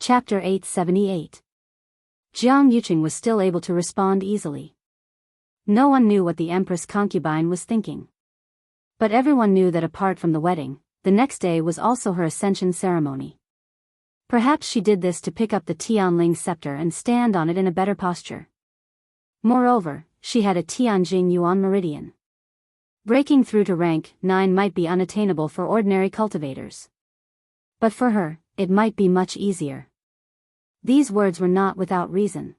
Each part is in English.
Chapter 878. Jiang Yuqing was still able to respond easily. No one knew what the Empress concubine was thinking. But everyone knew that apart from the wedding, the next day was also her ascension ceremony. Perhaps she did this to pick up the Tianling scepter and stand on it in a better posture. Moreover, she had a Tianjing Yuan meridian. Breaking through to rank 9 might be unattainable for ordinary cultivators. But for her, it might be much easier. These words were not without reason.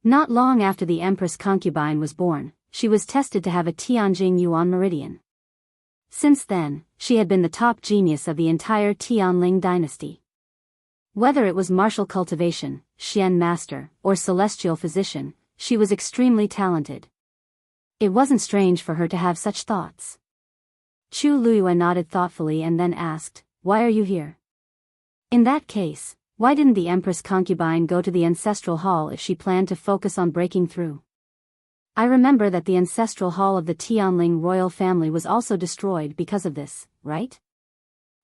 Not long after the Empress concubine was born, she was tested to have a Tianjing Yuan meridian. Since then, she had been the top genius of the entire Tianling dynasty. Whether it was martial cultivation, Xian master, or celestial physician, she was extremely talented. It wasn't strange for her to have such thoughts. Chu Luiyue nodded thoughtfully and then asked, "Why are you here?" In that case, why didn't the Empress concubine go to the ancestral hall if she planned to focus on breaking through? I remember that the ancestral hall of the Tianling royal family was also destroyed because of this, right?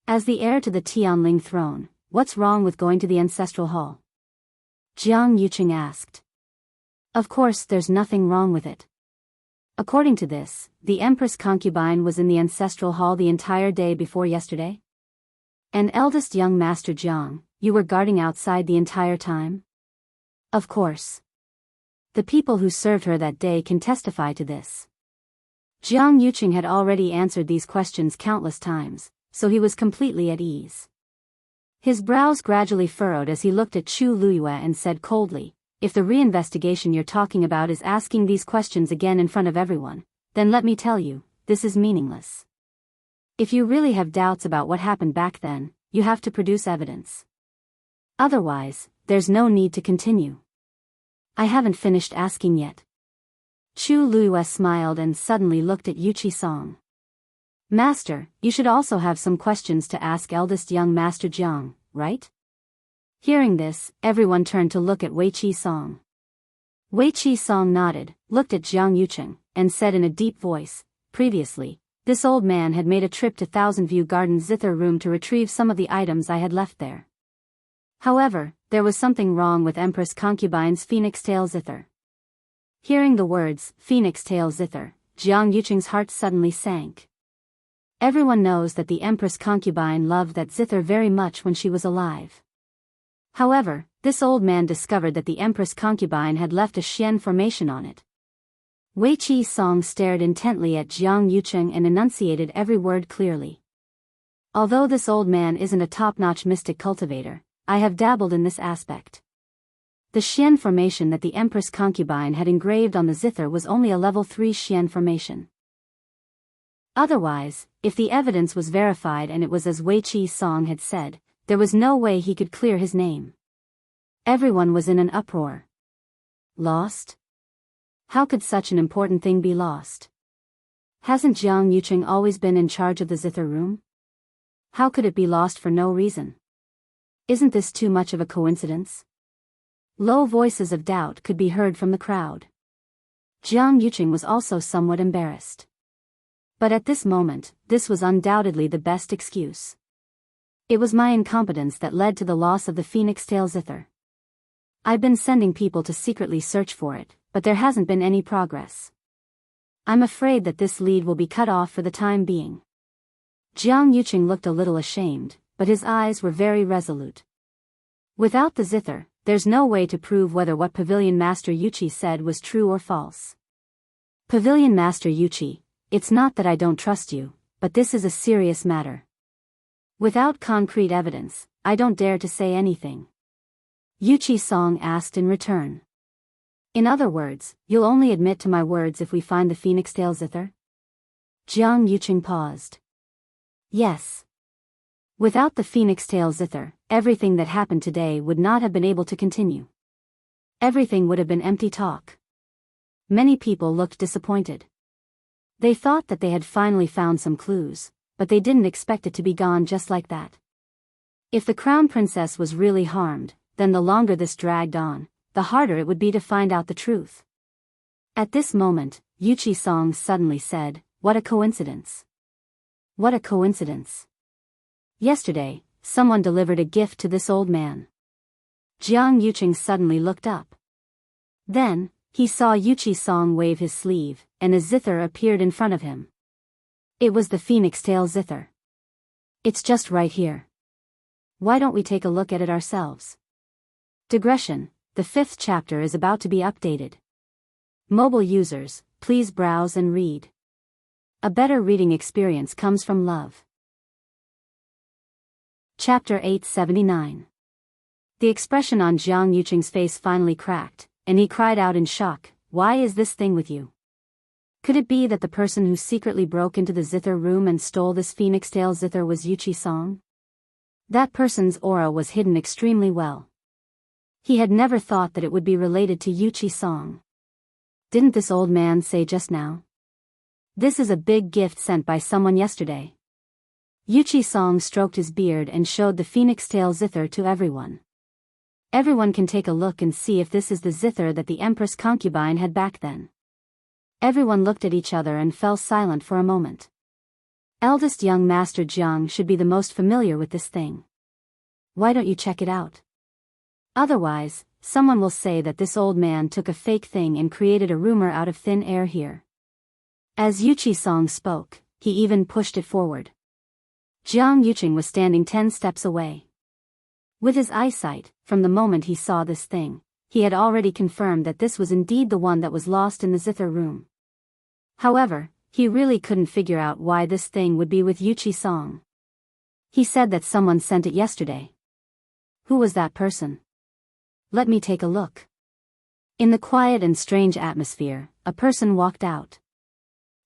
As the heir to the Tianling throne, what's wrong with going to the ancestral hall? Jiang Yuqing asked. Of course there's nothing wrong with it. According to this, the Empress concubine was in the ancestral hall the entire day before yesterday? And eldest young Master Jiang, you were guarding outside the entire time? Of course. The people who served her that day can testify to this. Jiang Yuqing had already answered these questions countless times, so he was completely at ease. His brows gradually furrowed as he looked at Chu Luiyue and said coldly, "If the reinvestigation you're talking about is asking these questions again in front of everyone, then let me tell you, this is meaningless. If you really have doubts about what happened back then, you have to produce evidence. Otherwise, there's no need to continue." I haven't finished asking yet. Chu Luiyue smiled and suddenly looked at Yuqi Song. Master, you should also have some questions to ask eldest young Master Jiang, right? Hearing this, everyone turned to look at Weiqi Song. Weiqi Song nodded, looked at Jiang Yuqing, and said in a deep voice, "Previously, this old man had made a trip to Thousand View Garden zither room to retrieve some of the items I had left there. However, there was something wrong with Empress concubine's phoenix tail zither." Hearing the words, phoenix tail zither, Jiang Yuqing's heart suddenly sank. Everyone knows that the Empress concubine loved that zither very much when she was alive. However, this old man discovered that the Empress concubine had left a Xian formation on it. Weiqi Song stared intently at Jiang Yuqing and enunciated every word clearly. Although this old man isn't a top-notch mystic cultivator, I have dabbled in this aspect. The Xian formation that the Empress concubine had engraved on the zither was only a level 3 Xian formation. Otherwise, if the evidence was verified and it was as Weiqi Song had said, there was no way he could clear his name. Everyone was in an uproar. Lost? How could such an important thing be lost? Hasn't Jiang Yuqing always been in charge of the zither room? How could it be lost for no reason? Isn't this too much of a coincidence? Low voices of doubt could be heard from the crowd. Jiang Yuqing was also somewhat embarrassed. But at this moment, this was undoubtedly the best excuse. It was my incompetence that led to the loss of the phoenix tail zither. I've been sending people to secretly search for it, but there hasn't been any progress. I'm afraid that this lead will be cut off for the time being. Jiang Yuqing looked a little ashamed, but his eyes were very resolute. Without the zither, there's no way to prove whether what Pavilion Master Yuqi said was true or false. Pavilion Master Yuqi, it's not that I don't trust you, but this is a serious matter. Without concrete evidence, I don't dare to say anything. Yuqi Song asked in return. In other words, you'll only admit to my words if we find the phoenix tail zither? Jiang Yuqing paused. Yes. Without the phoenix tail zither, everything that happened today would not have been able to continue. Everything would have been empty talk. Many people looked disappointed. They thought that they had finally found some clues, but they didn't expect it to be gone just like that. If the crown princess was really harmed, then the longer this dragged on, the harder it would be to find out the truth. At this moment, Yuqi Song suddenly said, "What a coincidence. What a coincidence. Yesterday, someone delivered a gift to this old man. Jiang Yuqing suddenly looked up. Then, he saw Yuqi Song wave his sleeve, and a zither appeared in front of him. It was the phoenix tail zither. It's just right here. Why don't we take a look at it ourselves? Digression, the 5th chapter is about to be updated. Mobile users, please browse and read. A better reading experience comes from love. Chapter 879. The expression on Jiang Yuqing's face finally cracked, and he cried out in shock, "Why is this thing with you? Could it be that the person who secretly broke into the zither room and stole this phoenix tail zither was Yuqi Song? That person's aura was hidden extremely well. He had never thought that it would be related to Yuqi Song. Didn't this old man say just now? This is a big gift sent by someone yesterday." Yuqi Song stroked his beard and showed the phoenix tail zither to everyone. Everyone can take a look and see if this is the zither that the Empress concubine had back then. Everyone looked at each other and fell silent for a moment. Eldest young Master Jiang should be the most familiar with this thing. Why don't you check it out? Otherwise, someone will say that this old man took a fake thing and created a rumor out of thin air here. As Yuqi Song spoke, he even pushed it forward. Jiang Yuqing was standing 10 steps away. With his eyesight, from the moment he saw this thing, he had already confirmed that this was indeed the one that was lost in the zither room. However, he really couldn't figure out why this thing would be with Yuqi Song. He said that someone sent it yesterday. Who was that person? Let me take a look. In the quiet and strange atmosphere, a person walked out.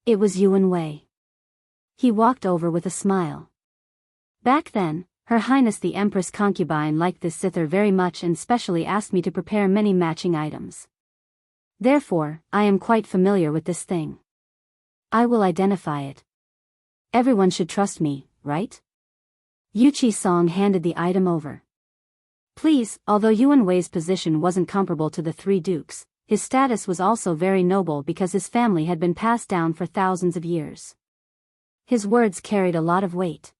It was Yuan Wei. He walked over with a smile. Back then, Her Highness the Empress concubine liked this zither very much and specially asked me to prepare many matching items. Therefore, I am quite familiar with this thing. I will identify it. Everyone should trust me, right? Yuqi Song handed the item over. Please, although Yuan Wei's position wasn't comparable to the 3 dukes, his status was also very noble because his family had been passed down for thousands of years. His words carried a lot of weight.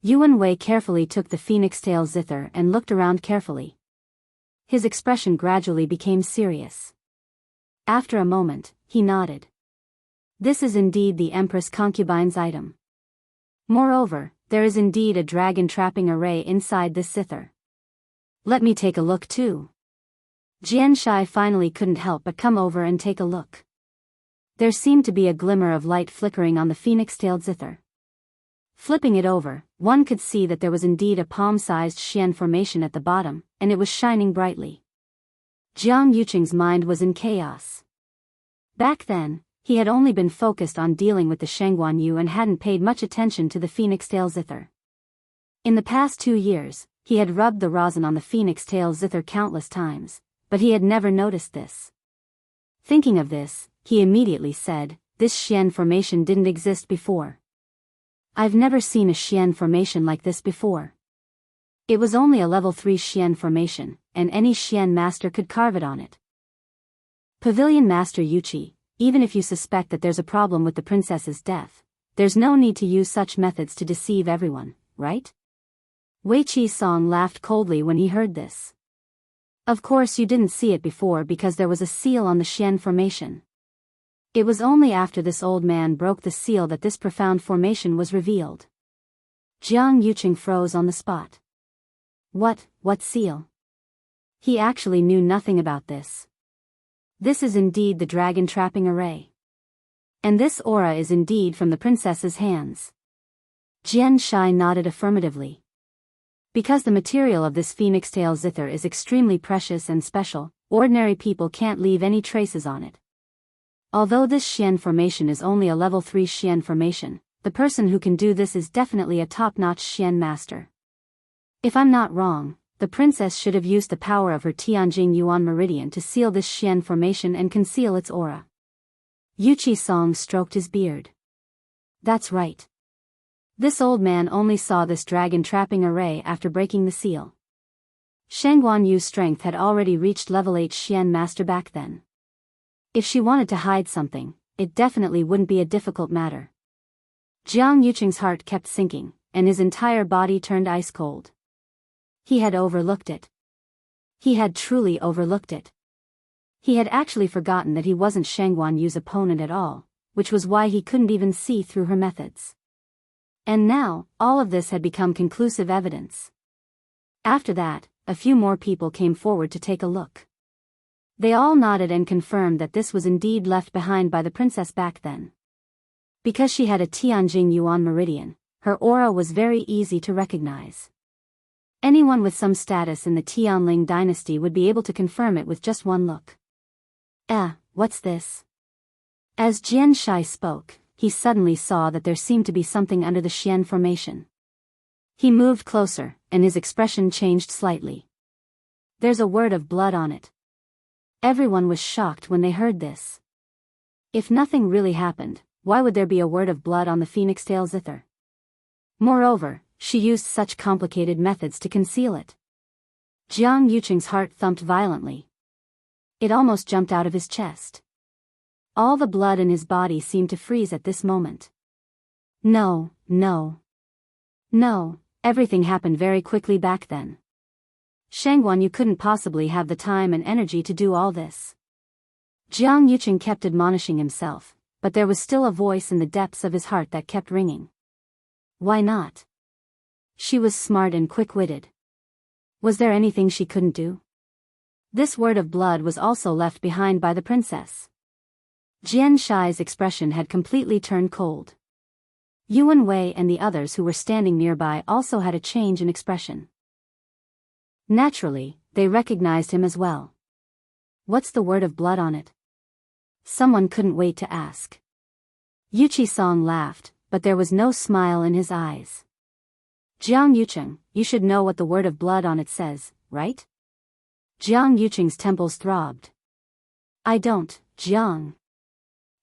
Yuan Wei carefully took the phoenix tail zither and looked around carefully. His expression gradually became serious. After a moment, he nodded. This is indeed the Empress concubine's item. Moreover, there is indeed a dragon trapping array inside this zither. Let me take a look too. Jian Shai finally couldn't help but come over and take a look. There seemed to be a glimmer of light flickering on the phoenix-tailed zither. Flipping it over, one could see that there was indeed a palm-sized Xian formation at the bottom, and it was shining brightly. Jiang Yuqing's mind was in chaos. Back then, he had only been focused on dealing with the Shangguan Yu and hadn't paid much attention to the phoenix tail zither. In the past 2 years, he had rubbed the rosin on the phoenix tail zither countless times, but he had never noticed this. Thinking of this, he immediately said, "This Xian formation didn't exist before. I've never seen a Xian formation like this before. It was only a level 3 Xian formation, and any Xian master could carve it on it." Pavilion Master Yuqi, even if you suspect that there's a problem with the princess's death, there's no need to use such methods to deceive everyone, right? Wei Qi Song laughed coldly when he heard this. Of course you didn't see it before because there was a seal on the Xian formation. It was only after this old man broke the seal that this profound formation was revealed. Jiang Yuqing froze on the spot. What seal? He actually knew nothing about this. This is indeed the dragon trapping array. And this aura is indeed from the princess's hands. Jian Shai nodded affirmatively. Because the material of this phoenix tail zither is extremely precious and special, ordinary people can't leave any traces on it. Although this Xian formation is only a level 3 Xian formation, the person who can do this is definitely a top-notch Xian master. If I'm not wrong, the princess should have used the power of her Tianjing Yuan meridian to seal this Xian formation and conceal its aura. Yuqi Song stroked his beard. That's right. This old man only saw this dragon trapping array after breaking the seal. Shangguan Yu's strength had already reached level 8 Xian master back then. If she wanted to hide something, it definitely wouldn't be a difficult matter. Jiang Yuqing's heart kept sinking, and his entire body turned ice cold. He had overlooked it. He had truly overlooked it. He had actually forgotten that he wasn't Shangguan Yu's opponent at all, which was why he couldn't even see through her methods. And now, all of this had become conclusive evidence. After that, a few more people came forward to take a look. They all nodded and confirmed that this was indeed left behind by the princess back then. Because she had a Tianjing Yuan meridian, her aura was very easy to recognize. Anyone with some status in the Tianling dynasty would be able to confirm it with just one look. What's this? As Jian Shai spoke, he suddenly saw that there seemed to be something under the Xian formation. He moved closer, and his expression changed slightly. There's a word of blood on it. Everyone was shocked when they heard this. If nothing really happened, why would there be a word of blood on the phoenix tail zither? Moreover, she used such complicated methods to conceal it. Jiang Yuqing's heart thumped violently. It almost jumped out of his chest. All the blood in his body seemed to freeze at this moment. No, everything happened very quickly back then. Shangguan Yu couldn't possibly have the time and energy to do all this. Jiang Yuqing kept admonishing himself, but there was still a voice in the depths of his heart that kept ringing. Why not? She was smart and quick-witted. Was there anything she couldn't do? This word of blood was also left behind by the princess. Jian Shai's expression had completely turned cold. Yuan Wei and the others who were standing nearby also had a change in expression. Naturally, they recognized him as well. What's the word of blood on it? Someone couldn't wait to ask. Yu Qisong laughed, but there was no smile in his eyes. Jiang Yuqing, you should know what the word of blood on it says, right? Jiang Yuqing's temples throbbed. I don't, Jiang.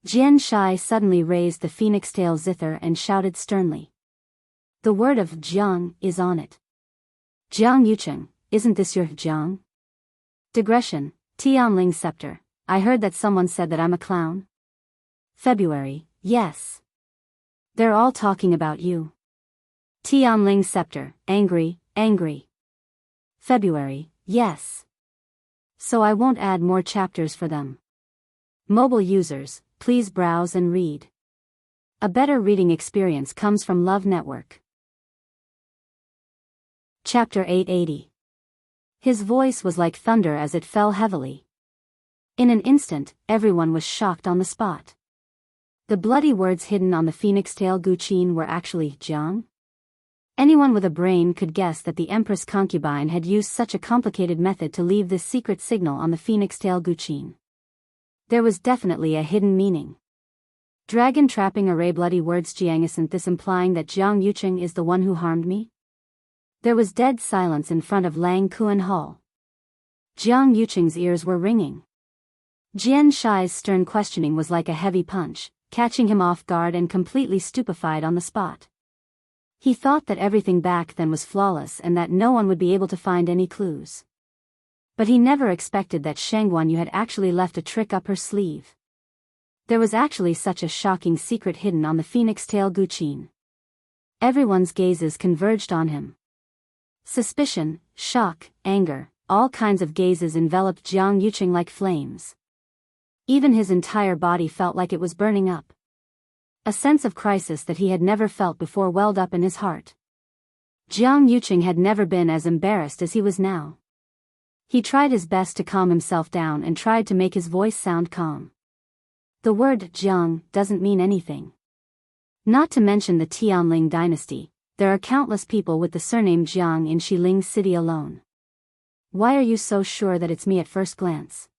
Jian Shai suddenly raised the phoenix tail zither and shouted sternly. The word of Jiang is on it. Jiang Yuqing, isn't this your Jiang? Digression, Tianling scepter, I heard that someone said that I'm a clown. February, yes. They're all talking about you. Tianling scepter, angry. February, yes. So I won't add more chapters for them. Mobile users, please browse and read. A better reading experience comes from Love Network. Chapter 880. His voice was like thunder as it fell heavily. In an instant, everyone was shocked on the spot. The bloody words hidden on the phoenix tail guqin were actually Jiang? Anyone with a brain could guess that the Empress concubine had used such a complicated method to leave this secret signal on the phoenix tail guqin. There was definitely a hidden meaning. Dragon trapping array bloody words Jiang, isn't this implying that Jiang Yuqing is the one who harmed me? There was dead silence in front of Lang Kuan Hall. Jiang Yuqing's ears were ringing. Jian Shai's stern questioning was like a heavy punch, catching him off guard and completely stupefied on the spot. He thought that everything back then was flawless and that no one would be able to find any clues. But he never expected that Shangguan Yu had actually left a trick up her sleeve. There was actually such a shocking secret hidden on the phoenix tail guqin. Everyone's gazes converged on him. Suspicion, shock, anger, all kinds of gazes enveloped Jiang Yuqing like flames. Even his entire body felt like it was burning up. A sense of crisis that he had never felt before welled up in his heart. Jiang Yuqing had never been as embarrassed as he was now. He tried his best to calm himself down and tried to make his voice sound calm. The word Jiang doesn't mean anything. Not to mention the Tianling dynasty, there are countless people with the surname Jiang in Xiling City alone. Why are you so sure that it's me at first glance?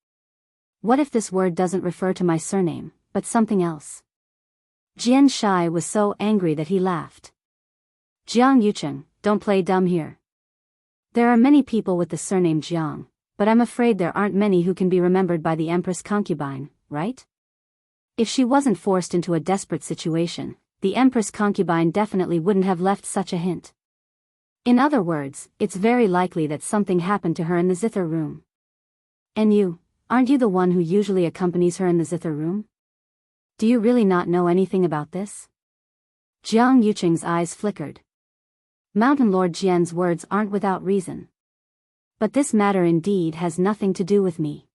What if this word doesn't refer to my surname, but something else? Jian Shai was so angry that he laughed. Jiang Yuqing, don't play dumb here. There are many people with the surname Jiang, but I'm afraid there aren't many who can be remembered by the Empress concubine, right? If she wasn't forced into a desperate situation, the Empress concubine definitely wouldn't have left such a hint. In other words, it's very likely that something happened to her in the zither room. And you, aren't you the one who usually accompanies her in the zither room? Do you really not know anything about this? Jiang Yuqing's eyes flickered. Mountain Lord Jian's words aren't without reason. But this matter indeed has nothing to do with me.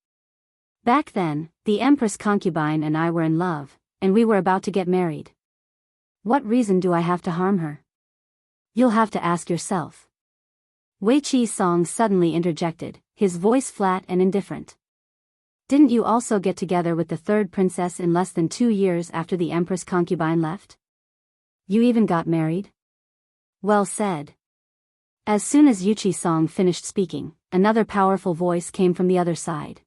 Back then, the Empress concubine and I were in love, and we were about to get married. What reason do I have to harm her? You'll have to ask yourself. Wei Qi-song suddenly interjected, his voice flat and indifferent. Didn't you also get together with the third princess in less than 2 years after the Empress concubine left? You even got married? Well said. As soon as Yu Qi-song finished speaking, another powerful voice came from the other side.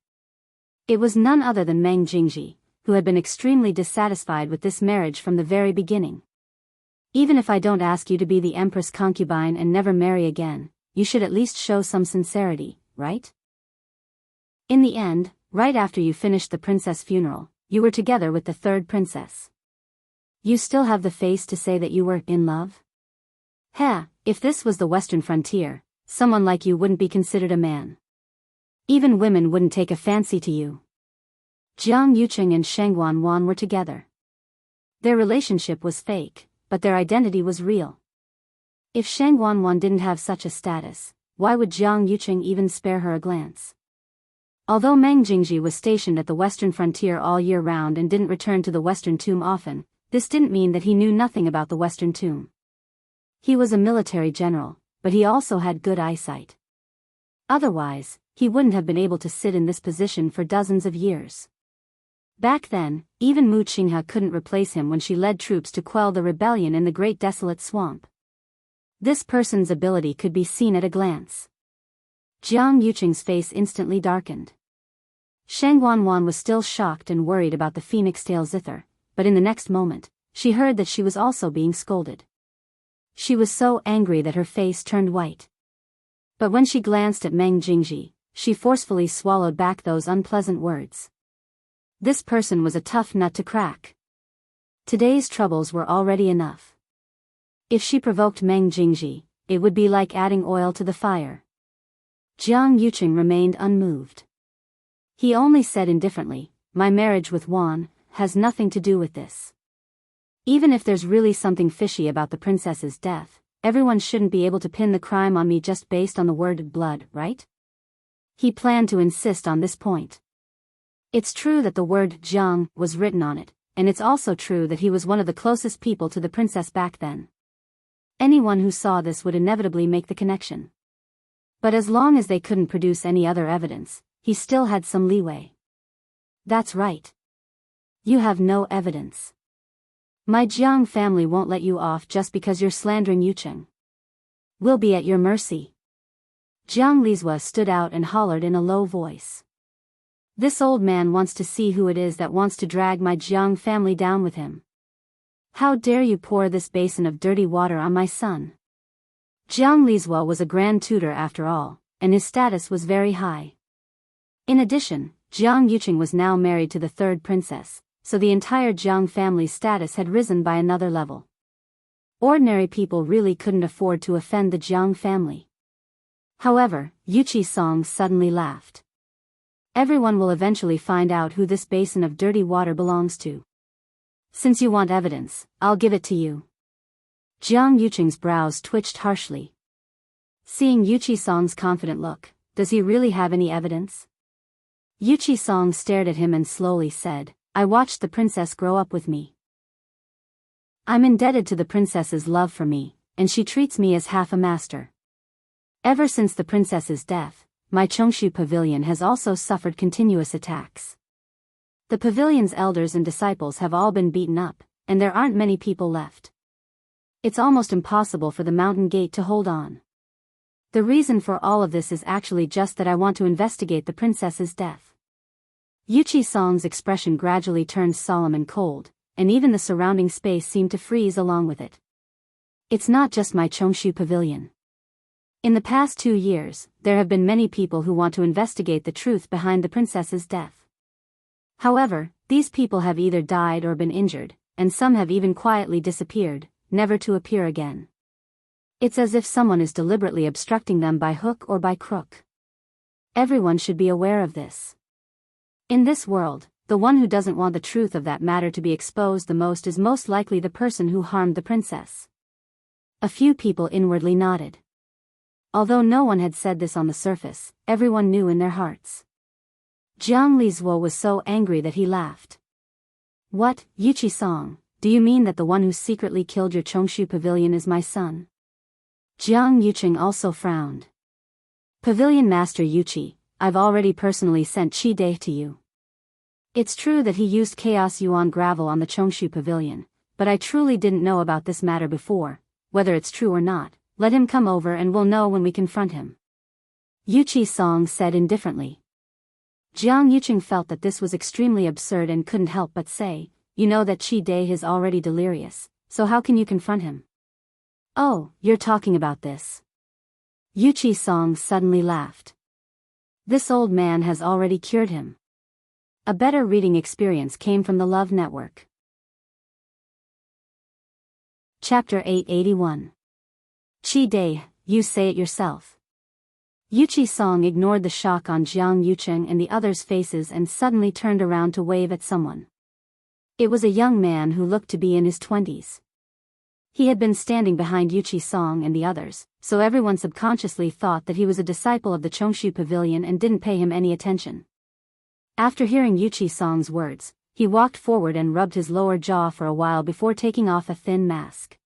It was none other than Meng Jingji, who had been extremely dissatisfied with this marriage from the very beginning. Even if I don't ask you to be the Empress concubine and never marry again, you should at least show some sincerity, right? In the end, right after you finished the princess funeral, you were together with the third princess. You still have the face to say that you were in love? Heh, if this was the Western frontier, someone like you wouldn't be considered a man. Even women wouldn't take a fancy to you. Jiang Yuqing and Sheng Wanwan were together. Their relationship was fake, but their identity was real. If Sheng Wanwan didn't have such a status, why would Jiang Yuqing even spare her a glance? Although Meng Jingji was stationed at the Western frontier all year round and didn't return to the Western tomb often, this didn't mean that he knew nothing about the Western tomb. He was a military general, but he also had good eyesight. Otherwise, he wouldn't have been able to sit in this position for dozens of years. Back then, even Mu Qinghe couldn't replace him when she led troops to quell the rebellion in the Great Desolate Swamp. This person's ability could be seen at a glance. Jiang Yuqing's face instantly darkened. Sheng Wanwan was still shocked and worried about the phoenix tail zither, but in the next moment, she heard that she was also being scolded. She was so angry that her face turned white. But when she glanced at Meng Jingji, she forcefully swallowed back those unpleasant words. This person was a tough nut to crack. Today's troubles were already enough. If she provoked Meng Jingji, it would be like adding oil to the fire. Jiang Yuqing remained unmoved. He only said indifferently, "My marriage with Wan has nothing to do with this. Even if there's really something fishy about the princess's death, everyone shouldn't be able to pin the crime on me just based on the word blood, right?" He planned to insist on this point. It's true that the word Jiang was written on it, and it's also true that he was one of the closest people to the princess back then. Anyone who saw this would inevitably make the connection. But as long as they couldn't produce any other evidence, he still had some leeway. That's right. You have no evidence. My Jiang family won't let you off just because you're slandering Yuqing. We'll be at your mercy. Jiang Lizhua stood out and hollered in a low voice. This old man wants to see who it is that wants to drag my Jiang family down with him. How dare you pour this basin of dirty water on my son? Jiang Lizhua was a grand tutor after all, and his status was very high. In addition, Jiang Yuqing was now married to the third princess, so the entire Jiang family's status had risen by another level. Ordinary people really couldn't afford to offend the Jiang family. However, Yu Qi-song suddenly laughed. Everyone will eventually find out who this basin of dirty water belongs to. Since you want evidence, I'll give it to you. Jiang Yuqing's brows twitched harshly. Seeing Yu Qi-song's confident look, does he really have any evidence? Yu Qi-song stared at him and slowly said, "I watched the princess grow up with me. I'm indebted to the princess's love for me, and she treats me as half a master. Ever since the princess's death, my Chongshu pavilion has also suffered continuous attacks. The pavilion's elders and disciples have all been beaten up, and there aren't many people left. It's almost impossible for the mountain gate to hold on. The reason for all of this is actually just that I want to investigate the princess's death." Yu Qi-song's expression gradually turned solemn and cold, and even the surrounding space seemed to freeze along with it. It's not just my Chongshu pavilion. In the past 2 years, there have been many people who want to investigate the truth behind the princess's death. However, these people have either died or been injured, and some have even quietly disappeared, never to appear again. It's as if someone is deliberately obstructing them by hook or by crook. Everyone should be aware of this. In this world, the one who doesn't want the truth of that matter to be exposed the most is most likely the person who harmed the princess. A few people inwardly nodded. Although no one had said this on the surface, everyone knew in their hearts. Jiang Lizuo was so angry that he laughed. What, Yuchi Song, do you mean that the one who secretly killed your Chongshu pavilion is my son? Jiang Yuqing also frowned. Pavilion Master Yuchi, I've already personally sent Qi Dai to you. It's true that he used Chaos Yuan gravel on the Chongshu pavilion, but I truly didn't know about this matter before. Whether it's true or not, let him come over and we'll know when we confront him. Yuchi Song said indifferently. Jiang Yuqing felt that this was extremely absurd and couldn't help but say, you know that Qi Dai is already delirious, so how can you confront him? Oh, you're talking about this. Yuchi Song suddenly laughed. This old man has already cured him. A better reading experience came from the Love Network. Chapter 881. Qi Dai, you say it yourself. Yuchi Song ignored the shock on Jiang Yuqing and the others' faces and suddenly turned around to wave at someone. It was a young man who looked to be in his 20s. He had been standing behind Yuchi Song and the others, so everyone subconsciously thought that he was a disciple of the Chongshu Pavilion and didn't pay him any attention. After hearing Yuchi Song's words, he walked forward and rubbed his lower jaw for a while before taking off a thin mask.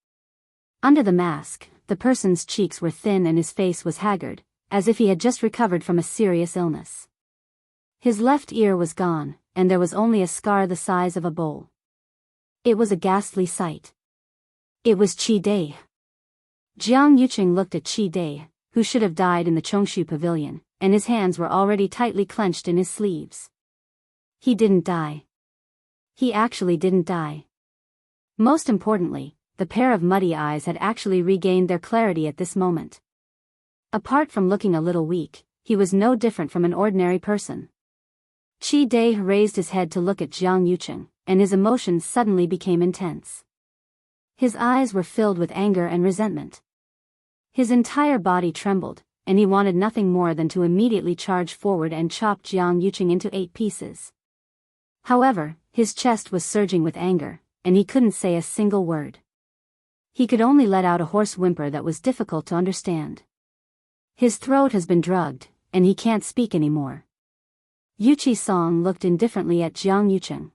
Under the mask, the person's cheeks were thin and his face was haggard, as if he had just recovered from a serious illness. His left ear was gone, and there was only a scar the size of a bowl. It was a ghastly sight. It was Qi Dai. Jiang Yuqing looked at Qi Dai, who should have died in the Chongshu Pavilion, and his hands were already tightly clenched in his sleeves. He didn't die. He actually didn't die. Most importantly, the pair of muddy eyes had actually regained their clarity at this moment. Apart from looking a little weak, he was no different from an ordinary person. Qi Dai raised his head to look at Jiang Yuqing, and his emotions suddenly became intense. His eyes were filled with anger and resentment. His entire body trembled, and he wanted nothing more than to immediately charge forward and chop Jiang Yuqing into 8 pieces. However, his chest was surging with anger, and he couldn't say a single word. He could only let out a hoarse whimper that was difficult to understand. His throat has been drugged, and he can't speak anymore. Yuchi Song looked indifferently at Jiang Yuqing.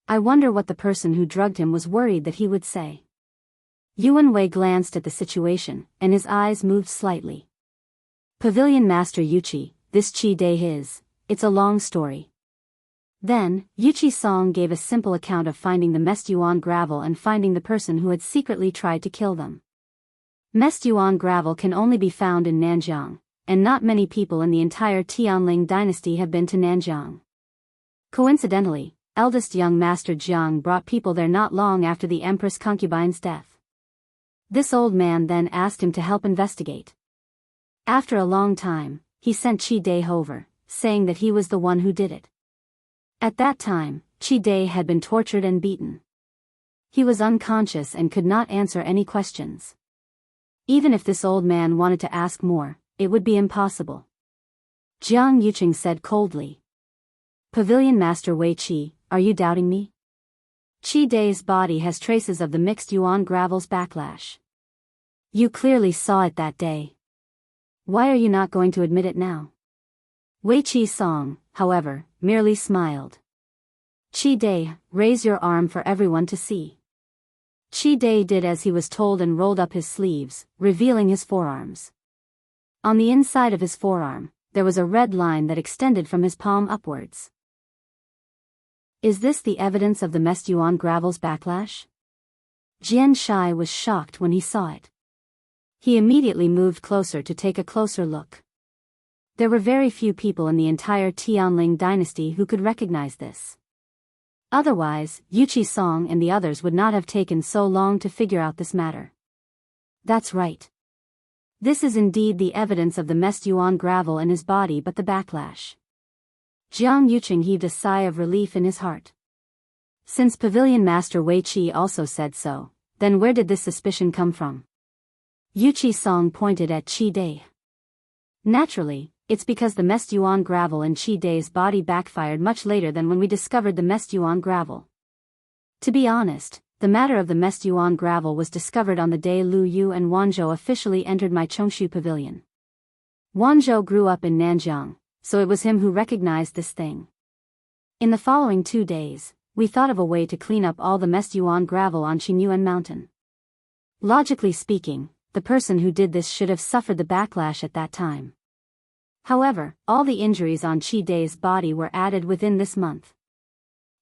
I wonder what the person who drugged him was worried that he would say. Yuan Wei glanced at the situation, and his eyes moved slightly. Pavilion Master Yuchi, this Qi Dai it's a long story. Then, Yuchi Song gave a simple account of finding the Mest Yuan gravel and finding the person who had secretly tried to kill them. Mest Yuan gravel can only be found in Nanjiang, and not many people in the entire Tianling dynasty have been to Nanjiang. Coincidentally, eldest young Master Jiang brought people there not long after the Empress concubine's death. This old man then asked him to help investigate. After a long time, he sent Qi Dai over, saying that he was the one who did it. At that time, Qi Dai had been tortured and beaten. He was unconscious and could not answer any questions. Even if this old man wanted to ask more, it would be impossible. Jiang Yuqing said coldly. Pavilion Master Wei Qi, are you doubting me? Qi Dai's body has traces of the mixed Yuan gravel's backlash. You clearly saw it that day. Why are you not going to admit it now? Wei Qi Song, however, merely smiled. Qi Dai, raise your arm for everyone to see. Qi Dai did as he was told and rolled up his sleeves, revealing his forearms. On the inside of his forearm, there was a red line that extended from his palm upwards. Is this the evidence of the Mest Yuan gravel's backlash? Jian Shai was shocked when he saw it. He immediately moved closer to take a closer look. There were very few people in the entire Tianling dynasty who could recognize this. Otherwise, Yuchi Song and the others would not have taken so long to figure out this matter. That's right. This is indeed the evidence of the Mest Yuan gravel in his body, but the backlash. Jiang Yuqing heaved a sigh of relief in his heart. Since Pavilion Master Wei Qi also said so, then where did this suspicion come from? Yuchi Song pointed at Qi Dai. Naturally, it's because the Mest Yuan gravel in Qi Dai's body backfired much later than when we discovered the Mest Yuan gravel. To be honest, the matter of the messed yuan gravel was discovered on the day Lu Yu and Wanzhou officially entered my Chongshu pavilion. Wanzhou grew up in Nanjiang, so it was him who recognized this thing. In the following 2 days, we thought of a way to clean up all the messed yuan gravel on Qinyuan Mountain. Logically speaking, the person who did this should have suffered the backlash at that time. However, all the injuries on Qi Dai's body were added within this month.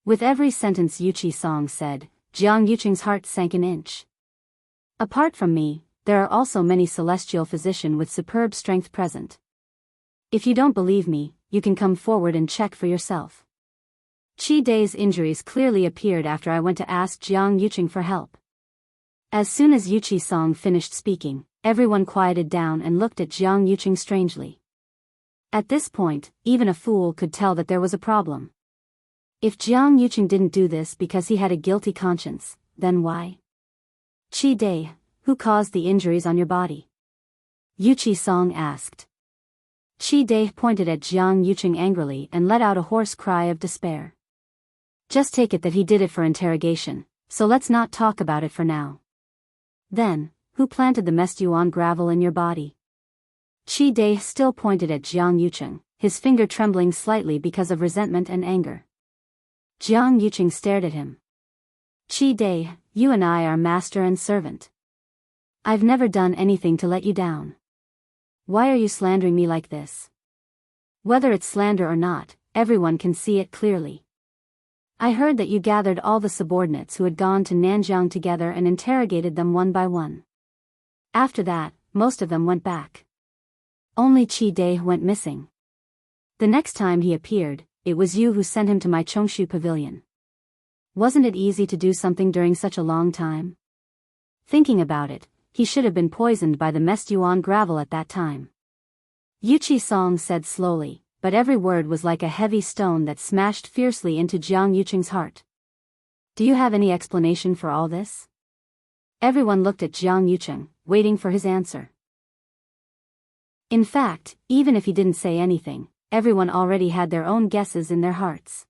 With every sentence Yuqi Song said, Jiang Yuqing's heart sank an inch. Apart from me, there are also many celestial physicians with superb strength present. If you don't believe me, you can come forward and check for yourself. Qi Dai's injuries clearly appeared after I went to ask Jiang Yuqing for help. As soon as Yuqi Song finished speaking, everyone quieted down and looked at Jiang Yuqing strangely. At this point, even a fool could tell that there was a problem. If Jiang Yuqing didn't do this because he had a guilty conscience, then why? Qi Dai, who caused the injuries on your body? Yuqi Song asked. Qi Dai pointed at Jiang Yuqing angrily and let out a hoarse cry of despair. Just take it that he did it for interrogation, so let's not talk about it for now. Then, who planted the messed yuan gravel in your body? Qi Dai still pointed at Jiang Yuqing, his finger trembling slightly because of resentment and anger. Jiang Yuqing stared at him. Qi Dai, you and I are master and servant. I've never done anything to let you down. Why are you slandering me like this? Whether it's slander or not, everyone can see it clearly. I heard that you gathered all the subordinates who had gone to Nanjiang together and interrogated them one by one. After that, most of them went back. Only Qi Dai went missing. The next time he appeared, it was you who sent him to my Chongshu pavilion. Wasn't it easy to do something during such a long time? Thinking about it, he should have been poisoned by the messed yuan gravel at that time. Yuqi Song said slowly, but every word was like a heavy stone that smashed fiercely into Jiang Yuqing's heart. Do you have any explanation for all this? Everyone looked at Jiang Yuqing, waiting for his answer. In fact, even if he didn't say anything, everyone already had their own guesses in their hearts.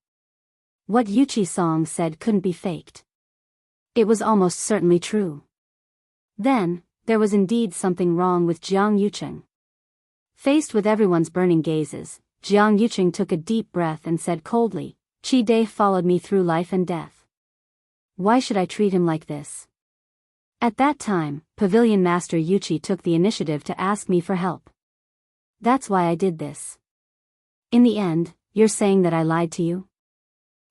What Yuqi Song said couldn't be faked. It was almost certainly true. Then, there was indeed something wrong with Jiang Yuqing. Faced with everyone's burning gazes, Jiang Yuqing took a deep breath and said coldly, Qi Dai followed me through life and death. Why should I treat him like this? At that time, Pavilion Master Yuqi took the initiative to ask me for help. That's why I did this. In the end, you're saying that I lied to you?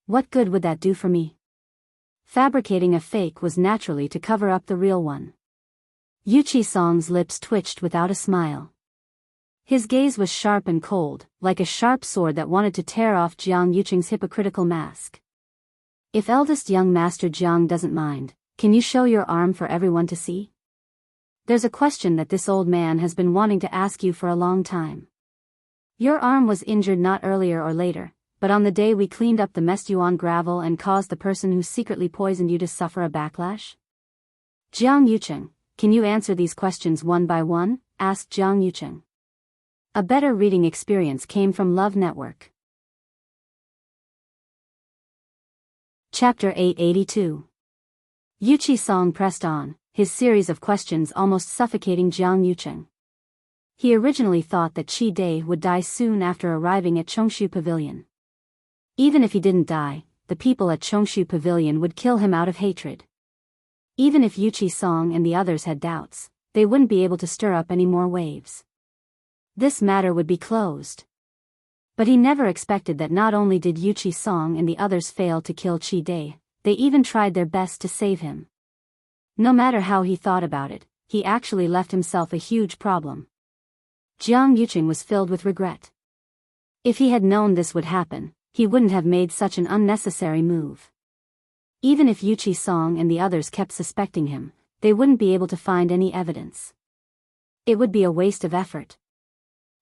What good would that do for me? Fabricating a fake was naturally to cover up the real one. Yuqi Song's lips twitched without a smile. His gaze was sharp and cold, like a sharp sword that wanted to tear off Jiang Yuqing's hypocritical mask. If eldest young Master Jiang doesn't mind, can you show your arm for everyone to see? There's a question that this old man has been wanting to ask you for a long time. Your arm was injured not earlier or later, but on the day we cleaned up the messed yuan gravel and caused the person who secretly poisoned you to suffer a backlash? Jiang Yuqing, can you answer these questions one by one? Asked Jiang Yuqing. A better reading experience came from Love Network. Chapter 882. Yuqi Song pressed on, his series of questions almost suffocating Jiang Yuqing. He originally thought that Qi Dai would die soon after arriving at Chongshu Pavilion. Even if he didn't die, the people at Chongshu Pavilion would kill him out of hatred. Even if Yuqi Song and the others had doubts, they wouldn't be able to stir up any more waves. This matter would be closed. But he never expected that not only did Yuqi Song and the others fail to kill Qi Dai, they even tried their best to save him. No matter how he thought about it, he actually left himself a huge problem. Jiang Yuqing was filled with regret. If he had known this would happen, he wouldn't have made such an unnecessary move. Even if Yuqi Song and the others kept suspecting him, they wouldn't be able to find any evidence. It would be a waste of effort.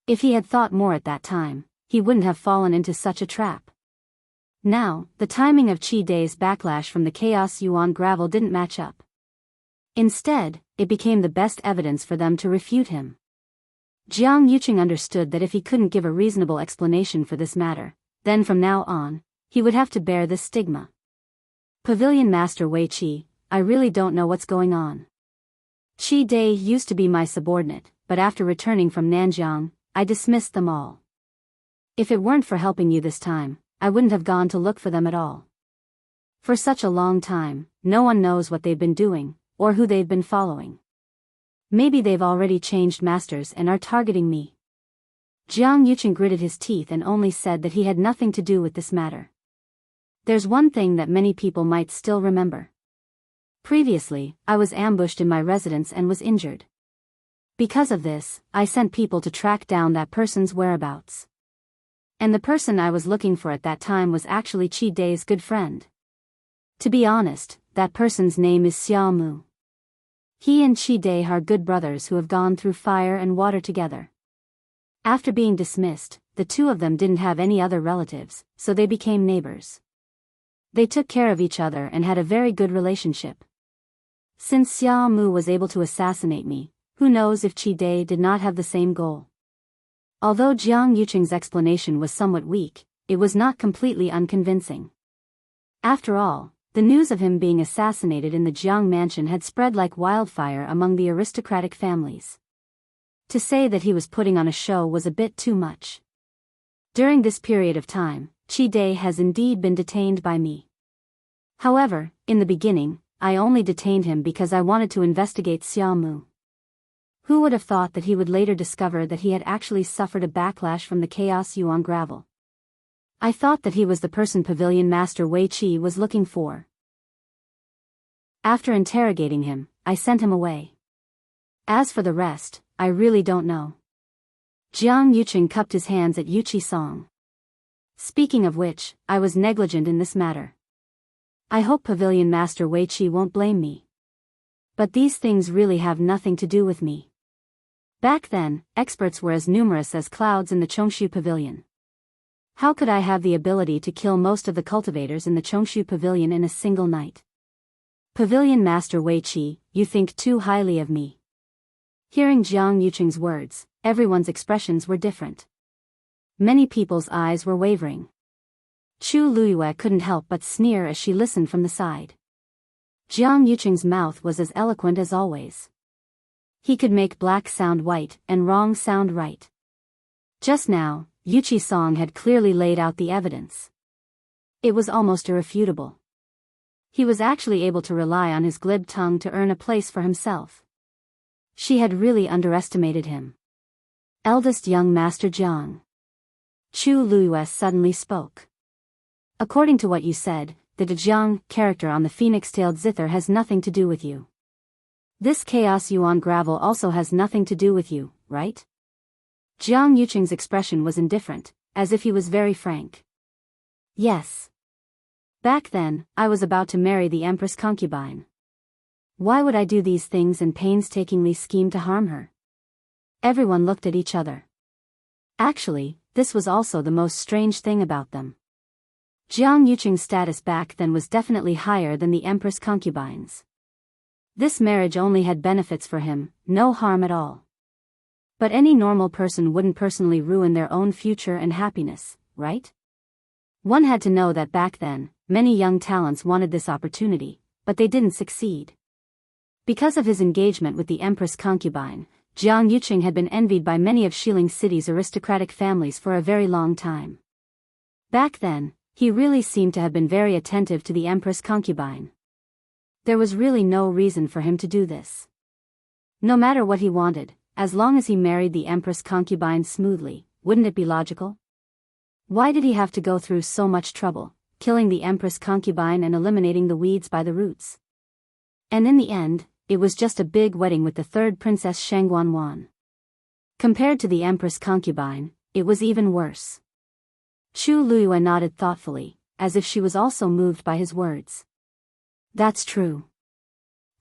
If he had thought more at that time, he wouldn't have fallen into such a trap. Now, the timing of Qi Dai's backlash from the chaos yuan gravel didn't match up. Instead, it became the best evidence for them to refute him. Jiang Yuqing understood that if he couldn't give a reasonable explanation for this matter, then from now on, he would have to bear this stigma. Pavilion Master Wei Qi, I really don't know what's going on. Qi Dai used to be my subordinate, but after returning from Nanjiang, I dismissed them all. If it weren't for helping you this time, I wouldn't have gone to look for them at all. For such a long time, no one knows what they've been doing, or who they've been following. Maybe they've already changed masters and are targeting me. Jiang Yuqing gritted his teeth and only said that he had nothing to do with this matter. There's one thing that many people might still remember. Previously, I was ambushed in my residence and was injured. Because of this, I sent people to track down that person's whereabouts. And the person I was looking for at that time was actually Qi Dai's good friend. To be honest, that person's name is Xiao Mu. He and Qi Dai are good brothers who have gone through fire and water together. After being dismissed, the two of them didn't have any other relatives, so they became neighbors. They took care of each other and had a very good relationship. Since Xiao Mu was able to assassinate me, who knows if Qi Dai did not have the same goal. Although Jiang Yuqing's explanation was somewhat weak, it was not completely unconvincing. After all, the news of him being assassinated in the Jiang mansion had spread like wildfire among the aristocratic families. To say that he was putting on a show was a bit too much. During this period of time, Qi Dai has indeed been detained by me. However, in the beginning, I only detained him because I wanted to investigate Xiao Mu. Who would have thought that he would later discover that he had actually suffered a backlash from the Chaos Yuan gravel? I thought that he was the person Pavilion Master Wei Qi was looking for. After interrogating him, I sent him away. As for the rest, I really don't know. Jiang Yuqing cupped his hands at Yuqi Song. Speaking of which, I was negligent in this matter. I hope Pavilion Master Wei Qi won't blame me. But these things really have nothing to do with me. Back then, experts were as numerous as clouds in the Chongshu Pavilion. How could I have the ability to kill most of the cultivators in the Chongshu Pavilion in a single night? Pavilion Master Wei Qi, you think too highly of me. Hearing Jiang Yuqing's words, everyone's expressions were different. Many people's eyes were wavering. Chu Luiyue couldn't help but sneer as she listened from the side. Jiang Yuqing's mouth was as eloquent as always. He could make black sound white and wrong sound right. Just now, Yuqi Song had clearly laid out the evidence. It was almost irrefutable. He was actually able to rely on his glib tongue to earn a place for himself. She had really underestimated him. Eldest young Master Jiang. Chu Luiyue suddenly spoke. According to what you said, the Zhejiang character on the phoenix-tailed zither has nothing to do with you. This Chaos Yuan gravel also has nothing to do with you, right? Jiang Yuqing's expression was indifferent, as if he was very frank. Yes. Back then, I was about to marry the Empress concubine. Why would I do these things and painstakingly scheme to harm her? Everyone looked at each other. Actually, this was also the most strange thing about them. Jiang Yuqing's status back then was definitely higher than the Empress concubine's. This marriage only had benefits for him, no harm at all. But any normal person wouldn't personally ruin their own future and happiness, right? One had to know that back then, many young talents wanted this opportunity, but they didn't succeed. Because of his engagement with the Empress concubine, Jiang Yuqing had been envied by many of Xiling City's aristocratic families for a very long time. Back then, he really seemed to have been very attentive to the Empress concubine. There was really no reason for him to do this. No matter what he wanted, as long as he married the Empress concubine smoothly, wouldn't it be logical? Why did he have to go through so much trouble, killing the Empress concubine and eliminating the weeds by the roots? And in the end, it was just a big wedding with the third Princess Shangguanwan. Compared to the Empress concubine, it was even worse. Chu Luiyue nodded thoughtfully, as if she was also moved by his words. That's true.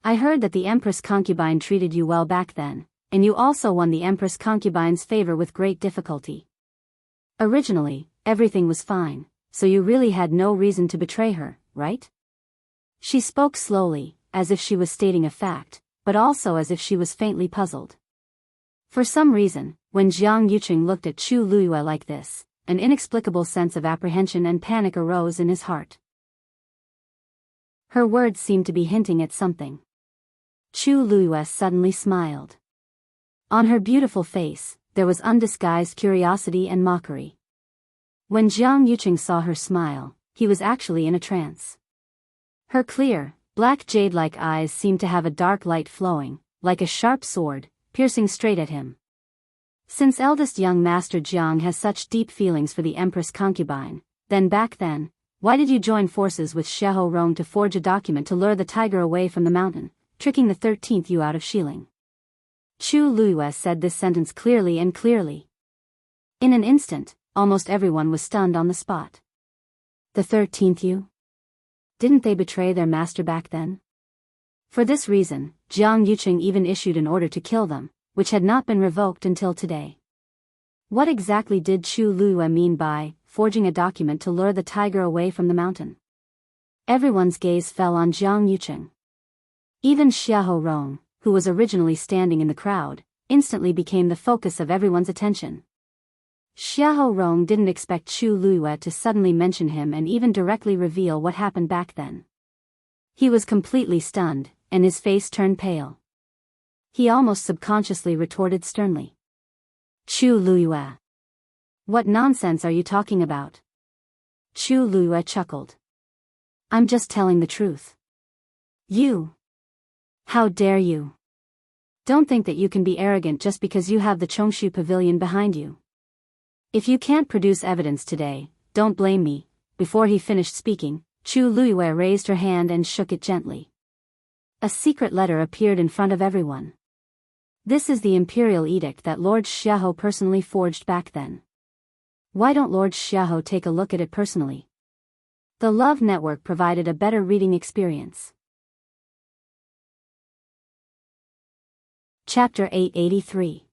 I heard that the Empress concubine treated you well back then, and you also won the Empress concubine's favor with great difficulty. Originally, everything was fine, so you really had no reason to betray her, right? She spoke slowly, as if she was stating a fact, but also as if she was faintly puzzled. For some reason, when Jiang Yuqing looked at Chu Luiyue like this, an inexplicable sense of apprehension and panic arose in his heart. Her words seemed to be hinting at something. Chu Luiyue suddenly smiled. On her beautiful face, there was undisguised curiosity and mockery. When Jiang Yuqing saw her smile, he was actually in a trance. Her clear, black jade-like eyes seemed to have a dark light flowing, like a sharp sword, piercing straight at him. Since eldest young Master Jiang has such deep feelings for the Empress concubine, then back then, why did you join forces with Xiahou Rong to forge a document to lure the tiger away from the mountain, tricking the 13th Yu out of Xiling? Chu Luiyue said this sentence clearly and clearly. In an instant, almost everyone was stunned on the spot. The 13th Yu? Didn't they betray their master back then? For this reason, Jiang Yuqing even issued an order to kill them, which had not been revoked until today. What exactly did Chu Luiyue mean by forging a document to lure the tiger away from the mountain? Everyone's gaze fell on Jiang Yuqing. Even Xiahou Rong, who was originally standing in the crowd, instantly became the focus of everyone's attention. Xiahou Rong didn't expect Chu Luiyue to suddenly mention him and even directly reveal what happened back then. He was completely stunned, and his face turned pale. He almost subconsciously retorted sternly. Chu Luiyue. What nonsense are you talking about? Chu Luiyue chuckled. I'm just telling the truth. You. How dare you? Don't think that you can be arrogant just because you have the Chongshu Pavilion behind you. If you can't produce evidence today, don't blame me. Before he finished speaking, Chu Luiyue raised her hand and shook it gently. A secret letter appeared in front of everyone. This is the imperial edict that Lord Xiahou personally forged back then. Why don't Lord Xiahou take a look at it personally? The Love Network provided a better reading experience. Chapter 883.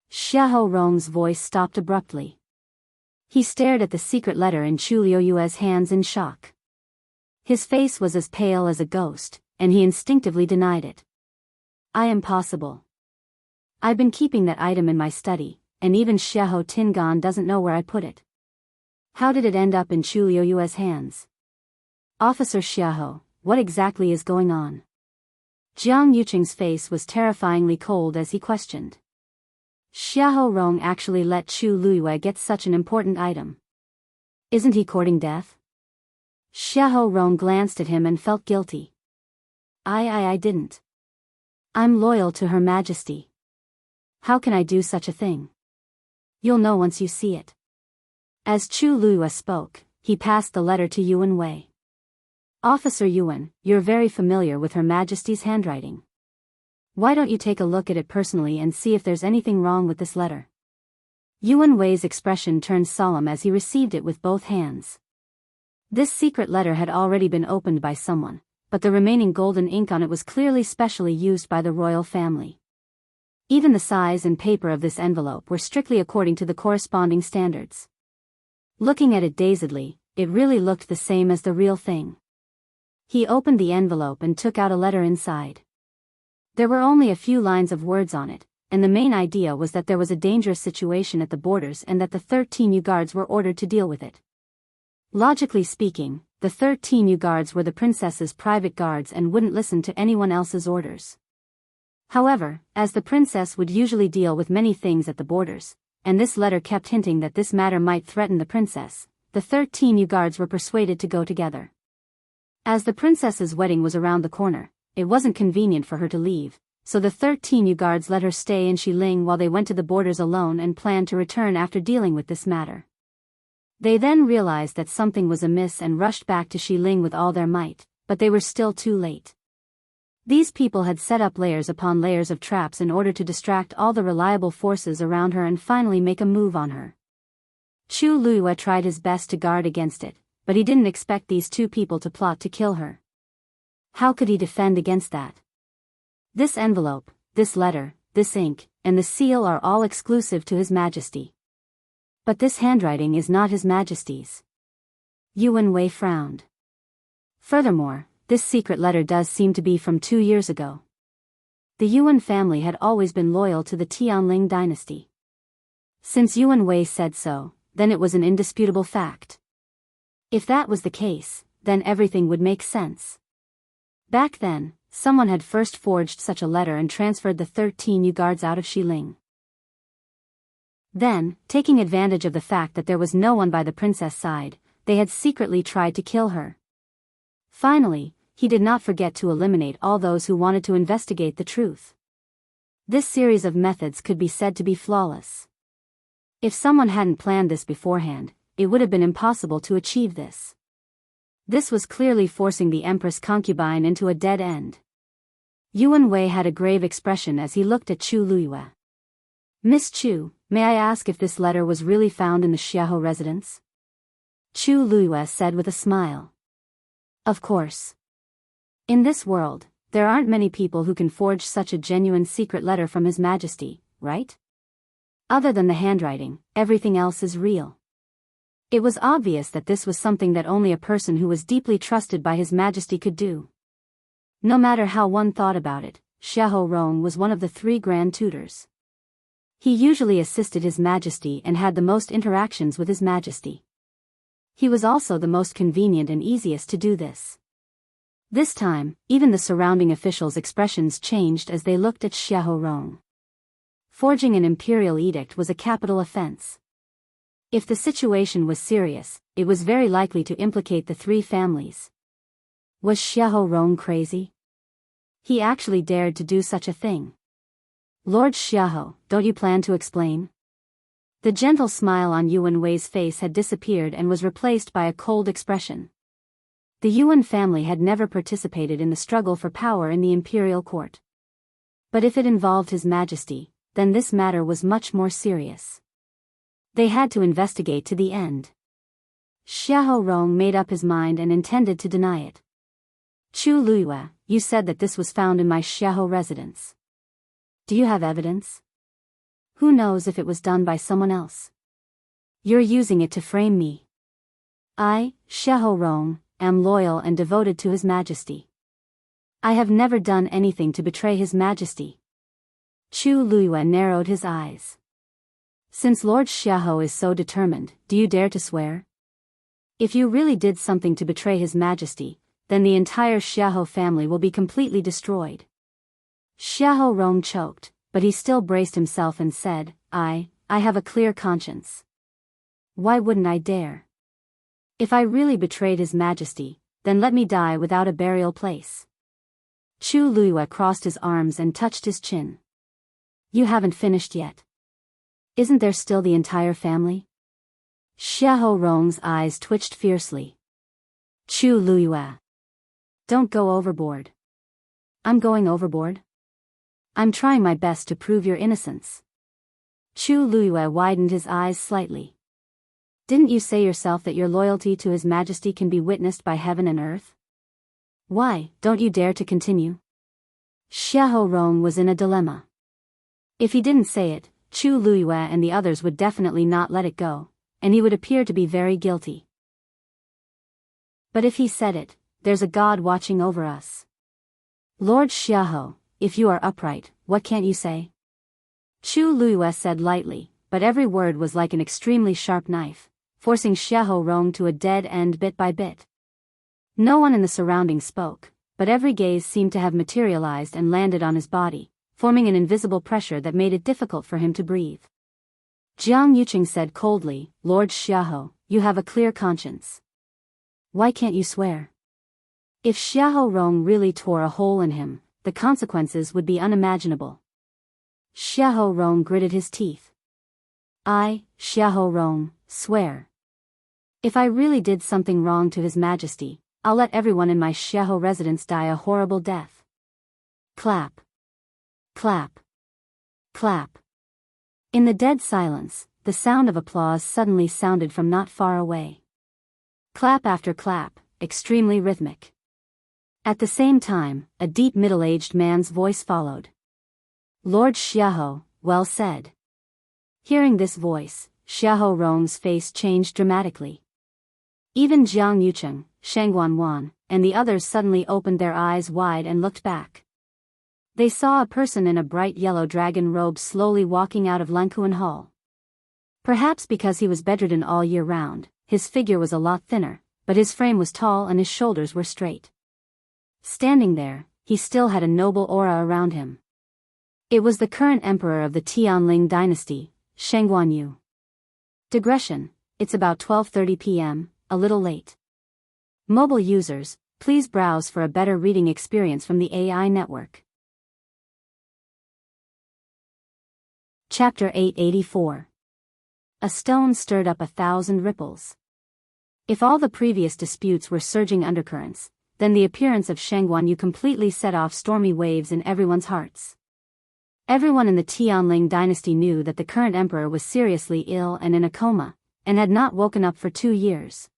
Xiahou Rong's voice stopped abruptly. He stared at the secret letter in Chu Luiyue's hands in shock. His face was as pale as a ghost, and he instinctively denied it. I am possible. I've been keeping that item in my study, and even Xiahou Tingan doesn't know where I put it. How did it end up in Chu Luiyue's hands? Officer Xiahou, what exactly is going on? Jiang Yuqing's face was terrifyingly cold as he questioned. Xiahou Rong actually let Chu Luiyue get such an important item. Isn't he courting death? Xiahou Rong glanced at him and felt guilty. I didn't. I'm loyal to Her Majesty. How can I do such a thing? You'll know once you see it. As Chu Luiyue spoke, he passed the letter to Yuan Wei. Officer Yuan, you're very familiar with Her Majesty's handwriting. Why don't you take a look at it personally and see if there's anything wrong with this letter? Yuan Wei's expression turned solemn as he received it with both hands. This secret letter had already been opened by someone, but the remaining golden ink on it was clearly specially used by the royal family. Even the size and paper of this envelope were strictly according to the corresponding standards. Looking at it dazedly, it really looked the same as the real thing. He opened the envelope and took out a letter inside. There were only a few lines of words on it, and the main idea was that there was a dangerous situation at the borders and that the 13 Yu guards were ordered to deal with it. Logically speaking, the 13 Yu guards were the princess's private guards and wouldn't listen to anyone else's orders. However, as the princess would usually deal with many things at the borders, and this letter kept hinting that this matter might threaten the princess, the 13 Yu guards were persuaded to go together. As the princess's wedding was around the corner, it wasn't convenient for her to leave, so the 13 Yu guards let her stay in Xiling while they went to the borders alone and planned to return after dealing with this matter. They then realized that something was amiss and rushed back to Xiling with all their might, but they were still too late. These people had set up layers upon layers of traps in order to distract all the reliable forces around her and finally make a move on her. Chu Luiyue tried his best to guard against it, but he didn't expect these two people to plot to kill her. How could he defend against that? This envelope, this letter, this ink, and the seal are all exclusive to His Majesty. But this handwriting is not His Majesty's. Yuan Wei frowned. Furthermore, this secret letter does seem to be from 2 years ago. The Yuan family had always been loyal to the Tianling dynasty. Since Yuan Wei said so, then it was an indisputable fact. If that was the case, then everything would make sense. Back then, someone had first forged such a letter and transferred the 13 Yu guards out of Xiling. Then, taking advantage of the fact that there was no one by the princess' side, they had secretly tried to kill her. Finally, he did not forget to eliminate all those who wanted to investigate the truth. This series of methods could be said to be flawless. If someone hadn't planned this beforehand, it would have been impossible to achieve this. This was clearly forcing the Empress concubine into a dead end. Yuan Wei had a grave expression as he looked at Chu Luiyue. "Miss Chu, may I ask if this letter was really found in the Xiahou residence?" Chu Luiyue said with a smile. "Of course. In this world, there aren't many people who can forge such a genuine secret letter from His Majesty, right? Other than the handwriting, everything else is real." It was obvious that this was something that only a person who was deeply trusted by His Majesty could do. No matter how one thought about it, Xiahou Rong was one of the 3 Grand Tutors. He usually assisted His Majesty and had the most interactions with His Majesty. He was also the most convenient and easiest to do this. This time, even the surrounding officials' expressions changed as they looked at Xiahou Rong. Forging an imperial edict was a capital offense. If the situation was serious, it was very likely to implicate the 3 families. Was Xiahou Rong crazy? He actually dared to do such a thing. "Lord Xiahou, don't you plan to explain?" The gentle smile on Yuan Wei's face had disappeared and was replaced by a cold expression. The Yuan family had never participated in the struggle for power in the imperial court. But if it involved His Majesty, then this matter was much more serious. They had to investigate to the end. Xiahou Rong made up his mind and intended to deny it. "Chu Luiyue, you said that this was found in my Xiahou residence. Do you have evidence? Who knows if it was done by someone else? You're using it to frame me. I, Xiahou Rong, am loyal and devoted to His Majesty. I have never done anything to betray His Majesty." Chu Luiyue narrowed his eyes. "Since Lord Xiahou is so determined, do you dare to swear? If you really did something to betray His Majesty, then the entire Xiahou family will be completely destroyed." Xiahou Rong choked, but he still braced himself and said, I have a clear conscience. Why wouldn't I dare? If I really betrayed His Majesty, then let me die without a burial place." Chu Luiyue crossed his arms and touched his chin. "You haven't finished yet. Isn't there still the entire family?" Xiahou Rong's eyes twitched fiercely. "Chu Luiyue. Don't go overboard." "I'm going overboard? I'm trying my best to prove your innocence." Chu Luiyue widened his eyes slightly. "Didn't you say yourself that your loyalty to His Majesty can be witnessed by heaven and earth? Why don't you dare to continue?" Xiahou Rong was in a dilemma. If he didn't say it, Chu Luiyue and the others would definitely not let it go, and he would appear to be very guilty. But if he said it, there's a God watching over us. "Lord Xiahou, if you are upright, what can't you say?" Chu Luiyue said lightly, but every word was like an extremely sharp knife, forcing Xiahou Rong to a dead end bit by bit. No one in the surroundings spoke, but every gaze seemed to have materialized and landed on his body, forming an invisible pressure that made it difficult for him to breathe. Jiang Yuqing said coldly, "Lord Xiahou, you have a clear conscience. Why can't you swear?" If Xiahou Rong really tore a hole in him, the consequences would be unimaginable. Xiahou Rong gritted his teeth. "I, Xiahou Rong, swear. If I really did something wrong to His Majesty, I'll let everyone in my Xiahou residence die a horrible death." Clap. Clap. Clap. In the dead silence, the sound of applause suddenly sounded from not far away. Clap after clap, extremely rhythmic. At the same time, a deep middle-aged man's voice followed. "Lord Xiahou, well said." Hearing this voice, Xiahou Rong's face changed dramatically. Even Jiang Yucheng, Shang Guanwan, and the others suddenly opened their eyes wide and looked back. They saw a person in a bright yellow dragon robe slowly walking out of Lankuan Hall. Perhaps because he was bedridden all year round, his figure was a lot thinner, but his frame was tall and his shoulders were straight. Standing there, he still had a noble aura around him. It was the current emperor of the Tianling dynasty, Shengguanyu. Digression, it's about 12:30 p.m., a little late. Mobile users, please browse for a better reading experience from the AI network. Chapter 884. A stone stirred up 1,000 ripples. If all the previous disputes were surging undercurrents, then the appearance of Shengguanyu completely set off stormy waves in everyone's hearts. Everyone in the Tianling dynasty knew that the current emperor was seriously ill and in a coma, and had not woken up for 2 years.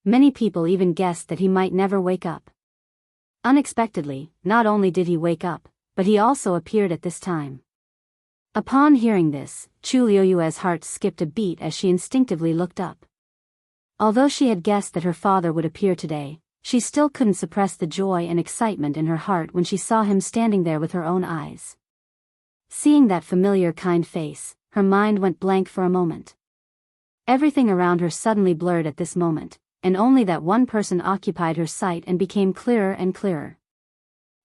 Many people even guessed that he might never wake up. Unexpectedly, not only did he wake up, but he also appeared at this time. Upon hearing this, Chu Liuyue's heart skipped a beat as she instinctively looked up. Although she had guessed that her father would appear today, she still couldn't suppress the joy and excitement in her heart when she saw him standing there with her own eyes. Seeing that familiar kind face, her mind went blank for a moment. Everything around her suddenly blurred at this moment, and only that one person occupied her sight and became clearer and clearer.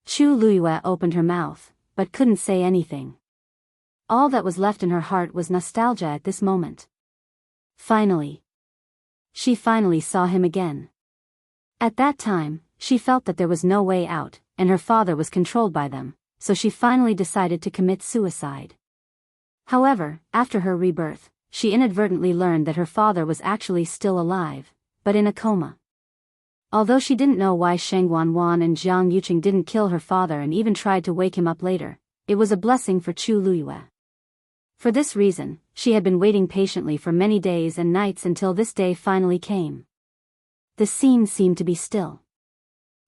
Chu Liyue opened her mouth, but couldn't say anything. All that was left in her heart was nostalgia at this moment. Finally. She finally saw him again. At that time, she felt that there was no way out, and her father was controlled by them, so she finally decided to commit suicide. However, after her rebirth, she inadvertently learned that her father was actually still alive, but in a coma. Although she didn't know why Shengguan and Jiang Yuqing didn't kill her father and even tried to wake him up later, it was a blessing for Chu Liyue. For this reason, she had been waiting patiently for many days and nights until this day finally came. The scene seemed to be still.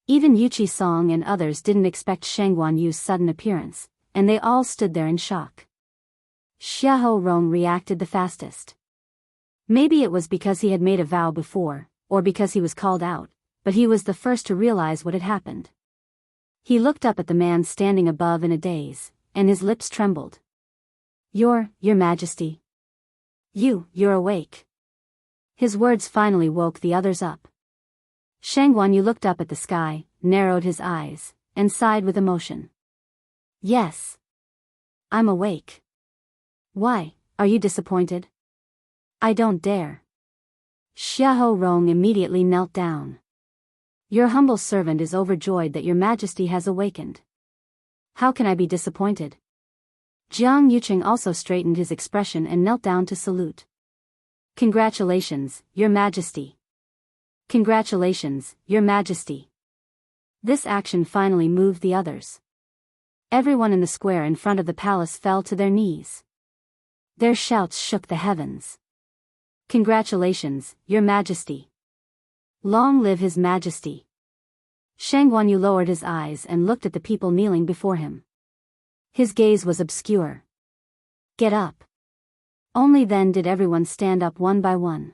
Even Yuqi Song and others didn't expect Shengguanyu's sudden appearance, and they all stood there in shock. Xiahou Rong reacted the fastest. Maybe it was because he had made a vow before, or because he was called out, but he was the first to realize what had happened. He looked up at the man standing above in a daze, and his lips trembled. Your Majesty. You're awake. His words finally woke the others up. Shengguanyu looked up at the sky, narrowed his eyes, and sighed with emotion. Yes. I'm awake. Why, are you disappointed? I don't dare. Xiahou Rong immediately knelt down. Your humble servant is overjoyed that your Majesty has awakened. How can I be disappointed? Jiang Yuqing also straightened his expression and knelt down to salute. Congratulations, Your Majesty. Congratulations, Your Majesty. This action finally moved the others. Everyone in the square in front of the palace fell to their knees. Their shouts shook the heavens. Congratulations, Your Majesty. Long live His Majesty. Shengguanyu lowered his eyes and looked at the people kneeling before him. His gaze was obscure. Get up. Only then did everyone stand up one by one.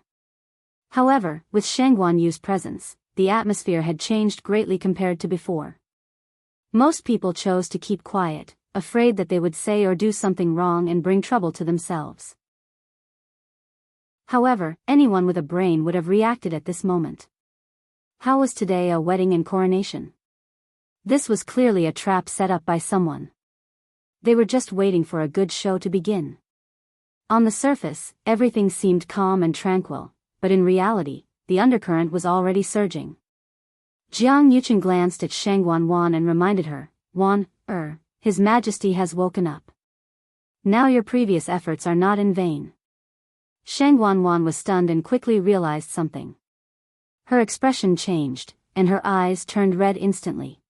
However, with Shengguanyu's presence, the atmosphere had changed greatly compared to before. Most people chose to keep quiet, afraid that they would say or do something wrong and bring trouble to themselves. However, anyone with a brain would have reacted at this moment. How was today a wedding and coronation? This was clearly a trap set up by someone. They were just waiting for a good show to begin. On the surface, everything seemed calm and tranquil, but in reality, the undercurrent was already surging. Jiang Yuqing glanced at Shengguan and reminded her, His Majesty has woken up. Now your previous efforts are not in vain. Shengguan was stunned and quickly realized something. Her expression changed, and her eyes turned red instantly.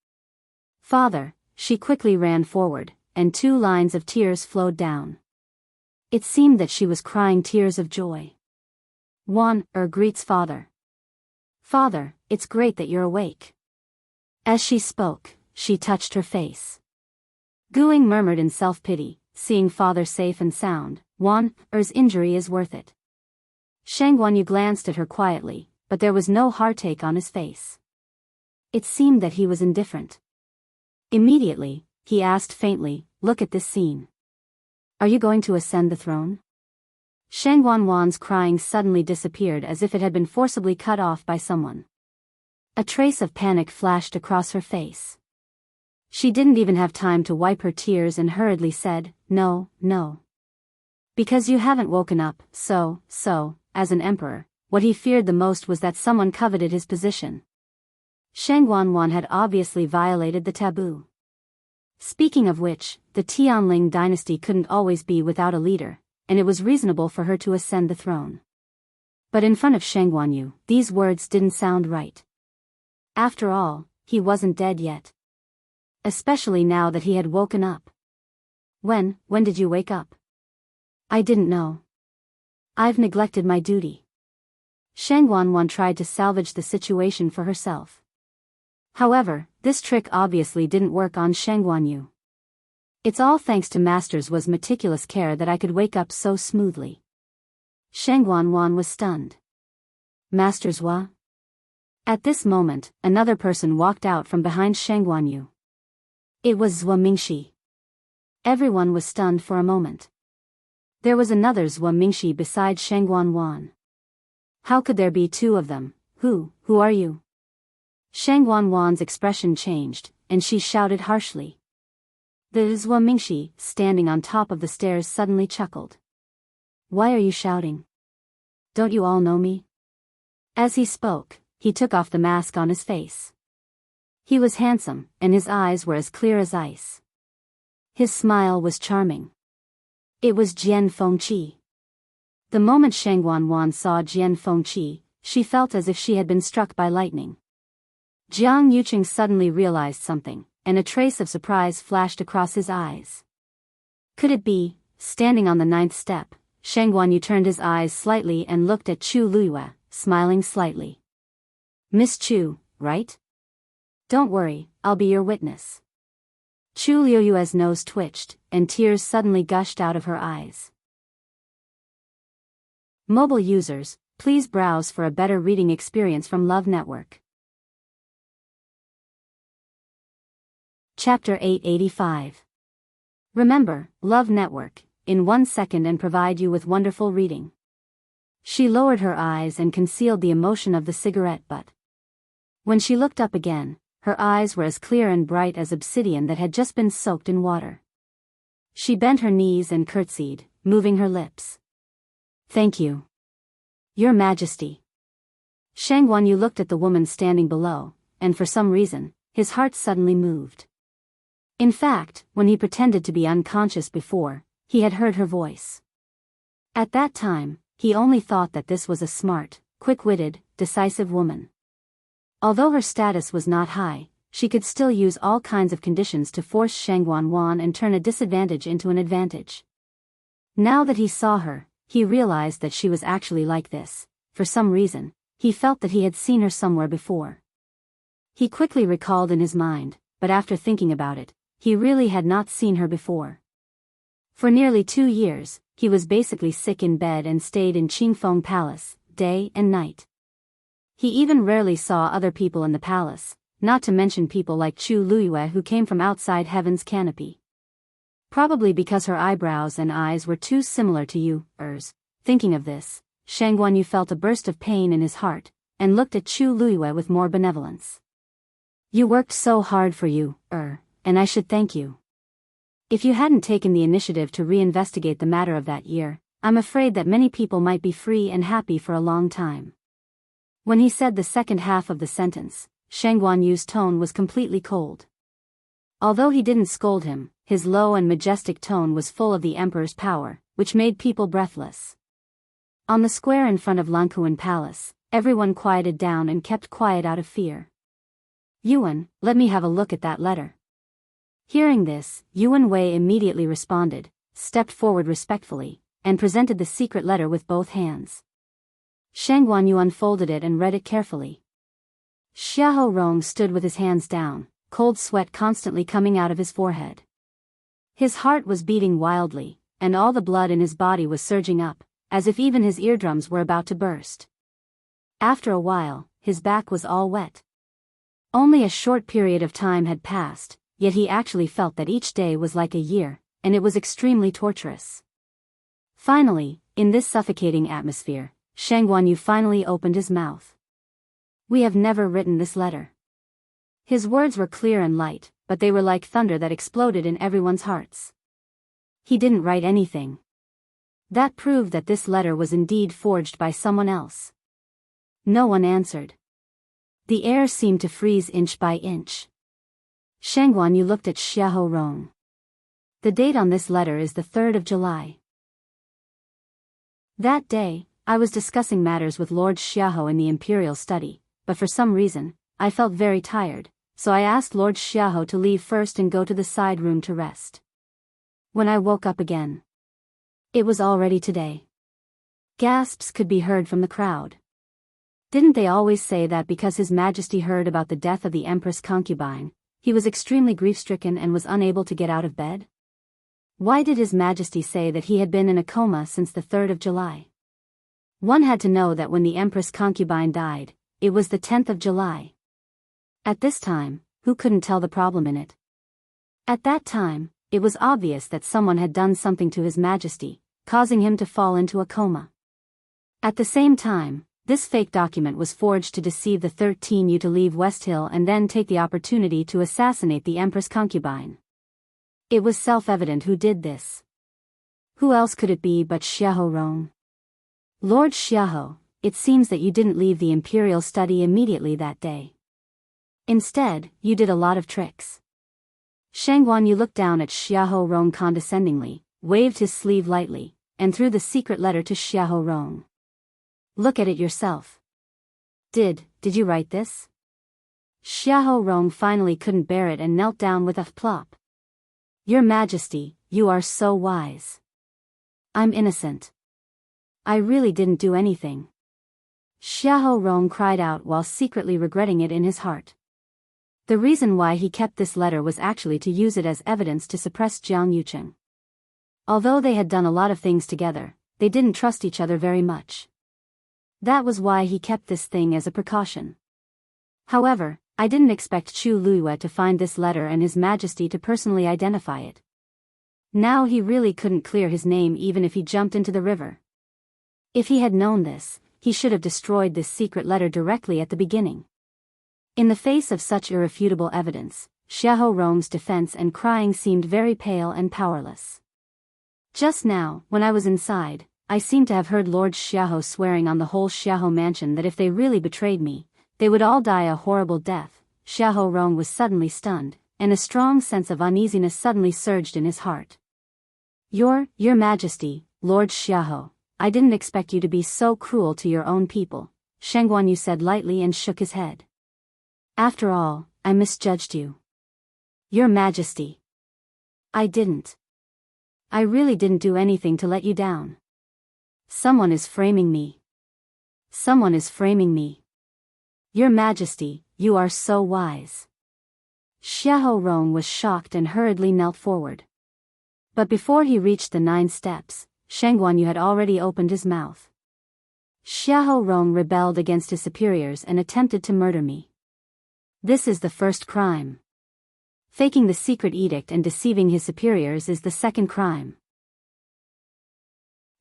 Father, she quickly ran forward, and 2 lines of tears flowed down. It seemed that she was crying tears of joy. Greets father. Father, it's great that you're awake. As she spoke, she touched her face. Guing murmured in self-pity, seeing father safe and sound, Er's injury is worth it. Shengguanyu glanced at her quietly, but there was no heartache on his face. It seemed that he was indifferent. Immediately, he asked faintly, look at this scene. Are you going to ascend the throne? Shengguan's crying suddenly disappeared as if it had been forcibly cut off by someone. A trace of panic flashed across her face. She didn't even have time to wipe her tears and hurriedly said, "No, no. Because you haven't woken up, so, as an emperor, what he feared the most was that someone coveted his position." Shang Wanwan had obviously violated the taboo. Speaking of which, the Tianling dynasty couldn't always be without a leader, and it was reasonable for her to ascend the throne. But in front of Shang Wanyu, these words didn't sound right. After all, he wasn't dead yet. Especially now that he had woken up. When did you wake up?" "I didn't know. I've neglected my duty." Shang Wanwan tried to salvage the situation for herself. However, this trick obviously didn't work on Shang Wanyu. "It's all thanks to Master's was meticulous care that I could wake up so smoothly." Shang Wanwan was stunned. "Master's wa?" At this moment, another person walked out from behind Shang Wanyu. It was Zhua Mingxi. Everyone was stunned for a moment. There was another Zhua Mingxi beside Shang Wanwan. How could there be two of them? Who are you?" Shang Wanwan's expression changed, and she shouted harshly. The Zhua Mingxi, standing on top of the stairs, suddenly chuckled. "Why are you shouting? Don't you all know me?" As he spoke, he took off the mask on his face. He was handsome, and his eyes were as clear as ice. His smile was charming. It was Jian Fengqi. The moment Shang Wanwan saw Jian Fengqi, she felt as if she had been struck by lightning. Jiang Yuqing suddenly realized something, and a trace of surprise flashed across his eyes. Could it be, standing on the 9th step, Shang Wanyu turned his eyes slightly and looked at Chu Luyue, smiling slightly. "Miss Chu, right? Don't worry, I'll be your witness." Chu Luyue's nose twitched, and tears suddenly gushed out of her eyes. Mobile users, please browse for a better reading experience from Love Network. Chapter 885. Remember, Love Network, in 1 second and provide you with wonderful reading. She lowered her eyes and concealed the emotion of the cigarette butt. When she looked up again, her eyes were as clear and bright as obsidian that had just been soaked in water. She bent her knees and curtsied, moving her lips. "Thank you, Your Majesty." Shang Wanyu looked at the woman standing below, and for some reason, his heart suddenly moved. In fact, when he pretended to be unconscious before, he had heard her voice. At that time, he only thought that this was a smart, quick-witted, decisive woman. Although her status was not high, she could still use all kinds of conditions to force Shang Wanwan and turn a disadvantage into an advantage. Now that he saw her, he realized that she was actually like this. For some reason, he felt that he had seen her somewhere before. He quickly recalled in his mind, but after thinking about it, he really had not seen her before. For nearly 2 years, he was basically sick in bed and stayed in Qingfeng Palace, day and night. He even rarely saw other people in the palace, not to mention people like Chu Luyue who came from outside heaven's canopy. Probably because her eyebrows and eyes were too similar to Yu's. Thinking of this, Shang Wanyu felt a burst of pain in his heart, and looked at Chu Luyue with more benevolence. "You worked so hard for and I should thank you. If you hadn't taken the initiative to reinvestigate the matter of that year, I'm afraid that many people might be free and happy for a long time." When he said the second half of the sentence, Shang Wanyu's tone was completely cold. Although he didn't scold him, his low and majestic tone was full of the emperor's power, which made people breathless. On the square in front of Lankuan Palace, everyone quieted down and kept quiet out of fear. "Yuan, let me have a look at that letter." Hearing this, Yuan Wei immediately responded, stepped forward respectfully, and presented the secret letter with both hands. Shang Wanyu unfolded it and read it carefully. Xiahou Rong stood with his hands down, cold sweat constantly coming out of his forehead. His heart was beating wildly, and all the blood in his body was surging up, as if even his eardrums were about to burst. After a while, his back was all wet. Only a short period of time had passed, yet he actually felt that each day was like a year, and it was extremely torturous. Finally, in this suffocating atmosphere, Shang Wanyu finally opened his mouth. We have never written this letter. His words were clear and light, but they were like thunder that exploded in everyone's hearts. He didn't write anything. That proved that this letter was indeed forged by someone else. No one answered. The air seemed to freeze inch by inch. Shangguan Yu looked at Xiahou Rong. The date on this letter is the 3rd of July. That day, I was discussing matters with Lord Xiahou in the imperial study, but for some reason, I felt very tired, so I asked Lord Xiahou to leave first and go to the side room to rest. When I woke up again, it was already today. Gasps could be heard from the crowd. Didn't they always say that because His Majesty heard about the death of the Empress concubine, he was extremely grief-stricken and was unable to get out of bed? Why did His Majesty say that he had been in a coma since the 3rd of July? One had to know that when the Empress concubine died, it was the 10th of July. At this time, who couldn't tell the problem in it? At that time, it was obvious that someone had done something to His Majesty, causing him to fall into a coma. At the same time, this fake document was forged to deceive the 13U to leave West Hill and then take the opportunity to assassinate the Empress concubine. It was self-evident who did this. Who else could it be but Xiahou Rong? Lord Xiahou, it seems that you didn't leave the imperial study immediately that day. Instead, you did a lot of tricks. Shangguan Yu looked down at Xiahou Rong condescendingly, waved his sleeve lightly, and threw the secret letter to Xiahou Rong. Look at it yourself. Did you write this? Xiahou Rong finally couldn't bear it and knelt down with a plop. Your Majesty, you are so wise. I'm innocent. I really didn't do anything. Xiahou Rong cried out while secretly regretting it in his heart. The reason why he kept this letter was actually to use it as evidence to suppress Jiang Yucheng. Although they had done a lot of things together, they didn't trust each other very much. That was why he kept this thing as a precaution. However, I didn't expect Chu Luiyue to find this letter and His Majesty to personally identify it. Now he really couldn't clear his name even if he jumped into the river. If he had known this, he should have destroyed this secret letter directly at the beginning. In the face of such irrefutable evidence, Xiahou Rong's defense and crying seemed very pale and powerless. Just now, when I was inside, I seemed to have heard Lord Xiahou swearing on the whole Xiahou mansion that if they really betrayed me, they would all die a horrible death. Xiahou Rong was suddenly stunned, and a strong sense of uneasiness suddenly surged in his heart. Your Majesty, Lord Xiahou, I didn't expect you to be so cruel to your own people, Shangguan Yu said lightly and shook his head. After all, I misjudged you. Your Majesty. I didn't. I really didn't do anything to let you down. Someone is framing me. Someone is framing me. Your Majesty, you are so wise. Xiahou Rong was shocked and hurriedly knelt forward. But before he reached the 9 steps, Shangguan Yu had already opened his mouth. Xiahou Rong rebelled against his superiors and attempted to murder me. This is the first crime. Faking the secret edict and deceiving his superiors is the second crime.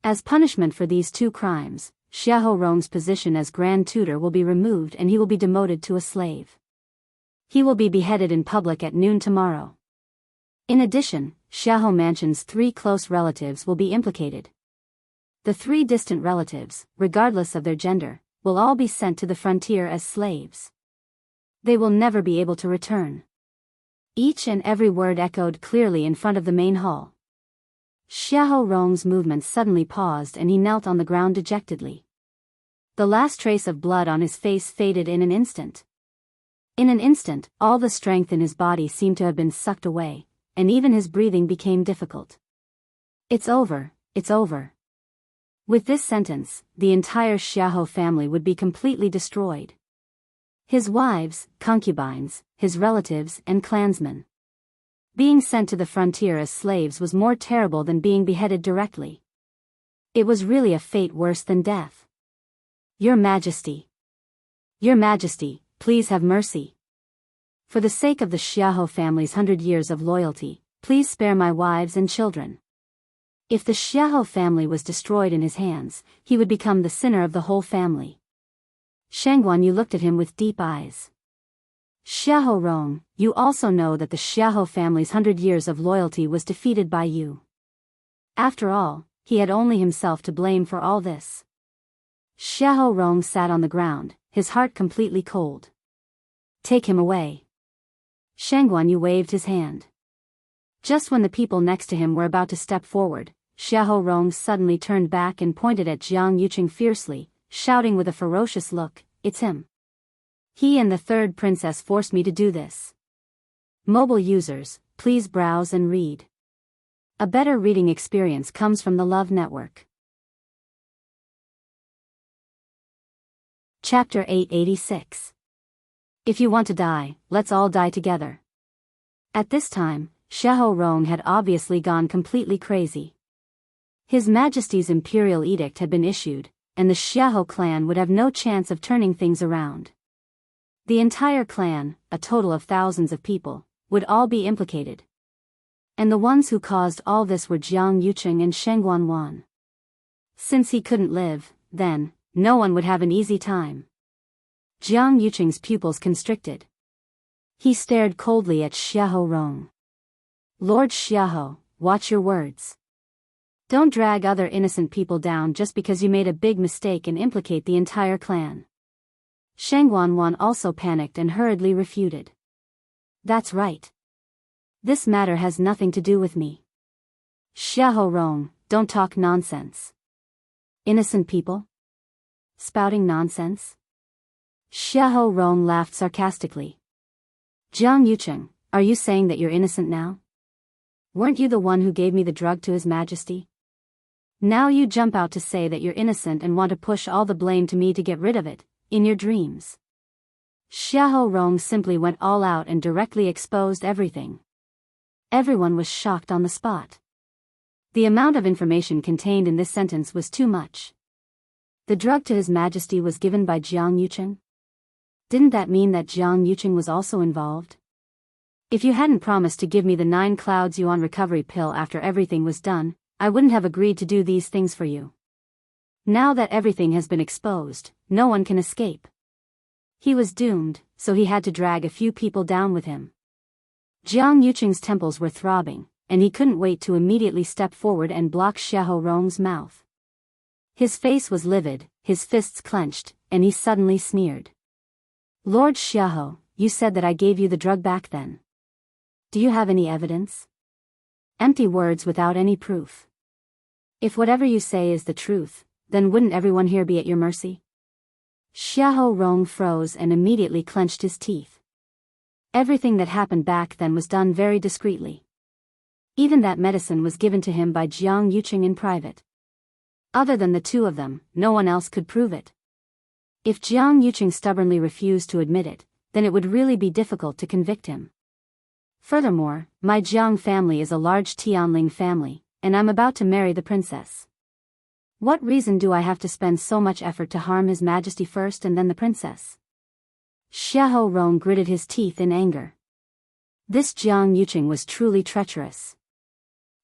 As punishment for these 2 crimes, Xiahou Rong's position as Grand Tutor will be removed and he will be demoted to a slave. He will be beheaded in public at noon tomorrow. In addition, Xiahou Mansion's 3 close relatives will be implicated. The 3 distant relatives, regardless of their gender, will all be sent to the frontier as slaves. They will never be able to return. Each and every word echoed clearly in front of the main hall. Xiahou Rong's movements suddenly paused and he knelt on the ground dejectedly. The last trace of blood on his face faded in an instant. In an instant, all the strength in his body seemed to have been sucked away, and even his breathing became difficult. It's over, it's over. With this sentence, the entire Xiahou family would be completely destroyed. His wives, concubines, his relatives and clansmen. Being sent to the frontier as slaves was more terrible than being beheaded directly. It was really a fate worse than death. Your Majesty. Your Majesty, please have mercy. For the sake of the Xiahou family's 100 years of loyalty, please spare my wives and children. If the Xiahou family was destroyed in his hands, he would become the sinner of the whole family. Shangguan Yu looked at him with deep eyes. Xiahou Rong, you also know that the Xiahou family's 100 years of loyalty was defeated by you. After all, he had only himself to blame for all this. Xiahou Rong sat on the ground, his heart completely cold. Take him away. Shangguan Yu waved his hand. Just when the people next to him were about to step forward, Xiahou Rong suddenly turned back and pointed at Jiang Yuqing fiercely, shouting with a ferocious look, "It's him. He and the third princess forced me to do this." Mobile users, please browse and read. A better reading experience comes from the Love Network. Chapter 886. If you want to die, let's all die together. At this time, Xiahou Rong had obviously gone completely crazy. His Majesty's imperial edict had been issued, and the Xiahou clan would have no chance of turning things around. The entire clan, a total of thousands of people, would all be implicated. And the ones who caused all this were Jiang Yuqing and Shangguan Wan. Since he couldn't live, then, no one would have an easy time. Jiang Yuqing's pupils constricted. He stared coldly at Xiahou Rong. Lord Xiahou, watch your words. Don't drag other innocent people down just because you made a big mistake and implicate the entire clan. Shangguan Wan also panicked and hurriedly refuted. That's right. This matter has nothing to do with me. Xiahou Rong, don't talk nonsense. Innocent people? Spouting nonsense? Xiahou Rong laughed sarcastically. Jiang Yuqing, are you saying that you're innocent now? Weren't you the one who gave me the drug to His Majesty? Now you jump out to say that you're innocent and want to push all the blame to me to get rid of it, in your dreams. Xiahou Rong simply went all out and directly exposed everything. Everyone was shocked on the spot. The amount of information contained in this sentence was too much. The drug to His Majesty was given by Jiang Yuqing? Didn't that mean that Jiang Yuqing was also involved? If you hadn't promised to give me the 9 Clouds Yuan recovery pill after everything was done, I wouldn't have agreed to do these things for you. Now that everything has been exposed, no one can escape. He was doomed, so he had to drag a few people down with him. Jiang Yuqing's temples were throbbing, and he couldn't wait to immediately step forward and block Xiahou Rong's mouth. His face was livid, his fists clenched, and he suddenly sneered. Lord Xiahou, you said that I gave you the drug back then. Do you have any evidence? Empty words without any proof. If whatever you say is the truth, then wouldn't everyone here be at your mercy? Xiahou Rong froze and immediately clenched his teeth. Everything that happened back then was done very discreetly. Even that medicine was given to him by Jiang Yuqing in private. Other than the two of them, no one else could prove it. If Jiang Yuqing stubbornly refused to admit it, then it would really be difficult to convict him. Furthermore, my Jiang family is a large Tianling family, and I'm about to marry the princess. What reason do I have to spend so much effort to harm His Majesty first and then the princess? Xiahou Rong gritted his teeth in anger. This Jiang Yuqing was truly treacherous.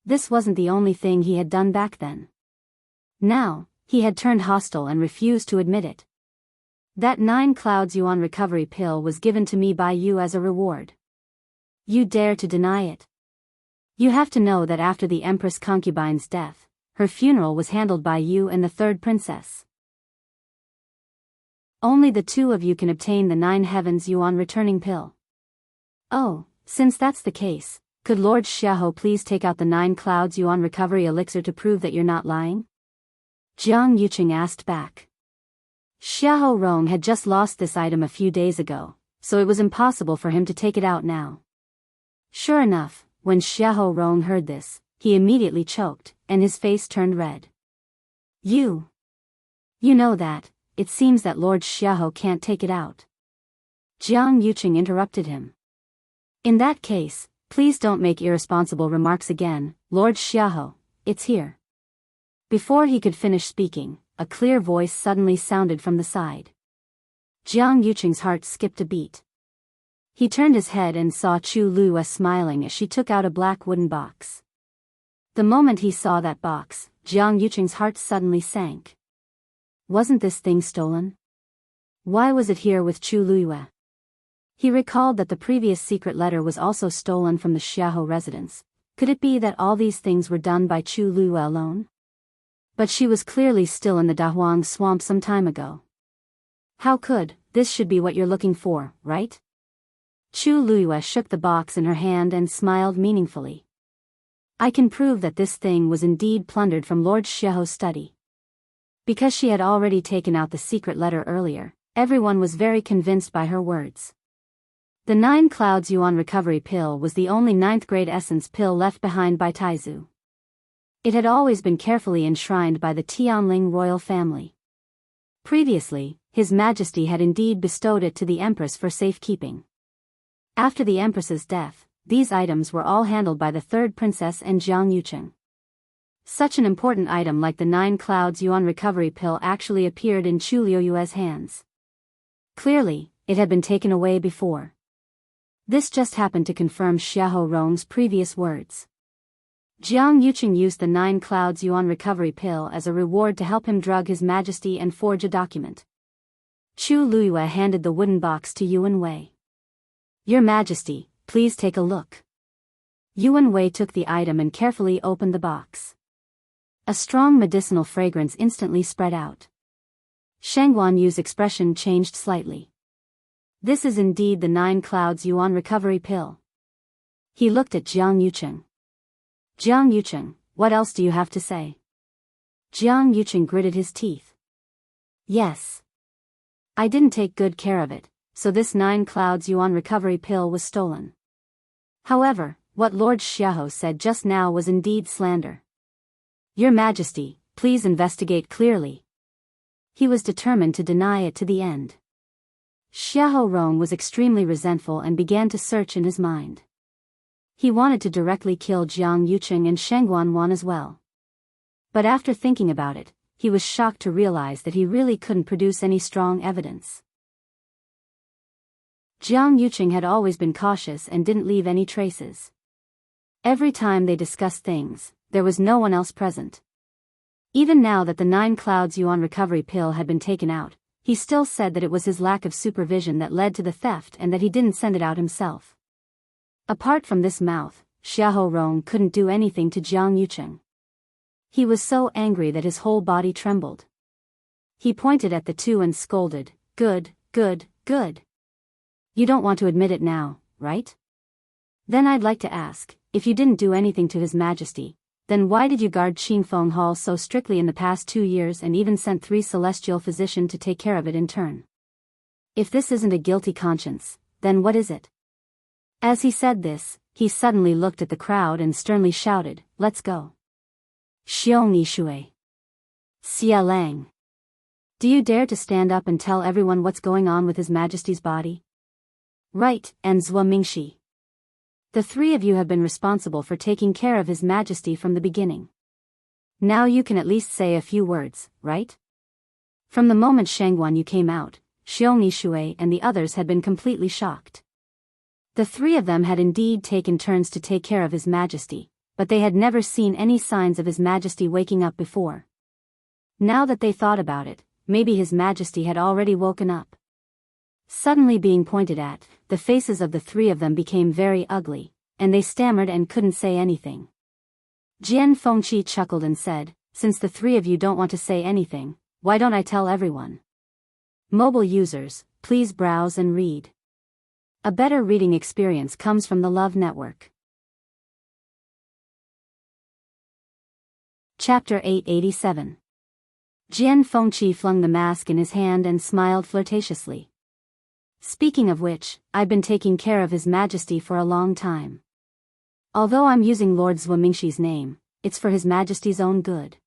This wasn't the only thing he had done back then. Now, he had turned hostile and refused to admit it. That 9 Clouds Yuan recovery pill was given to me by you as a reward. You dare to deny it? You have to know that after the Empress concubine's death, her funeral was handled by you and the third princess. Only the two of you can obtain the 9 Heavens Yuan returning pill. Oh, since that's the case, could Lord Xiahou please take out the 9 Clouds Yuan recovery elixir to prove that you're not lying? Jiang Yuqing asked back. Xiahou Rong had just lost this item a few days ago, so it was impossible for him to take it out now. Sure enough, when Xiahou Rong heard this, he immediately choked, and his face turned red. You know that, it seems that Lord Xiahou can't take it out. Jiang Yuqing interrupted him. In that case, please don't make irresponsible remarks again, Lord Xiahou, it's here. Before he could finish speaking, a clear voice suddenly sounded from the side. Jiang Yuqing's heart skipped a beat. He turned his head and saw Chu Lua smiling as she took out a black wooden box. The moment he saw that box, Jiang Yuqing's heart suddenly sank. Wasn't this thing stolen? Why was it here with Chu Luiyue? He recalled that the previous secret letter was also stolen from the Xiaohou residence. Could it be that all these things were done by Chu Luiyue alone? But she was clearly still in the Dahuang swamp some time ago. How could, this should be what you're looking for, right? Chu Luiyue shook the box in her hand and smiled meaningfully. I can prove that this thing was indeed plundered from Lord Xiaohou's study. Because she had already taken out the secret letter earlier, everyone was very convinced by her words. The 9 Clouds Yuan recovery pill was the only 9th grade essence pill left behind by Taizu. It had always been carefully enshrined by the Tianling royal family. Previously, His Majesty had indeed bestowed it to the Empress for safekeeping. After the Empress's death, these items were all handled by the 3rd Princess and Jiang Yucheng. Such an important item like the 9 Clouds Yuan recovery pill actually appeared in Chu Luiyue's hands. Clearly, it had been taken away before. This just happened to confirm Xiahou Rong's previous words. Jiang Yucheng used the 9 Clouds Yuan recovery pill as a reward to help him drug His Majesty and forge a document. Chu Luiyue handed the wooden box to Yuan Wei. Your Majesty, please take a look. Yuan Wei took the item and carefully opened the box. A strong medicinal fragrance instantly spread out. Shang Guanyu's expression changed slightly. This is indeed the 9 Clouds Yuan recovery pill. He looked at Jiang Yucheng. Jiang Yucheng, what else do you have to say? Jiang Yucheng gritted his teeth. Yes. I didn't take good care of it, so this 9 Clouds Yuan recovery pill was stolen. However, what Lord Xiaohou said just now was indeed slander. Your Majesty, please investigate clearly. He was determined to deny it to the end. Xiahou Rong was extremely resentful and began to search in his mind. He wanted to directly kill Jiang Yucheng and Shang Guanwan as well. But after thinking about it, he was shocked to realize that he really couldn't produce any strong evidence. Jiang Yucheng had always been cautious and didn't leave any traces. Every time they discussed things, there was no one else present. Even now that the 9 Clouds Yuan recovery pill had been taken out, he still said that it was his lack of supervision that led to the theft and that he didn't send it out himself. Apart from this mouth, Xiahou Rong couldn't do anything to Jiang Yucheng. He was so angry that his whole body trembled. He pointed at the two and scolded, Good, good, good. You don't want to admit it now, right? Then I'd like to ask, if you didn't do anything to His Majesty, then why did you guard Qingfeng Hall so strictly in the past 2 years and even sent 3 celestial physicians to take care of it in turn? If this isn't a guilty conscience, then what is it? As he said this, he suddenly looked at the crowd and sternly shouted, Let's go. Xiongni Shui. Xia Lang. Do you dare to stand up and tell everyone what's going on with His Majesty's body? Right, and Zhuo Mingxi. The 3 of you have been responsible for taking care of His Majesty from the beginning. Now you can at least say a few words, right? From the moment Shang Guanyu came out, Xiongni Shui and the others had been completely shocked. The 3 of them had indeed taken turns to take care of His Majesty, but they had never seen any signs of His Majesty waking up before. Now that they thought about it, maybe His Majesty had already woken up. Suddenly being pointed at, the faces of the 3 of them became very ugly, and they stammered and couldn't say anything. Jian Fengqi chuckled and said, Since the 3 of you don't want to say anything, why don't I tell everyone? Mobile users, please browse and read. A better reading experience comes from the Love Network. Chapter 887. Jian Fengqi flung the mask in his hand and smiled flirtatiously. Speaking of which, I've been taking care of His Majesty for a long time. Although I'm using Lord Zhuo Mingxi's name, it's for His Majesty's own good.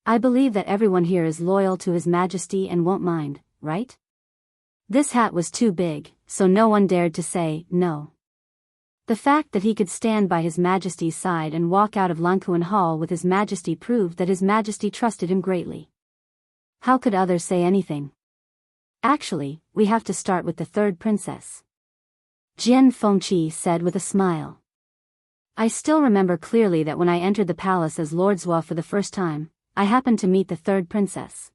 I believe that everyone here is loyal to His Majesty and won't mind, right? This hat was too big, so no one dared to say no. The fact that he could stand by His Majesty's side and walk out of Lankuan Hall with His Majesty proved that His Majesty trusted him greatly. How could others say anything? Actually, we have to start with the 3rd princess. Jian Fengqi said with a smile. I still remember clearly that when I entered the palace as Lord Zhuo for the first time, I happened to meet the 3rd princess.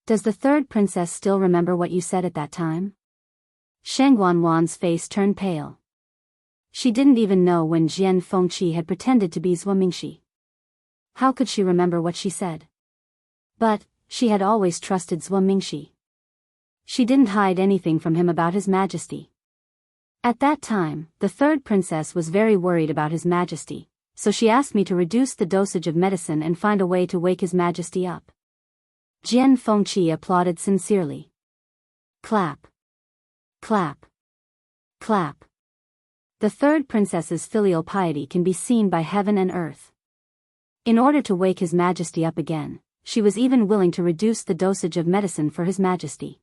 Does the third princess still remember what you said at that time? Shangguanwan's face turned pale. She didn't even know when Jian Fengqi had pretended to be Zhuo Mingxi. How could she remember what she said? But she had always trusted Zhuo Mingxi. She didn't hide anything from him about His Majesty. At that time, the third princess was very worried about His Majesty, so she asked me to reduce the dosage of medicine and find a way to wake His Majesty up. Jian Fengqi applauded sincerely. Clap. Clap. Clap. The third princess's filial piety can be seen by heaven and earth. In order to wake His Majesty up again, she was even willing to reduce the dosage of medicine for His Majesty.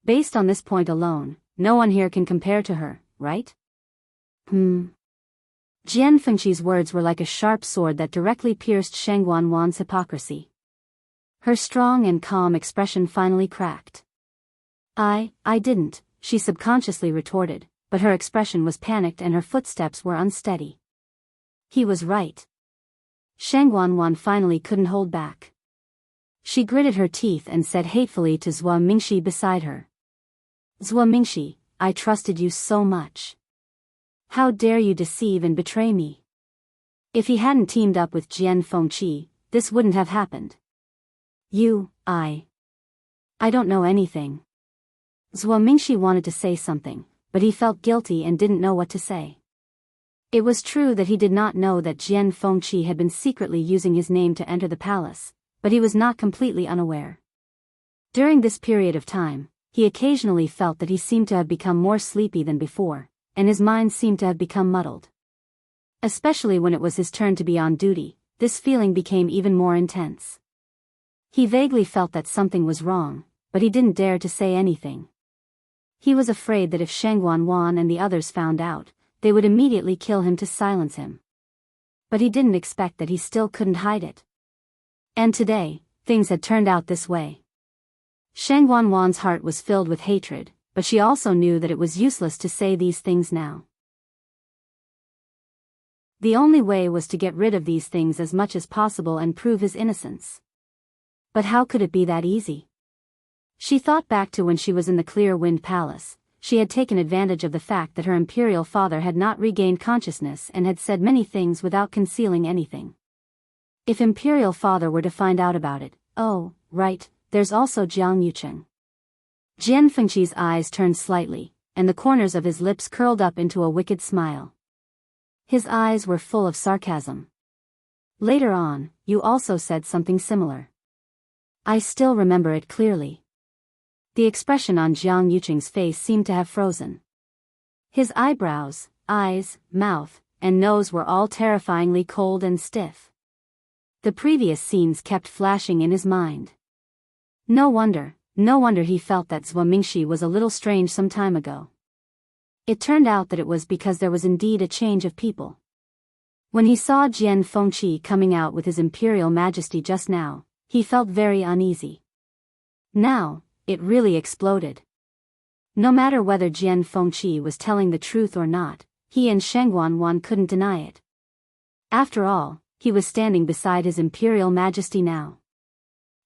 Based on this point alone, no one here can compare to her, right? Jian Fengqi's words were like a sharp sword that directly pierced Shangguanwan's hypocrisy. Her strong and calm expression finally cracked. I didn't, she subconsciously retorted, but her expression was panicked and her footsteps were unsteady. He was right. Shangguanwan finally couldn't hold back. She gritted her teeth and said hatefully to Zhuo Mingxi beside her. Zhuo Mingxi, I trusted you so much. How dare you deceive and betray me? If he hadn't teamed up with Jian Fengqi, this wouldn't have happened. I don't know anything. Zhuo Mingxi wanted to say something, but he felt guilty and didn't know what to say. It was true that he did not know that Jian Fengqi had been secretly using his name to enter the palace, but he was not completely unaware. During this period of time, he occasionally felt that he seemed to have become more sleepy than before, and his mind seemed to have become muddled. Especially when it was his turn to be on duty, this feeling became even more intense. He vaguely felt that something was wrong, but he didn't dare to say anything. He was afraid that if Shangguanwan and the others found out, they would immediately kill him to silence him. But he didn't expect that he still couldn't hide it. And today, things had turned out this way. Shangguanwan's heart was filled with hatred, but she also knew that it was useless to say these things now. The only way was to get rid of these things as much as possible and prove his innocence. But how could it be that easy? She thought back to when she was in the Clear Wind Palace. She had taken advantage of the fact that her imperial father had not regained consciousness and had said many things without concealing anything. If imperial father were to find out about it, oh, right, there's also Jiang Yucheng. Jian Fengqi's eyes turned slightly, and the corners of his lips curled up into a wicked smile. His eyes were full of sarcasm. Later on, you also said something similar. I still remember it clearly. The expression on Jiang Yucheng's face seemed to have frozen. His eyebrows, eyes, mouth, and nose were all terrifyingly cold and stiff. The previous scenes kept flashing in his mind. No wonder he felt that Zhuo Mingxi was a little strange some time ago. It turned out that it was because there was indeed a change of people. When he saw Jian Fengqi coming out with His Imperial Majesty just now, he felt very uneasy. Now, it really exploded. No matter whether Jian Fengqi was telling the truth or not, he and Shangguanwan couldn't deny it. After all, he was standing beside His Imperial Majesty now.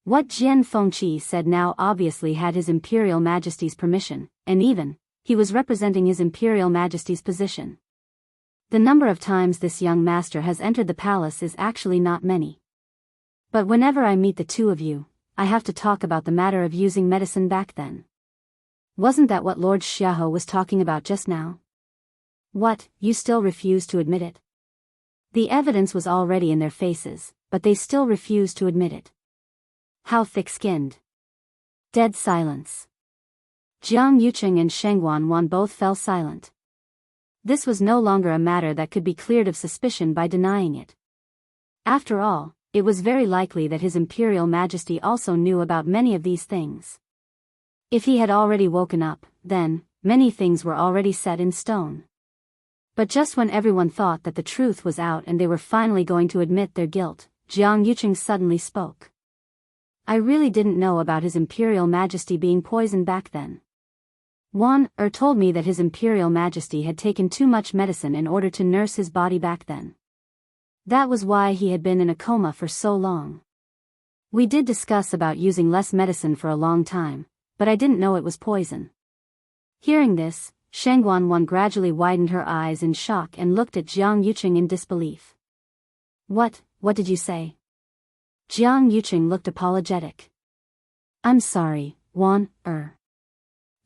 What Jian Fengqi said now obviously had His Imperial Majesty's permission, and even, he was representing His Imperial Majesty's position. The number of times this young master has entered the palace is actually not many. But whenever I meet the two of you, I have to talk about the matter of using medicine back then. Wasn't that what Lord Xiaohe was talking about just now? What, you still refuse to admit it? The evidence was already in their faces, but they still refused to admit it. How thick-skinned. Dead silence. Jiang Yucheng and Shangguanwan both fell silent. This was no longer a matter that could be cleared of suspicion by denying it. After all, it was very likely that His Imperial Majesty also knew about many of these things. If he had already woken up, then, many things were already set in stone. But just when everyone thought that the truth was out and they were finally going to admit their guilt, Jiang Yucheng suddenly spoke. I really didn't know about His Imperial Majesty being poisoned back then. Wan told me that His Imperial Majesty had taken too much medicine in order to nurse his body back then. That was why he had been in a coma for so long. We did discuss about using less medicine for a long time, but I didn't know it was poison. Hearing this, Shangguan gradually widened her eyes in shock and looked at Jiang Yuqing in disbelief. What did you say? Jiang Yuqing looked apologetic. I'm sorry, Wan.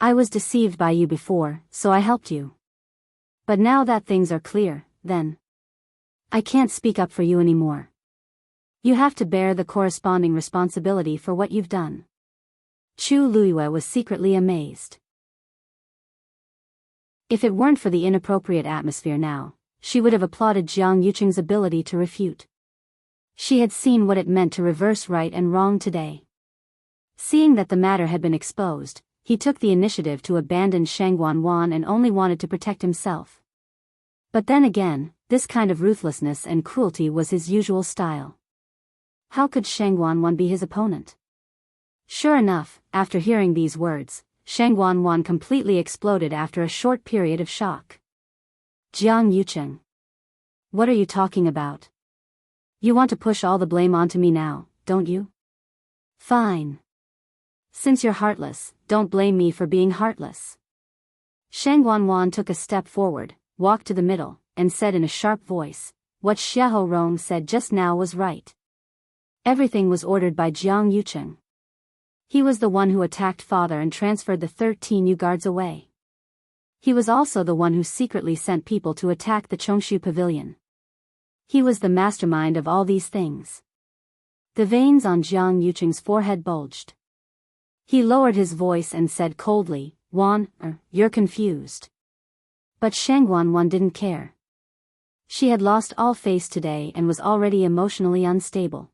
I was deceived by you before, so I helped you. But now that things are clear, then I can't speak up for you anymore. You have to bear the corresponding responsibility for what you've done. Chu Luiyue was secretly amazed. If it weren't for the inappropriate atmosphere now, she would have applauded Jiang Yuqing's ability to refute. She had seen what it meant to reverse right and wrong today. Seeing that the matter had been exposed, he took the initiative to abandon Shangguan and only wanted to protect himself. But then again, this kind of ruthlessness and cruelty was his usual style. How could Shangguan be his opponent? Sure enough, after hearing these words, Shangguan completely exploded after a short period of shock. Jiang Yuqing. What are you talking about? You want to push all the blame onto me now, don't you? Fine. Since you're heartless, don't blame me for being heartless. Shangguan took a step forward, walked to the middle, and said in a sharp voice, what Xiahou Rong said just now was right. Everything was ordered by Jiang Yuqing. He was the one who attacked father and transferred the 13 Yu guards away. He was also the one who secretly sent people to attack the Chongshu pavilion. He was the mastermind of all these things. The veins on Jiang Yuqing's forehead bulged. He lowered his voice and said coldly, Wan, you're confused. But Shangguan didn't care. She had lost all face today and was already emotionally unstable.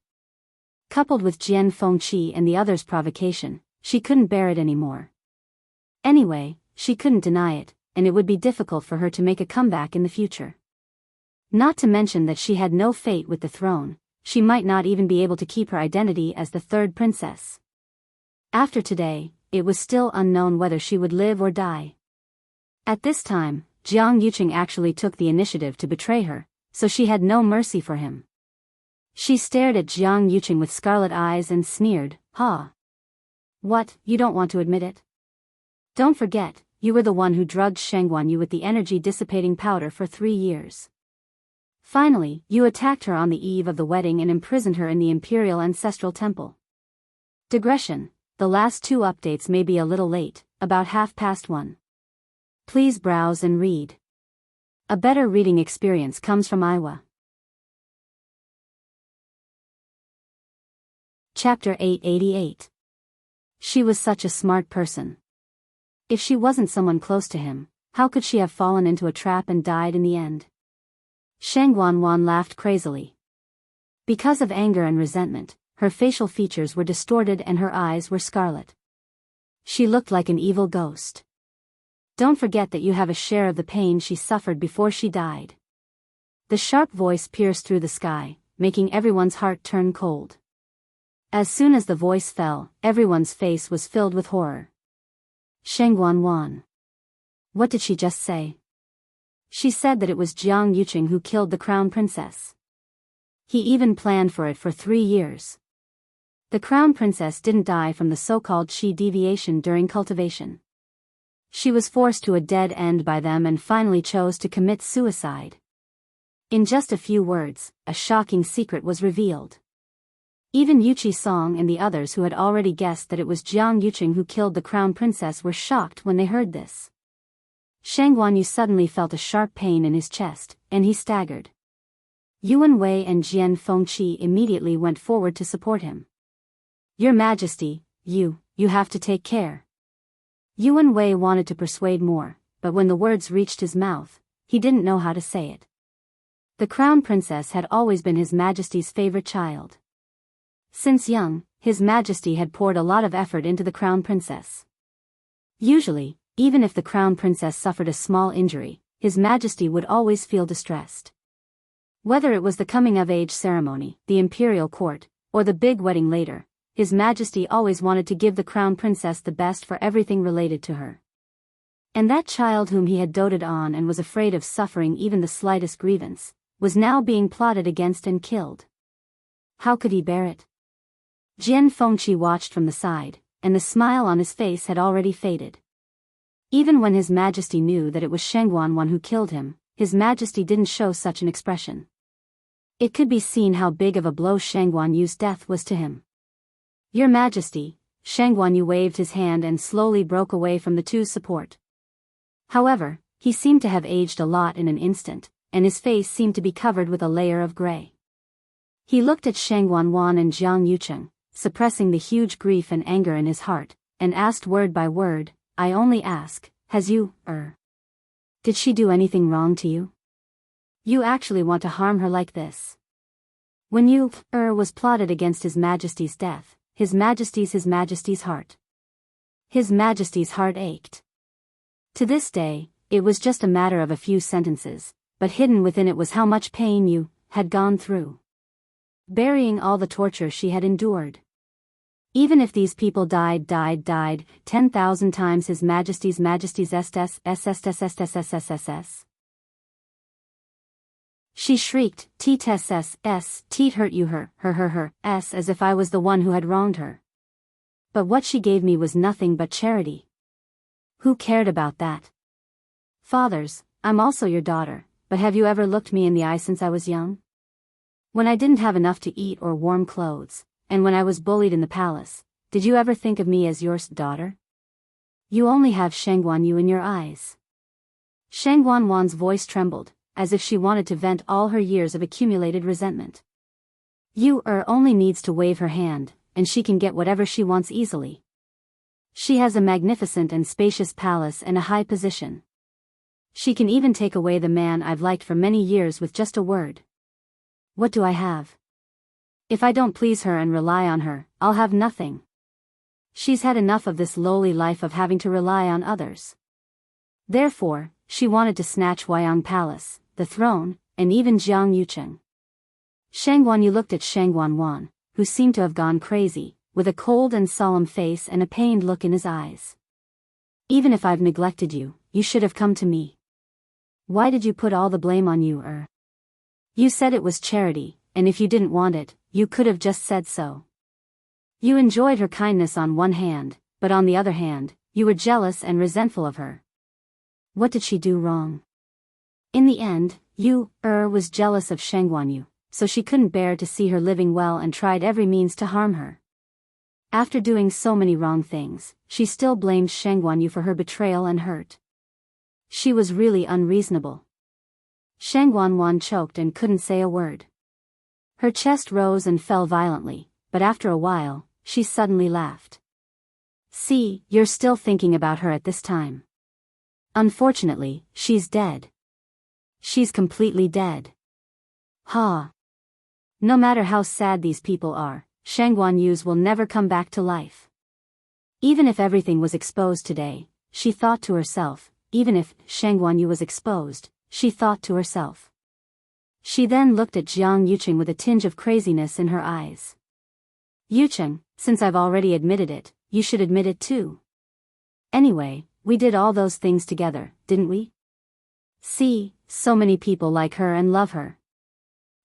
Coupled with Jian Fengqi and the others' provocation, she couldn't bear it anymore. Anyway, she couldn't deny it, and it would be difficult for her to make a comeback in the future. Not to mention that she had no fate with the throne, she might not even be able to keep her identity as the third princess. After today, it was still unknown whether she would live or die. At this time, Jiang Yuqing actually took the initiative to betray her, so she had no mercy for him. She stared at Jiang Yuqing with scarlet eyes and sneered, Ha! What, you don't want to admit it? Don't forget, you were the one who drugged Shangguan with the energy-dissipating powder for 3 years. Finally, you attacked her on the eve of the wedding and imprisoned her in the Imperial Ancestral Temple. Digression, the last 2 updates may be a little late, about 1:30. Please browse and read. A better reading experience comes from Iowa. Chapter 888. She was such a smart person. If she wasn't someone close to him, how could she have fallen into a trap and died in the end? Shangguan laughed crazily. Because of anger and resentment, her facial features were distorted and her eyes were scarlet. She looked like an evil ghost. Don't forget that you have a share of the pain she suffered before she died. The sharp voice pierced through the sky, making everyone's heart turn cold. As soon as the voice fell, everyone's face was filled with horror. Shangguan. What did she just say? She said that it was Jiang Yuqing who killed the crown princess. He even planned for it for 3 years. The crown princess didn't die from the so-called Qi deviation during cultivation. She was forced to a dead end by them and finally chose to commit suicide. In just a few words, a shocking secret was revealed. Even Yuqi Song and the others who had already guessed that it was Jiang Yuqing who killed the crown princess were shocked when they heard this. Shangguan suddenly felt a sharp pain in his chest, and he staggered. Yuan Wei and Jian Fengqi immediately went forward to support him. Your Majesty, you have to take care. Yuan Wei wanted to persuade more, but when the words reached his mouth, he didn't know how to say it. The crown princess had always been His Majesty's favorite child. Since young, His Majesty had poured a lot of effort into the crown princess. Usually, even if the crown princess suffered a small injury, His Majesty would always feel distressed. Whether it was the coming-of-age ceremony, the imperial court, or the big wedding later, His Majesty always wanted to give the crown princess the best for everything related to her. And that child whom he had doted on and was afraid of suffering even the slightest grievance, was now being plotted against and killed. How could he bear it? Jian Fengqi watched from the side, and the smile on his face had already faded. Even when His Majesty knew that it was Sheng Guanwan who killed him, His Majesty didn't show such an expression. It could be seen how big of a blow Sheng Guanyu's death was to him. Your Majesty, Sheng Guanyu waved his hand and slowly broke away from the two's support. However, he seemed to have aged a lot in an instant, and his face seemed to be covered with a layer of gray. He looked at Sheng Guanwan and Jiang Yucheng, suppressing the huge grief and anger in his heart, and asked word by word, I only ask, did she do anything wrong to you? You actually want to harm her like this? When was plotted against His Majesty's death, His Majesty's heart. His Majesty's heart ached. To this day, it was just a matter of a few sentences, but hidden within it was how much pain you had gone through. Burying all the torture she had endured. Even if these people died 10,000 times His Majesty's SSSSSSSSSSS. She shrieked, Teat hurt you her, as if I was the one who had wronged her. But what she gave me was nothing but charity. Who cared about that? Fathers, I'm also your daughter, but have you ever looked me in the eye since I was young? When I didn't have enough to eat or warm clothes, and when I was bullied in the palace, did you ever think of me as your daughter? You only have Sheng Guanyu in your eyes. Sheng Guanwan's voice trembled, as if she wanted to vent all her years of accumulated resentment. You only needs to wave her hand, and she can get whatever she wants easily. She has a magnificent and spacious palace and a high position. She can even take away the man I've liked for many years with just a word. What do I have? If I don't please her and rely on her, I'll have nothing. She's had enough of this lowly life of having to rely on others. Therefore, she wanted to snatch Huayang Palace, the throne, and even Jiang Yucheng. Sheng Guanyu looked at Sheng Guanwan, who seemed to have gone crazy, with a cold and solemn face and a pained look in his eyes. Even if I've neglected you, you should have come to me. Why did you put all the blame on you, You said it was charity, and if you didn't want it, you could have just said so. You enjoyed her kindness on one hand, but on the other hand, you were jealous and resentful of her. What did she do wrong? In the end, you, was jealous of Sheng Guanyu, so she couldn't bear to see her living well and tried every means to harm her. After doing so many wrong things, she still blamed Sheng Guanyu for her betrayal and hurt. She was really unreasonable. Sheng Guanwan choked and couldn't say a word. Her chest rose and fell violently, but after a while, she suddenly laughed. See, you're still thinking about her at this time. Unfortunately, she's dead. She's completely dead. Ha! No matter how sad these people are, Sheng Guanyu's will never come back to life. Even if everything was exposed today, she thought to herself, even if Sheng Guanyu was exposed, she thought to herself. She then looked at Jiang Yucheng with a tinge of craziness in her eyes. Yucheng, since I've already admitted it, you should admit it too. Anyway, we did all those things together, didn't we? See, so many people like her and love her.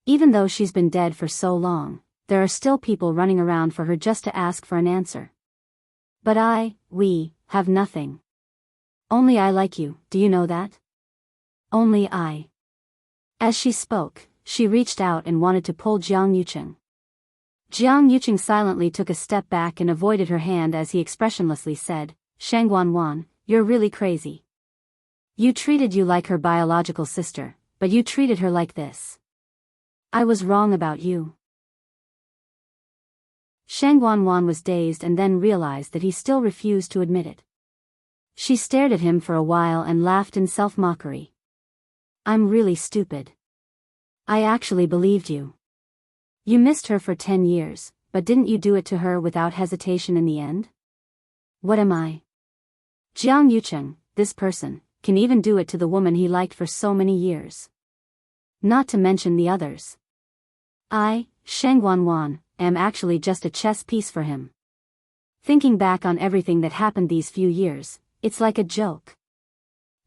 Even though she's been dead for so long, there are still people running around for her just to ask for an answer. But we, have nothing. Only I like you, do you know that? Only I. As she spoke, she reached out and wanted to pull Jiang Yucheng. Jiang Yucheng silently took a step back and avoided her hand as he expressionlessly said, Sheng Guanwan, you're really crazy. You treated you like her biological sister, but you treated her like this. I was wrong about you. Sheng Guanwan was dazed and then realized that he still refused to admit it. She stared at him for a while and laughed in self-mockery. I'm really stupid. I actually believed you. You missed her for 10 years, but didn't you do it to her without hesitation in the end? What am I? Jiang Yucheng, this person, can even do it to the woman he liked for so many years. Not to mention the others. I, Sheng Guanwan, am actually just a chess piece for him. Thinking back on everything that happened these few years, it's like a joke.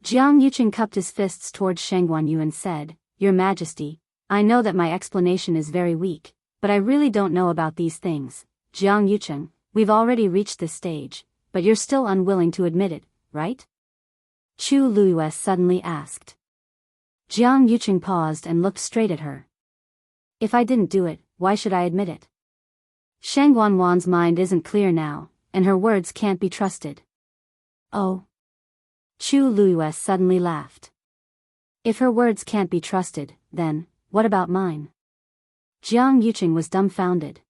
Jiang Yucheng cupped his fists towards Sheng Guanyu and said, Your Majesty, I know that my explanation is very weak, but I really don't know about these things. Jiang Yucheng, we've already reached this stage, but you're still unwilling to admit it, right? Chu Luiyue suddenly asked. Jiang Yucheng paused and looked straight at her. If I didn't do it, why should I admit it? Shang Wanwan's mind isn't clear now, and her words can't be trusted. Oh. Chu Luiyue suddenly laughed. If her words can't be trusted, then, what about mine? Jiang Yucheng was dumbfounded.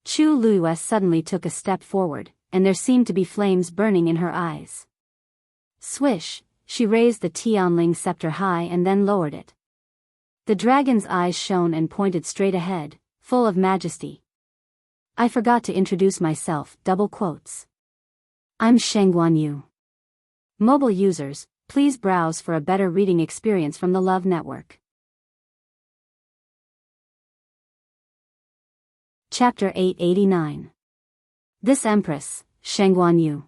Chu Luiyue suddenly took a step forward, and there seemed to be flames burning in her eyes. Swish, she raised the Tianling scepter high and then lowered it. The dragon's eyes shone and pointed straight ahead, full of majesty. I forgot to introduce myself, double quotes. I'm Sheng Guanyu. Mobile users, please browse for a better reading experience from the Love Network. Chapter 889. This Empress, Sheng Guanyu.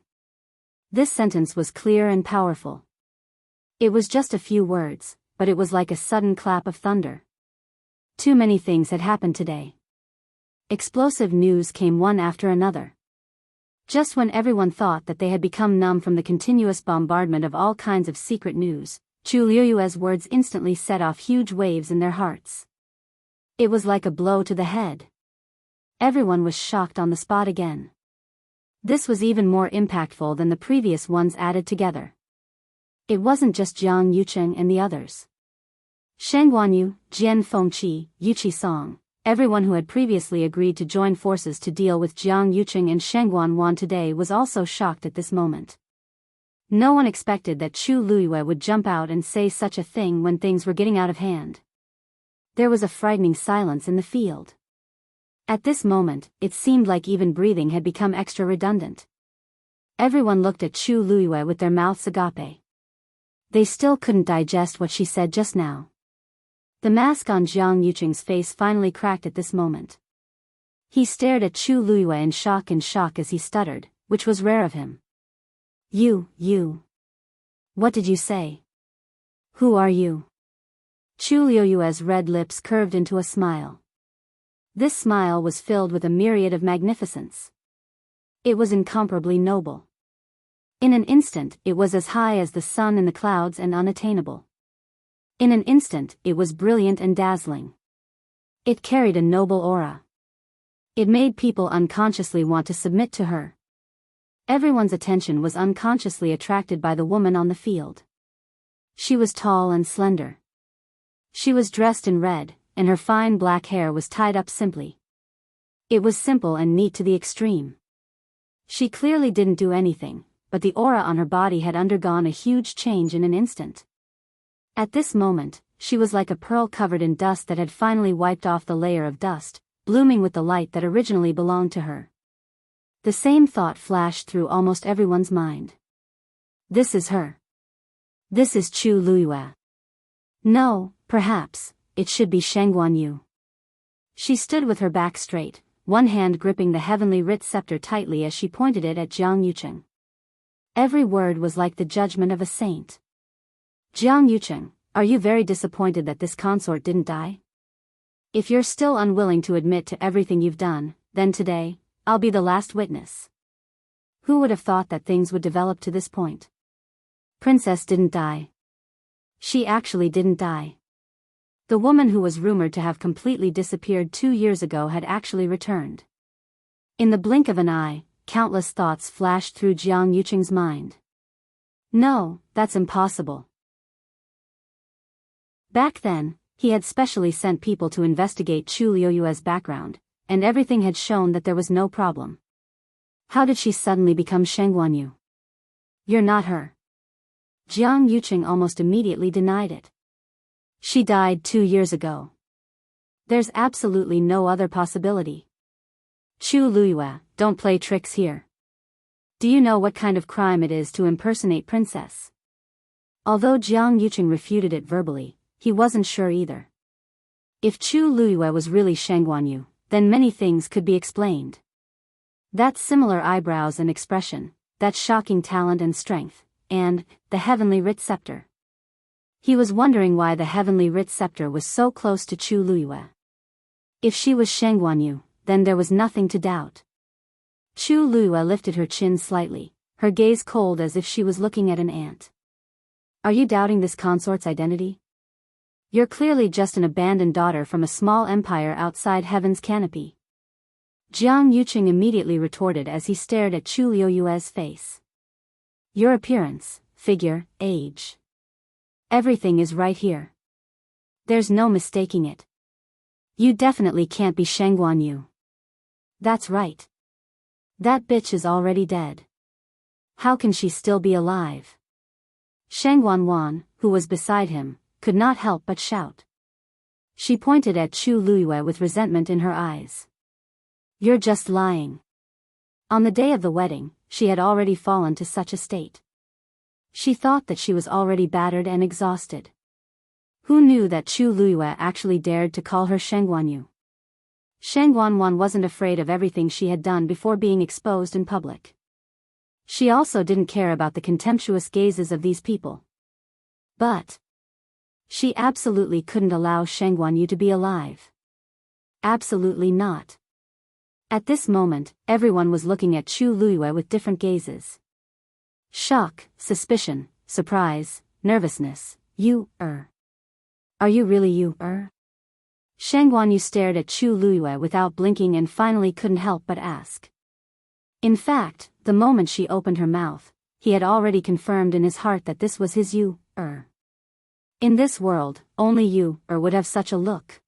This sentence was clear and powerful. It was just a few words, but it was like a sudden clap of thunder. Too many things had happened today. Explosive news came one after another. Just when everyone thought that they had become numb from the continuous bombardment of all kinds of secret news, Chu Luiyue's words instantly set off huge waves in their hearts. It was like a blow to the head. Everyone was shocked on the spot again. This was even more impactful than the previous ones added together. It wasn't just Jiang Yucheng and the others. Sheng Guanyu, Jian Fengqi, Yuqi Song, everyone who had previously agreed to join forces to deal with Jiang Yucheng and Sheng Guanwan today was also shocked at this moment. No one expected that Chu Luiyue would jump out and say such a thing when things were getting out of hand. There was a frightening silence in the field. At this moment, it seemed like even breathing had become extra redundant. Everyone looked at Chu Luiyue with their mouths agape. They still couldn't digest what she said just now. The mask on Jiang Yucheng's face finally cracked at this moment. He stared at Chu Luiyue in shock as he stuttered, which was rare of him. You. What did you say? Who are you? Chu Luiyue's red lips curved into a smile. This smile was filled with a myriad of magnificence. It was incomparably noble. In an instant, it was as high as the sun in the clouds and unattainable. In an instant, it was brilliant and dazzling. It carried a noble aura. It made people unconsciously want to submit to her. Everyone's attention was unconsciously attracted by the woman on the field. She was tall and slender. She was dressed in red, and her fine black hair was tied up simply. It was simple and neat to the extreme. She clearly didn't do anything, but the aura on her body had undergone a huge change in an instant. At this moment, she was like a pearl covered in dust that had finally wiped off the layer of dust, blooming with the light that originally belonged to her. The same thought flashed through almost everyone's mind. This is her. This is Chu Luiyue. No, perhaps, it should be Sheng Guanyu. She stood with her back straight, one hand gripping the heavenly writ scepter tightly as she pointed it at Jiang Yucheng. Every word was like the judgment of a saint. Jiang Yucheng, are you very disappointed that this consort didn't die? If you're still unwilling to admit to everything you've done, then today, I'll be the last witness. Who would have thought that things would develop to this point? Princess didn't die. She actually didn't die. The woman who was rumored to have completely disappeared 2 years ago had actually returned. In the blink of an eye, countless thoughts flashed through Jiang Yucheng's mind. No, that's impossible. Back then, he had specially sent people to investigate Chu Luiyue's background, and everything had shown that there was no problem. How did she suddenly become Sheng Guanyu? You're not her. Jiang Yucheng almost immediately denied it. She died 2 years ago. There's absolutely no other possibility. Chu Luiyue, don't play tricks here. Do you know what kind of crime it is to impersonate princess? Although Jiang Yucheng refuted it verbally, he wasn't sure either. If Chu Luiyue was really Sheng Guanyu, then many things could be explained. That similar eyebrows and expression, that shocking talent and strength, and the heavenly writ scepter. He was wondering why the heavenly writ scepter was so close to Chu Luiyue. If she was Sheng Guanyu, then there was nothing to doubt. Chu Luyue lifted her chin slightly, her gaze cold as if she was looking at an ant. Are you doubting this consort's identity? You're clearly just an abandoned daughter from a small empire outside heaven's canopy. Jiang Yuqing immediately retorted as he stared at Chu Luyue's face. Your appearance, figure, age. Everything is right here. There's no mistaking it. You definitely can't be Sheng Guanyu. That's right. That bitch is already dead. How can she still be alive? Sheng Guanwan, who was beside him, could not help but shout. She pointed at Chu Luyue with resentment in her eyes. You're just lying. On the day of the wedding, she had already fallen to such a state. She thought that she was already battered and exhausted. Who knew that Chu Luyue actually dared to call her Sheng Guanyu? Sheng Guanwan wasn't afraid of everything she had done before being exposed in public. She also didn't care about the contemptuous gazes of these people. But she absolutely couldn't allow Sheng Guanyu to be alive. Absolutely not. At this moment, everyone was looking at Chu Luyue with different gazes. Shock, suspicion, surprise, nervousness. Are you really you? Sheng Guanyu stared at Chu Luyue without blinking and finally couldn't help but ask. In fact, the moment she opened her mouth, he had already confirmed in his heart that this was his you. In this world, only you would have such a look.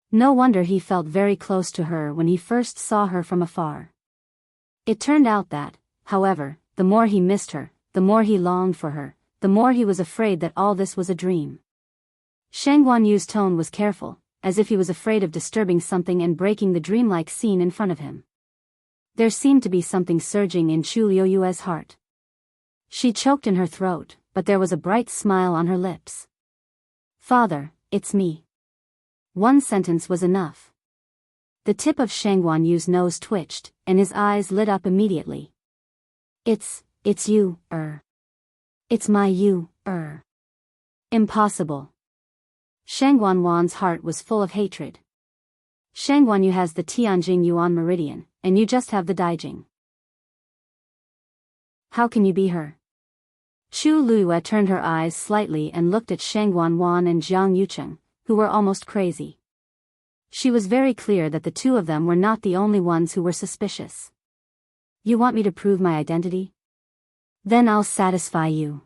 No wonder he felt very close to her when he first saw her from afar. It turned out that, however, the more he missed her, the more he longed for her, the more he was afraid that all this was a dream. Sheng Guanyu's tone was careful, as if he was afraid of disturbing something and breaking the dreamlike scene in front of him. There seemed to be something surging in Chu Luyue's heart. She choked in her throat, but there was a bright smile on her lips. Father, it's me. One sentence was enough. The tip of Sheng Guanyu's nose twitched, and his eyes lit up immediately. It's you, It's my you, Impossible. Sheng Guanwan's heart was full of hatred. Sheng Guanyu has the Tianjing Yuan meridian, and you just have the Daijing. How can you be her? Chu Luyue turned her eyes slightly and looked at Sheng Guanwan and Jiang Yuqing, who were almost crazy. She was very clear that the two of them were not the only ones who were suspicious. You want me to prove my identity? Then I'll satisfy you.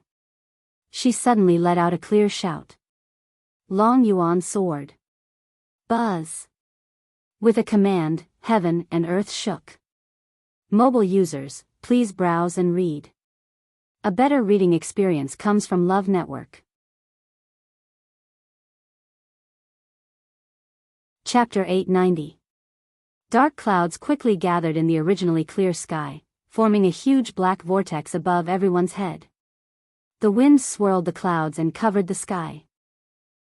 She suddenly let out a clear shout. Long Yuan sword. Buzz. With a command, heaven and earth shook. Mobile users, please browse and read. A better reading experience comes from Love Network. Chapter 890. Dark clouds quickly gathered in the originally clear sky, forming a huge black vortex above everyone's head. The wind swirled the clouds and covered the sky.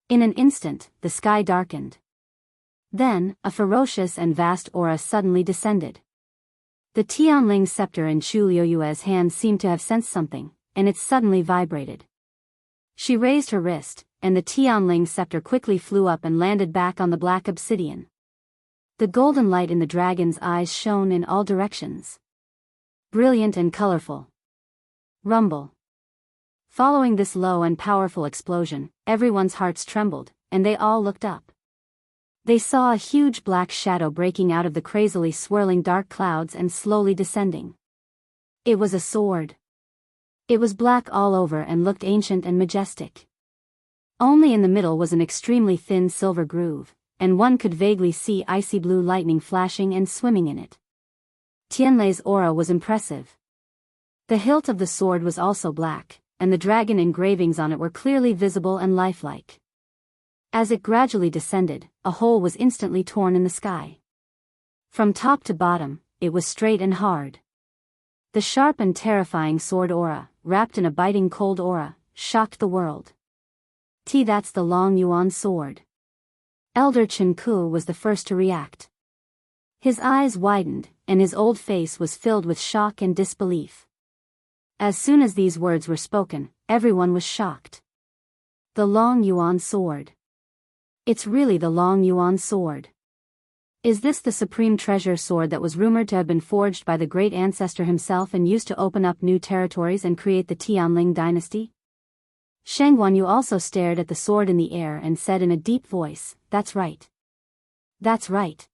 In an instant, the sky darkened. Then, a ferocious and vast aura suddenly descended. The Tianling scepter in Chu Luyue's hand seemed to have sensed something, and it suddenly vibrated. She raised her wrist, and the Tianling scepter quickly flew up and landed back on the black obsidian. The golden light in the dragon's eyes shone in all directions. Brilliant and colorful. Rumble. Following this low and powerful explosion, everyone's hearts trembled, and they all looked up. They saw a huge black shadow breaking out of the crazily swirling dark clouds and slowly descending. It was a sword. It was black all over and looked ancient and majestic. Only in the middle was an extremely thin silver groove, and one could vaguely see icy blue lightning flashing and swimming in it. Tianlei's aura was impressive. The hilt of the sword was also black, and the dragon engravings on it were clearly visible and lifelike. As it gradually descended, a hole was instantly torn in the sky. From top to bottom, it was straight and hard. The sharp and terrifying sword aura, wrapped in a biting cold aura, shocked the world. That's the Long Yuan sword. Elder Chen Ku was the first to react. His eyes widened, and his old face was filled with shock and disbelief. As soon as these words were spoken, everyone was shocked. The Long Yuan sword. It's really the Long Yuan sword. Is this the supreme treasure sword that was rumored to have been forged by the great ancestor himself and used to open up new territories and create the Tianling dynasty? Shang Guanyu also stared at the sword in the air and said in a deep voice, "That's right. That's right.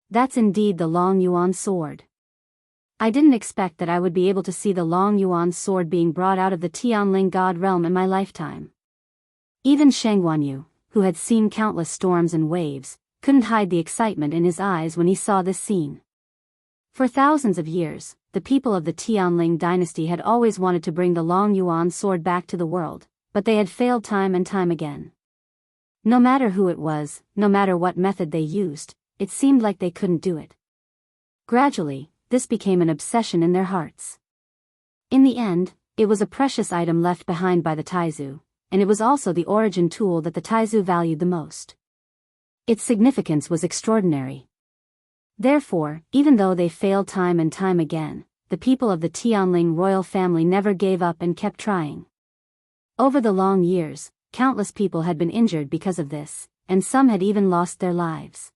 That's indeed the Long Yuan sword. I didn't expect that I would be able to see the Long Yuan sword being brought out of the Tianling god realm in my lifetime." Even Shang Guanyu, who had seen countless storms and waves, couldn't hide the excitement in his eyes when he saw this scene. For thousands of years, the people of the Tianling dynasty had always wanted to bring the Long Yuan sword back to the world, but they had failed time and time again. No matter who it was, no matter what method they used, it seemed like they couldn't do it. Gradually, this became an obsession in their hearts. In the end, it was a precious item left behind by the Taizu, and it was also the origin tool that the Taizu valued the most. Its significance was extraordinary. Therefore, even though they failed time and time again, the people of the Tianling royal family never gave up and kept trying. Over the long years, countless people had been injured because of this, and some had even lost their lives.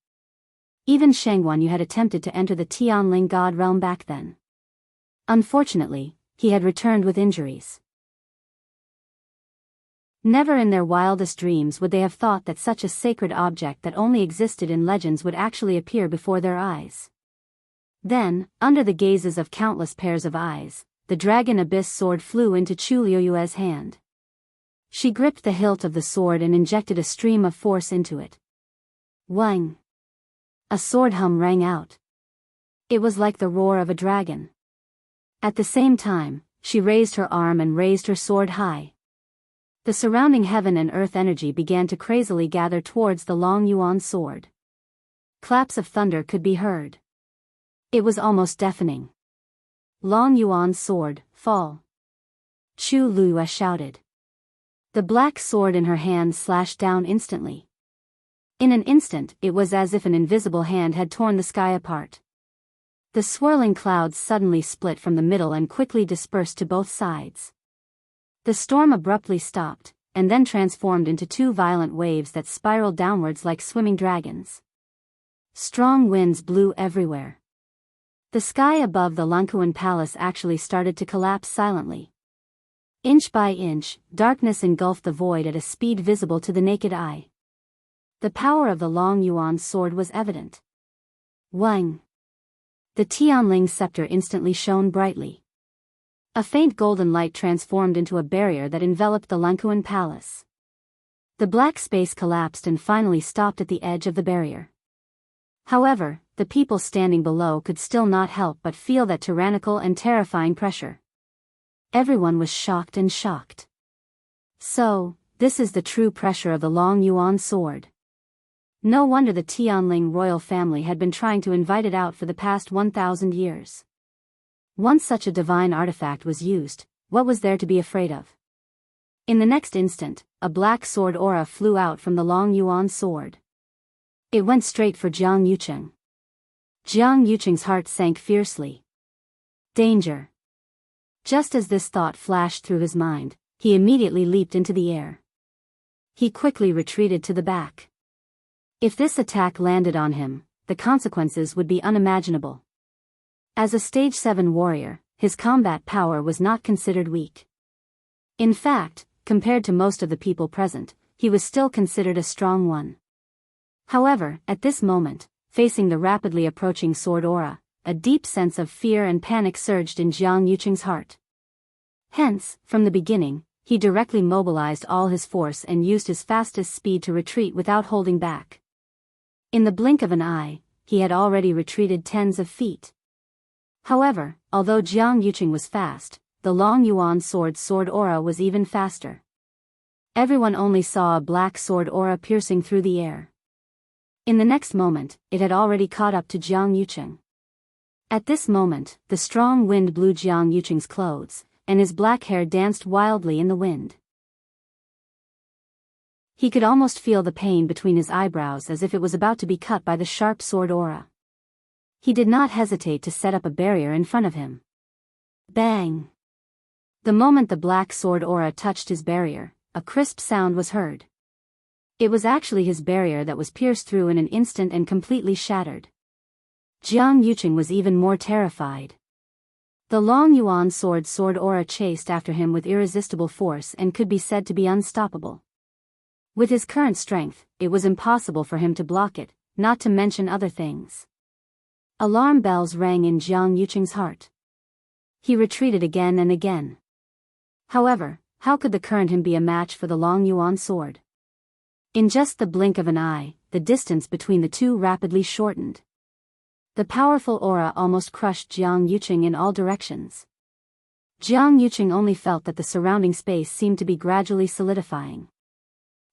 Even Shang Guanyu had attempted to enter the Tianling god realm back then. Unfortunately, he had returned with injuries. Never in their wildest dreams would they have thought that such a sacred object that only existed in legends would actually appear before their eyes. Then, under the gazes of countless pairs of eyes, the dragon abyss sword flew into Chu Liuyue's hand. She gripped the hilt of the sword and injected a stream of force into it. Wang! A sword hum rang out. It was like the roar of a dragon. At the same time, she raised her arm and raised her sword high. The surrounding heaven and earth energy began to crazily gather towards the Long Yuan sword. Claps of thunder could be heard. It was almost deafening. "Long Yuan's sword, fall!" Chu Liyue shouted. The black sword in her hand slashed down instantly. In an instant, it was as if an invisible hand had torn the sky apart. The swirling clouds suddenly split from the middle and quickly dispersed to both sides. The storm abruptly stopped, and then transformed into two violent waves that spiraled downwards like swimming dragons. Strong winds blew everywhere. The sky above the Lankuan palace actually started to collapse silently. Inch by inch, darkness engulfed the void at a speed visible to the naked eye. The power of the Long Yuan sword was evident. Wang! The Tianling scepter instantly shone brightly. A faint golden light transformed into a barrier that enveloped the Lankuan palace. The black space collapsed and finally stopped at the edge of the barrier. However, the people standing below could still not help but feel that tyrannical and terrifying pressure. Everyone was shocked and shocked. So, this is the true pressure of the Long Yuan sword. No wonder the Tianling royal family had been trying to invite it out for the past 1,000 years. Once such a divine artifact was used, what was there to be afraid of? In the next instant, a black sword aura flew out from the Long Yuan sword. It went straight for Jiang Yucheng. Jiang Yucheng's heart sank fiercely. Danger! Just as this thought flashed through his mind, he immediately leaped into the air. He quickly retreated to the back. If this attack landed on him, the consequences would be unimaginable. As a Stage 7 warrior, his combat power was not considered weak. In fact, compared to most of the people present, he was still considered a strong one. However, at this moment, facing the rapidly approaching sword aura, a deep sense of fear and panic surged in Jiang Yucheng's heart. Hence, from the beginning, he directly mobilized all his force and used his fastest speed to retreat without holding back. In the blink of an eye, he had already retreated tens of feet. However, although Jiang Yucheng was fast, the Long Yuan sword aura was even faster. Everyone only saw a black sword aura piercing through the air. In the next moment, it had already caught up to Jiang Yucheng. At this moment, the strong wind blew Jiang Yucheng's clothes, and his black hair danced wildly in the wind. He could almost feel the pain between his eyebrows as if it was about to be cut by the sharp sword aura. He did not hesitate to set up a barrier in front of him. Bang! The moment the black sword aura touched his barrier, a crisp sound was heard. It was actually his barrier that was pierced through in an instant and completely shattered. Jiang Yuqing was even more terrified. The Long Yuan sword aura chased after him with irresistible force and could be said to be unstoppable. With his current strength, it was impossible for him to block it, not to mention other things. Alarm bells rang in Jiang Yuqing's heart. He retreated again and again. However, how could the current him be a match for the Long Yuan sword? In just the blink of an eye, the distance between the two rapidly shortened. The powerful aura almost crushed Jiang Yuqing in all directions. Jiang Yuqing only felt that the surrounding space seemed to be gradually solidifying.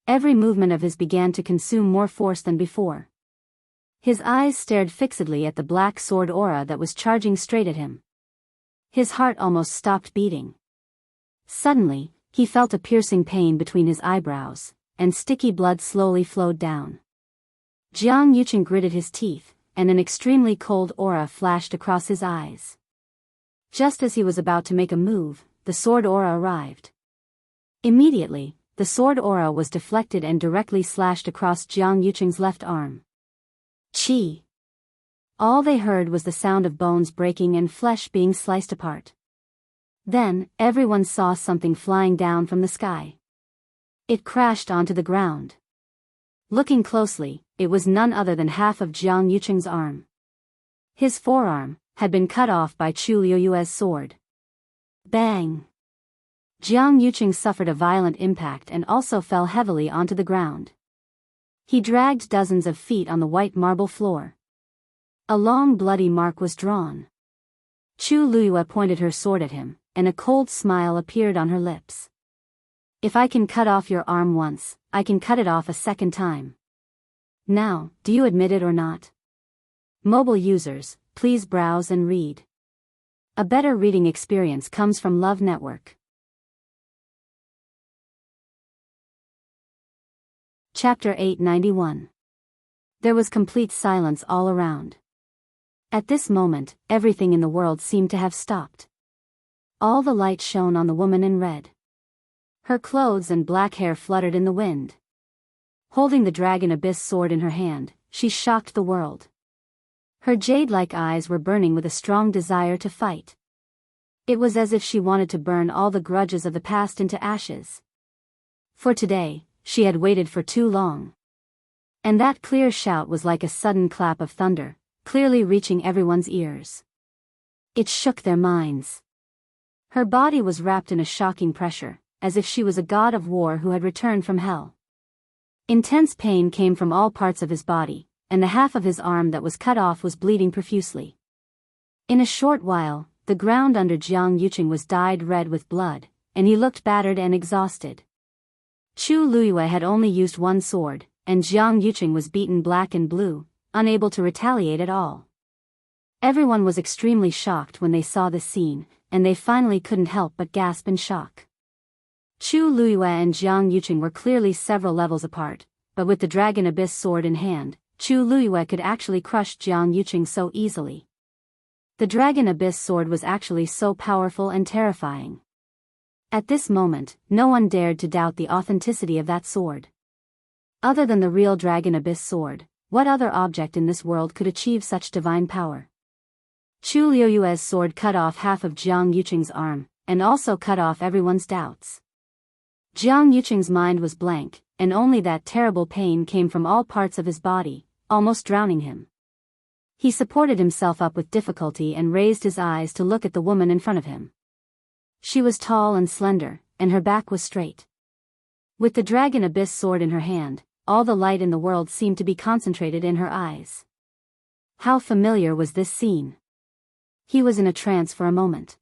Every movement of his began to consume more force than before. His eyes stared fixedly at the black sword aura that was charging straight at him. His heart almost stopped beating. Suddenly, he felt a piercing pain between his eyebrows, and sticky blood slowly flowed down. Jiang Yuqing gritted his teeth, and an extremely cold aura flashed across his eyes. Just as he was about to make a move, the sword aura arrived. Immediately, the sword aura was deflected and directly slashed across Jiang Yuqing's left arm. Chi! All they heard was the sound of bones breaking and flesh being sliced apart. Then, everyone saw something flying down from the sky. It crashed onto the ground. Looking closely, it was none other than half of Jiang Yuqing's arm. His forearm had been cut off by Chu Liuyue's sword. Bang! Jiang Yuqing suffered a violent impact and also fell heavily onto the ground. He dragged dozens of feet on the white marble floor. A long bloody mark was drawn. Chu Liyue pointed her sword at him, and a cold smile appeared on her lips. If I can cut off your arm once, I can cut it off a second time. Now, do you admit it or not? Mobile users, please browse and read. A better reading experience comes from Love Network. Chapter 891. There was complete silence all around. At this moment, everything in the world seemed to have stopped. All the light shone on the woman in red. Her clothes and black hair fluttered in the wind. Holding the Dragon Abyss sword in her hand, she shocked the world. Her jade-like eyes were burning with a strong desire to fight. It was as if she wanted to burn all the grudges of the past into ashes. For today, she had waited for too long. And that clear shout was like a sudden clap of thunder, clearly reaching everyone's ears. It shook their minds. Her body was wrapped in a shocking pressure, as if she was a god of war who had returned from hell. Intense pain came from all parts of his body, and the half of his arm that was cut off was bleeding profusely. In a short while, the ground under Jiang Yuqing was dyed red with blood, and he looked battered and exhausted. Chu Liyue had only used one sword, and Jiang Yuqing was beaten black and blue, unable to retaliate at all. Everyone was extremely shocked when they saw this scene, and they finally couldn't help but gasp in shock. Chu Liyue and Jiang Yuqing were clearly several levels apart, but with the Dragon Abyss sword in hand, Chu Liyue could actually crush Jiang Yuqing so easily. The Dragon Abyss sword was actually so powerful and terrifying. At this moment, no one dared to doubt the authenticity of that sword. Other than the real Dragon Abyss sword, what other object in this world could achieve such divine power? Chu Liyue's sword cut off half of Jiang Yuqing's arm, and also cut off everyone's doubts. Jiang Yuqing's mind was blank, and only that terrible pain came from all parts of his body, almost drowning him. He supported himself up with difficulty and raised his eyes to look at the woman in front of him. She was tall and slender, and her back was straight. With the Dragon Abyss sword in her hand, all the light in the world seemed to be concentrated in her eyes. How familiar was this scene? He was in a trance for a moment.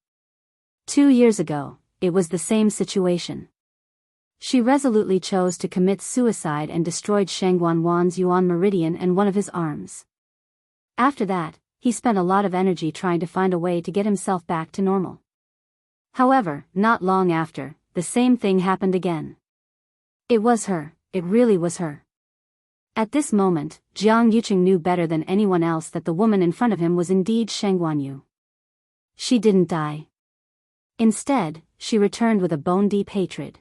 2 years ago, it was the same situation. She resolutely chose to commit suicide and destroyed Shangguan Wan's Yuan Meridian and one of his arms. After that, he spent a lot of energy trying to find a way to get himself back to normal. However, not long after, the same thing happened again. It was her, it really was her. At this moment, Jiang Yuqing knew better than anyone else that the woman in front of him was indeed Shangguan Yu. She didn't die. Instead, she returned with a bone-deep hatred.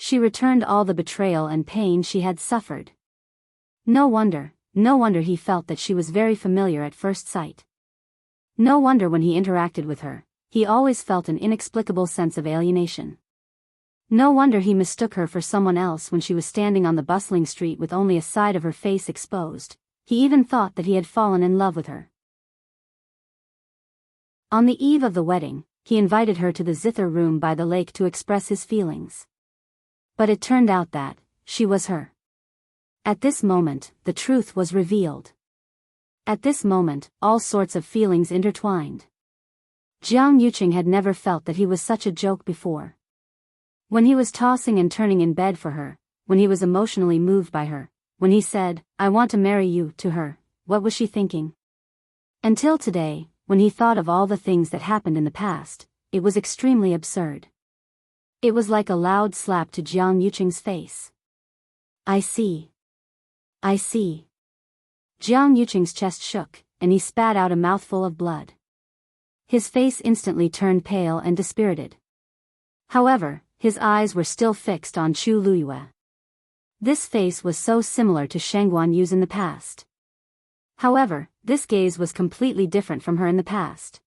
She returned all the betrayal and pain she had suffered. No wonder he felt that she was very familiar at first sight. No wonder when he interacted with her, he always felt an inexplicable sense of alienation. No wonder he mistook her for someone else when she was standing on the bustling street with only a side of her face exposed. He even thought that he had fallen in love with her. On the eve of the wedding, he invited her to the zither room by the lake to express his feelings. But it turned out that she was her. At this moment, the truth was revealed. At this moment, all sorts of feelings intertwined. Jiang Yuqing had never felt that he was such a joke before. When he was tossing and turning in bed for her, when he was emotionally moved by her, when he said, "I want to marry you," to her, what was she thinking? Until today, when he thought of all the things that happened in the past, it was extremely absurd. It was like a loud slap to Jiang Yuqing's face. I see. Jiang Yuqing's chest shook, and he spat out a mouthful of blood. His face instantly turned pale and dispirited. However, his eyes were still fixed on Chu Luyue. This face was so similar to Sheng Guanyu's in the past. However, this gaze was completely different from her in the past.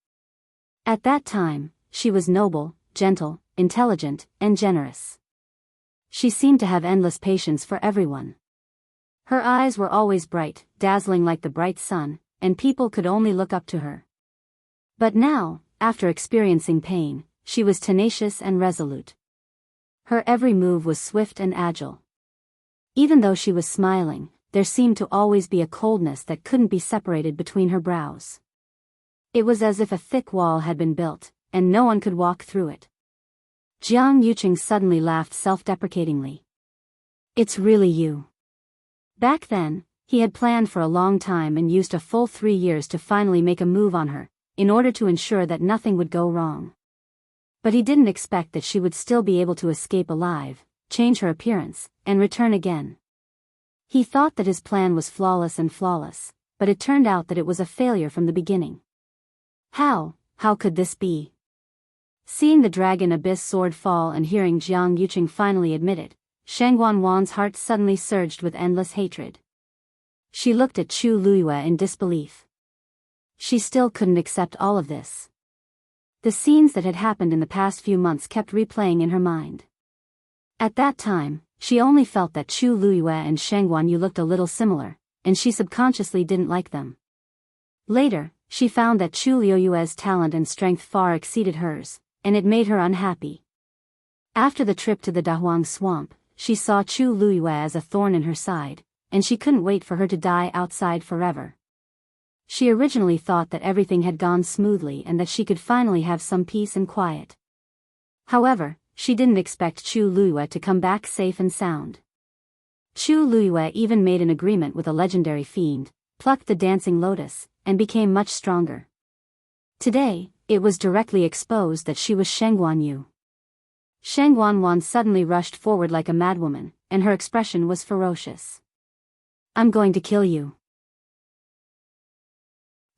At that time, she was noble, gentle, intelligent, and generous. She seemed to have endless patience for everyone. Her eyes were always bright, dazzling like the bright sun, and people could only look up to her. But now, after experiencing pain, she was tenacious and resolute. Her every move was swift and agile. Even though she was smiling, there seemed to always be a coldness that couldn't be separated between her brows. It was as if a thick wall had been built, and no one could walk through it. Jiang Yuqing suddenly laughed self-deprecatingly. It's really you. Back then, he had planned for a long time and used a full 3 years to finally make a move on her, in order to ensure that nothing would go wrong. But he didn't expect that she would still be able to escape alive, change her appearance, and return again. He thought that his plan was flawless, but it turned out that it was a failure from the beginning. How could this be? Seeing the dragon abyss sword fall and hearing Jiang Yuqing finally admit it, Sheng Guanwan's heart suddenly surged with endless hatred. She looked at Chu Luyue in disbelief. She still couldn't accept all of this. The scenes that had happened in the past few months kept replaying in her mind. At that time, she only felt that Chu Luyue and Sheng Guanyu looked a little similar, and she subconsciously didn't like them. Later, she found that Chu Luyue's talent and strength far exceeded hers, and it made her unhappy. After the trip to the Dahuang swamp, she saw Chu Luyue as a thorn in her side, and she couldn't wait for her to die outside forever. She originally thought that everything had gone smoothly and that she could finally have some peace and quiet. However, she didn't expect Chu Luyue to come back safe and sound. Chu Luyue even made an agreement with a legendary fiend, plucked the dancing lotus, and became much stronger. Today, it was directly exposed that she was Sheng Guanyu. Sheng Guanwan suddenly rushed forward like a madwoman, and her expression was ferocious. I'm going to kill you.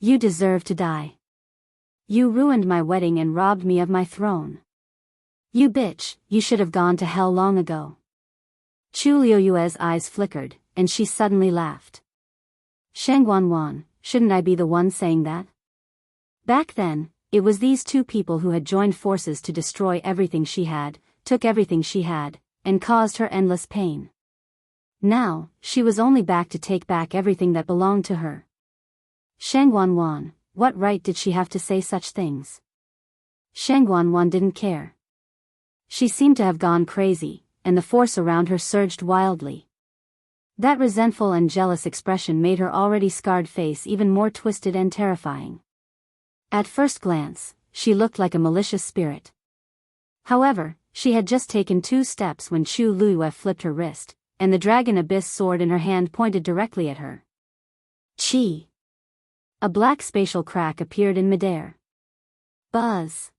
You deserve to die. You ruined my wedding and robbed me of my throne. You bitch, you should have gone to hell long ago. Chu Liyue's eyes flickered, and she suddenly laughed. Sheng Guanwan, shouldn't I be the one saying that? Back then, it was these two people who had joined forces to destroy everything she had, took everything she had, and caused her endless pain. Now, she was only back to take back everything that belonged to her. Sheng Guanwan, what right did she have to say such things? Sheng Guanwan didn't care. She seemed to have gone crazy, and the force around her surged wildly. That resentful and jealous expression made her already scarred face even more twisted and terrifying. At first glance, she looked like a malicious spirit. However, she had just taken 2 steps when Chu Luyue flipped her wrist, and the dragon abyss sword in her hand pointed directly at her. Chi! A black spatial crack appeared in midair. Buzz!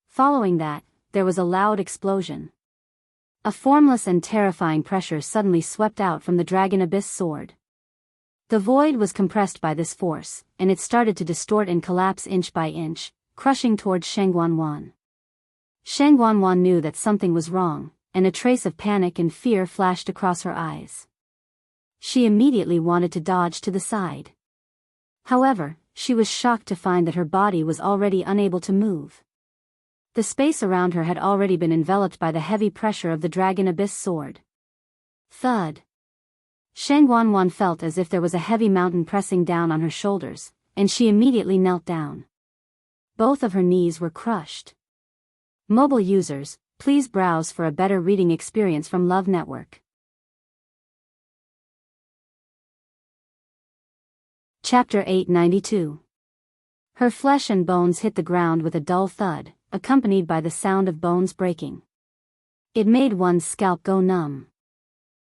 Following that, there was a loud explosion. A formless and terrifying pressure suddenly swept out from the dragon abyss sword. The void was compressed by this force, and it started to distort and collapse inch by inch, crushing towards Sheng Guanwan. Sheng Guanwan knew that something was wrong, and a trace of panic and fear flashed across her eyes. She immediately wanted to dodge to the side. However, she was shocked to find that her body was already unable to move. The space around her had already been enveloped by the heavy pressure of the Dragon Abyss sword. Thud. Shang Wanwan felt as if there was a heavy mountain pressing down on her shoulders, and she immediately knelt down. Both of her knees were crushed. Mobile users, please browse for a better reading experience from Love Network. Chapter 892. Her flesh and bones hit the ground with a dull thud, accompanied by the sound of bones breaking. It made one's scalp go numb.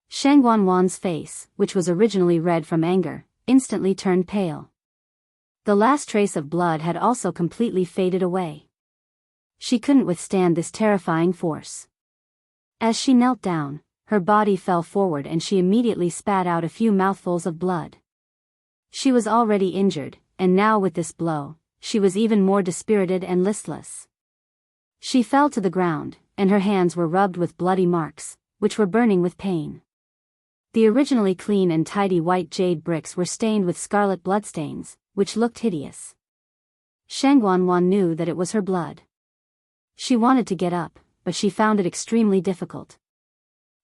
Shang Wanwan's face, which was originally red from anger, instantly turned pale. The last trace of blood had also completely faded away. She couldn't withstand this terrifying force. As she knelt down, her body fell forward and she immediately spat out a few mouthfuls of blood. She was already injured, and now with this blow, she was even more dispirited and listless. She fell to the ground, and her hands were rubbed with bloody marks, which were burning with pain. The originally clean and tidy white jade bricks were stained with scarlet bloodstains, which looked hideous. Shang Wanwan knew that it was her blood. She wanted to get up, but she found it extremely difficult.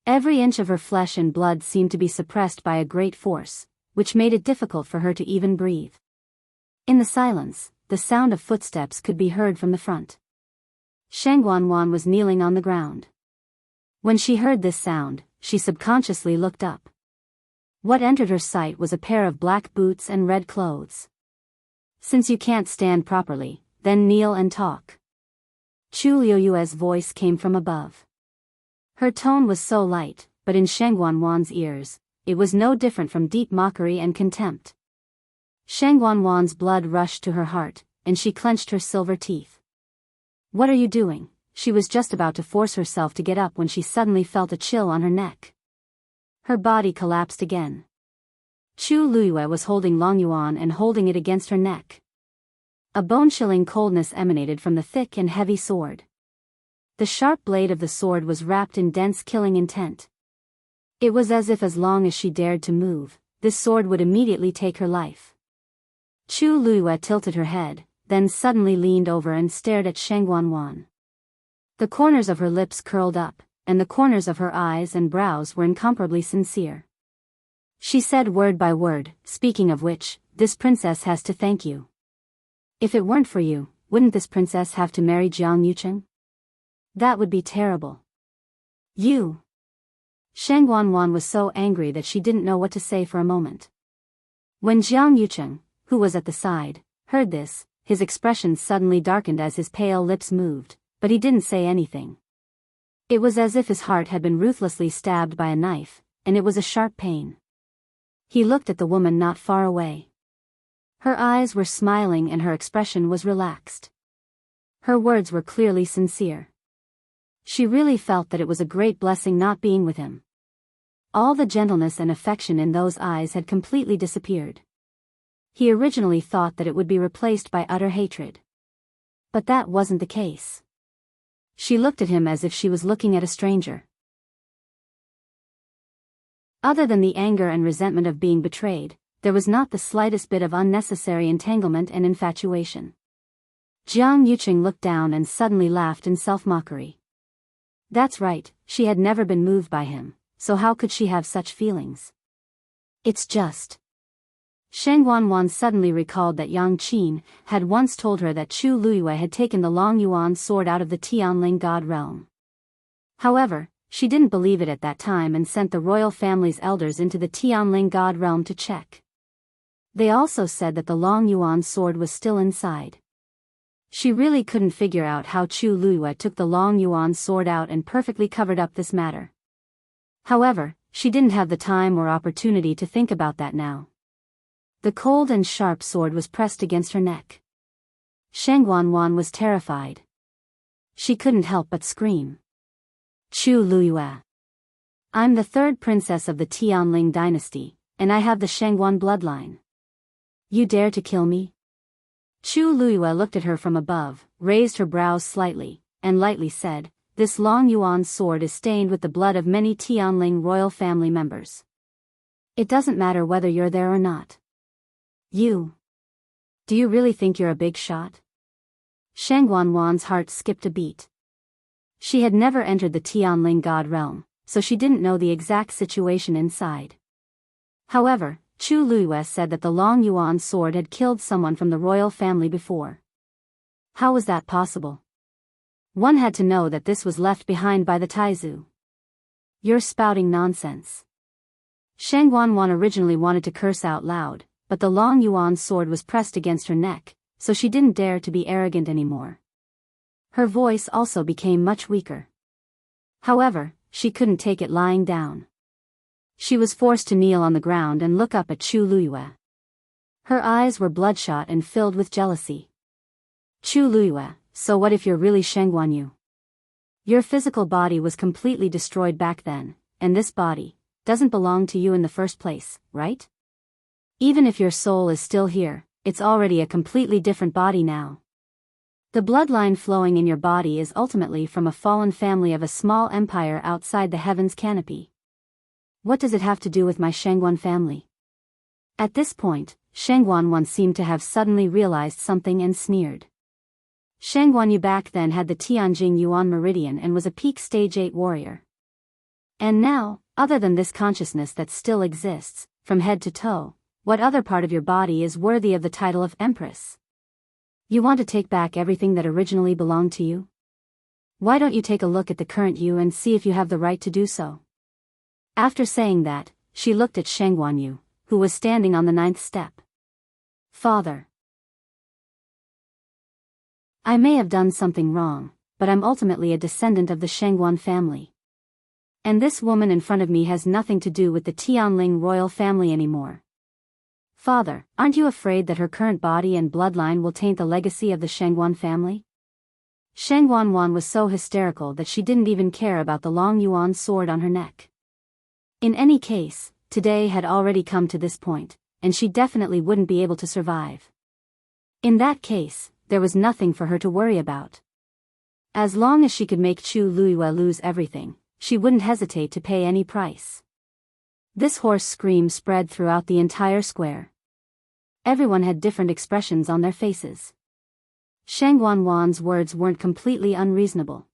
Every inch of her flesh and blood seemed to be suppressed by a great force, which made it difficult for her to even breathe. In the silence, the sound of footsteps could be heard from the front. Shang Wanwan was kneeling on the ground. When she heard this sound, she subconsciously looked up. What entered her sight was a pair of black boots and red clothes. Since you can't stand properly, then kneel and talk. Chu Liuyue's voice came from above. Her tone was so light, but in Shang Wanwan's ears, it was no different from deep mockery and contempt. Shang Wanwan's blood rushed to her heart, and she clenched her silver teeth. What are you doing? She was just about to force herself to get up when she suddenly felt a chill on her neck. Her body collapsed again. Chu Luyue was holding Long Yuan and holding it against her neck. A bone-chilling coldness emanated from the thick and heavy sword. The sharp blade of the sword was wrapped in dense killing intent. It was as if as long as she dared to move, this sword would immediately take her life. Chu Luyue tilted her head, then suddenly leaned over and stared at Shang Wanwan. The corners of her lips curled up, and the corners of her eyes and brows were incomparably sincere. She said word by word, speaking of which, this princess has to thank you. If it weren't for you, wouldn't this princess have to marry Jiang Yucheng? That would be terrible. You. Shang Wanwan was so angry that she didn't know what to say for a moment. When Jiang Yucheng, who was at the side, heard this, his expression suddenly darkened as his pale lips moved, but he didn't say anything. It was as if his heart had been ruthlessly stabbed by a knife, and it was a sharp pain. He looked at the woman not far away. Her eyes were smiling and her expression was relaxed. Her words were clearly sincere. She really felt that it was a great blessing not being with him. All the gentleness and affection in those eyes had completely disappeared. He originally thought that it would be replaced by utter hatred. But that wasn't the case. She looked at him as if she was looking at a stranger. Other than the anger and resentment of being betrayed, there was not the slightest bit of unnecessary entanglement and infatuation. Jiang Yucheng looked down and suddenly laughed in self-mockery. That's right, she had never been moved by him, so how could she have such feelings? It's just. Shang Wanwan suddenly recalled that Yang Qin had once told her that Chu Luyue had taken the Long Yuan sword out of the Tianling god realm. However, she didn't believe it at that time and sent the royal family's elders into the Tianling god realm to check. They also said that the Long Yuan sword was still inside. She really couldn't figure out how Chu Luyue took the Long Yuan sword out and perfectly covered up this matter. However, she didn't have the time or opportunity to think about that now. The cold and sharp sword was pressed against her neck. Shang Wanwan was terrified. She couldn't help but scream. Chu Luyue. I'm the third princess of the Tianling dynasty, and I have the Shangwan bloodline. You dare to kill me? Chu Luyue looked at her from above, raised her brows slightly, and lightly said, this Long Yuan sword is stained with the blood of many Tianling royal family members. It doesn't matter whether you're there or not. Do you really think you're a big shot? Shang Wanwan's heart skipped a beat. She had never entered the Tianling god realm, so she didn't know the exact situation inside. However, Chu Luiyue said that the Long Yuan sword had killed someone from the royal family before. How was that possible? One had to know that this was left behind by the Taizu. You're spouting nonsense. Shang Wanwan originally wanted to curse out loud, but the Long Yuan sword was pressed against her neck, so she didn't dare to be arrogant anymore. Her voice also became much weaker. However, she couldn't take it lying down. She was forced to kneel on the ground and look up at Chu Luiyue. Her eyes were bloodshot and filled with jealousy. Chu Luiyue, so what if you're really Sheng Guanyu? Your physical body was completely destroyed back then, and this body doesn't belong to you in the first place, right? Even if your soul is still here, it's already a completely different body now. The bloodline flowing in your body is ultimately from a fallen family of a small empire outside the heaven's canopy. What does it have to do with my Shangguan family? At this point, Shangguan seemed to have suddenly realized something and sneered. Shangguanyu back then had the Tianjing Yuan Meridian and was a peak stage 8 warrior. And now, other than this consciousness that still exists, from head to toe, what other part of your body is worthy of the title of Empress? You want to take back everything that originally belonged to you? Why don't you take a look at the current you and see if you have the right to do so? After saying that, she looked at Shangguanyu, who was standing on the 9th step. Father. I may have done something wrong, but I'm ultimately a descendant of the Shangguan family. And this woman in front of me has nothing to do with the Tianling royal family anymore. Father, aren't you afraid that her current body and bloodline will taint the legacy of the Shangguan family? Shangguan was so hysterical that she didn't even care about the Long Yuan sword on her neck. In any case, today had already come to this point, and she definitely wouldn't be able to survive. In that case, there was nothing for her to worry about. As long as she could make Chu Luiyue lose everything, she wouldn't hesitate to pay any price. This hoarse scream spread throughout the entire square. Everyone had different expressions on their faces. Shangguan's words weren't completely unreasonable.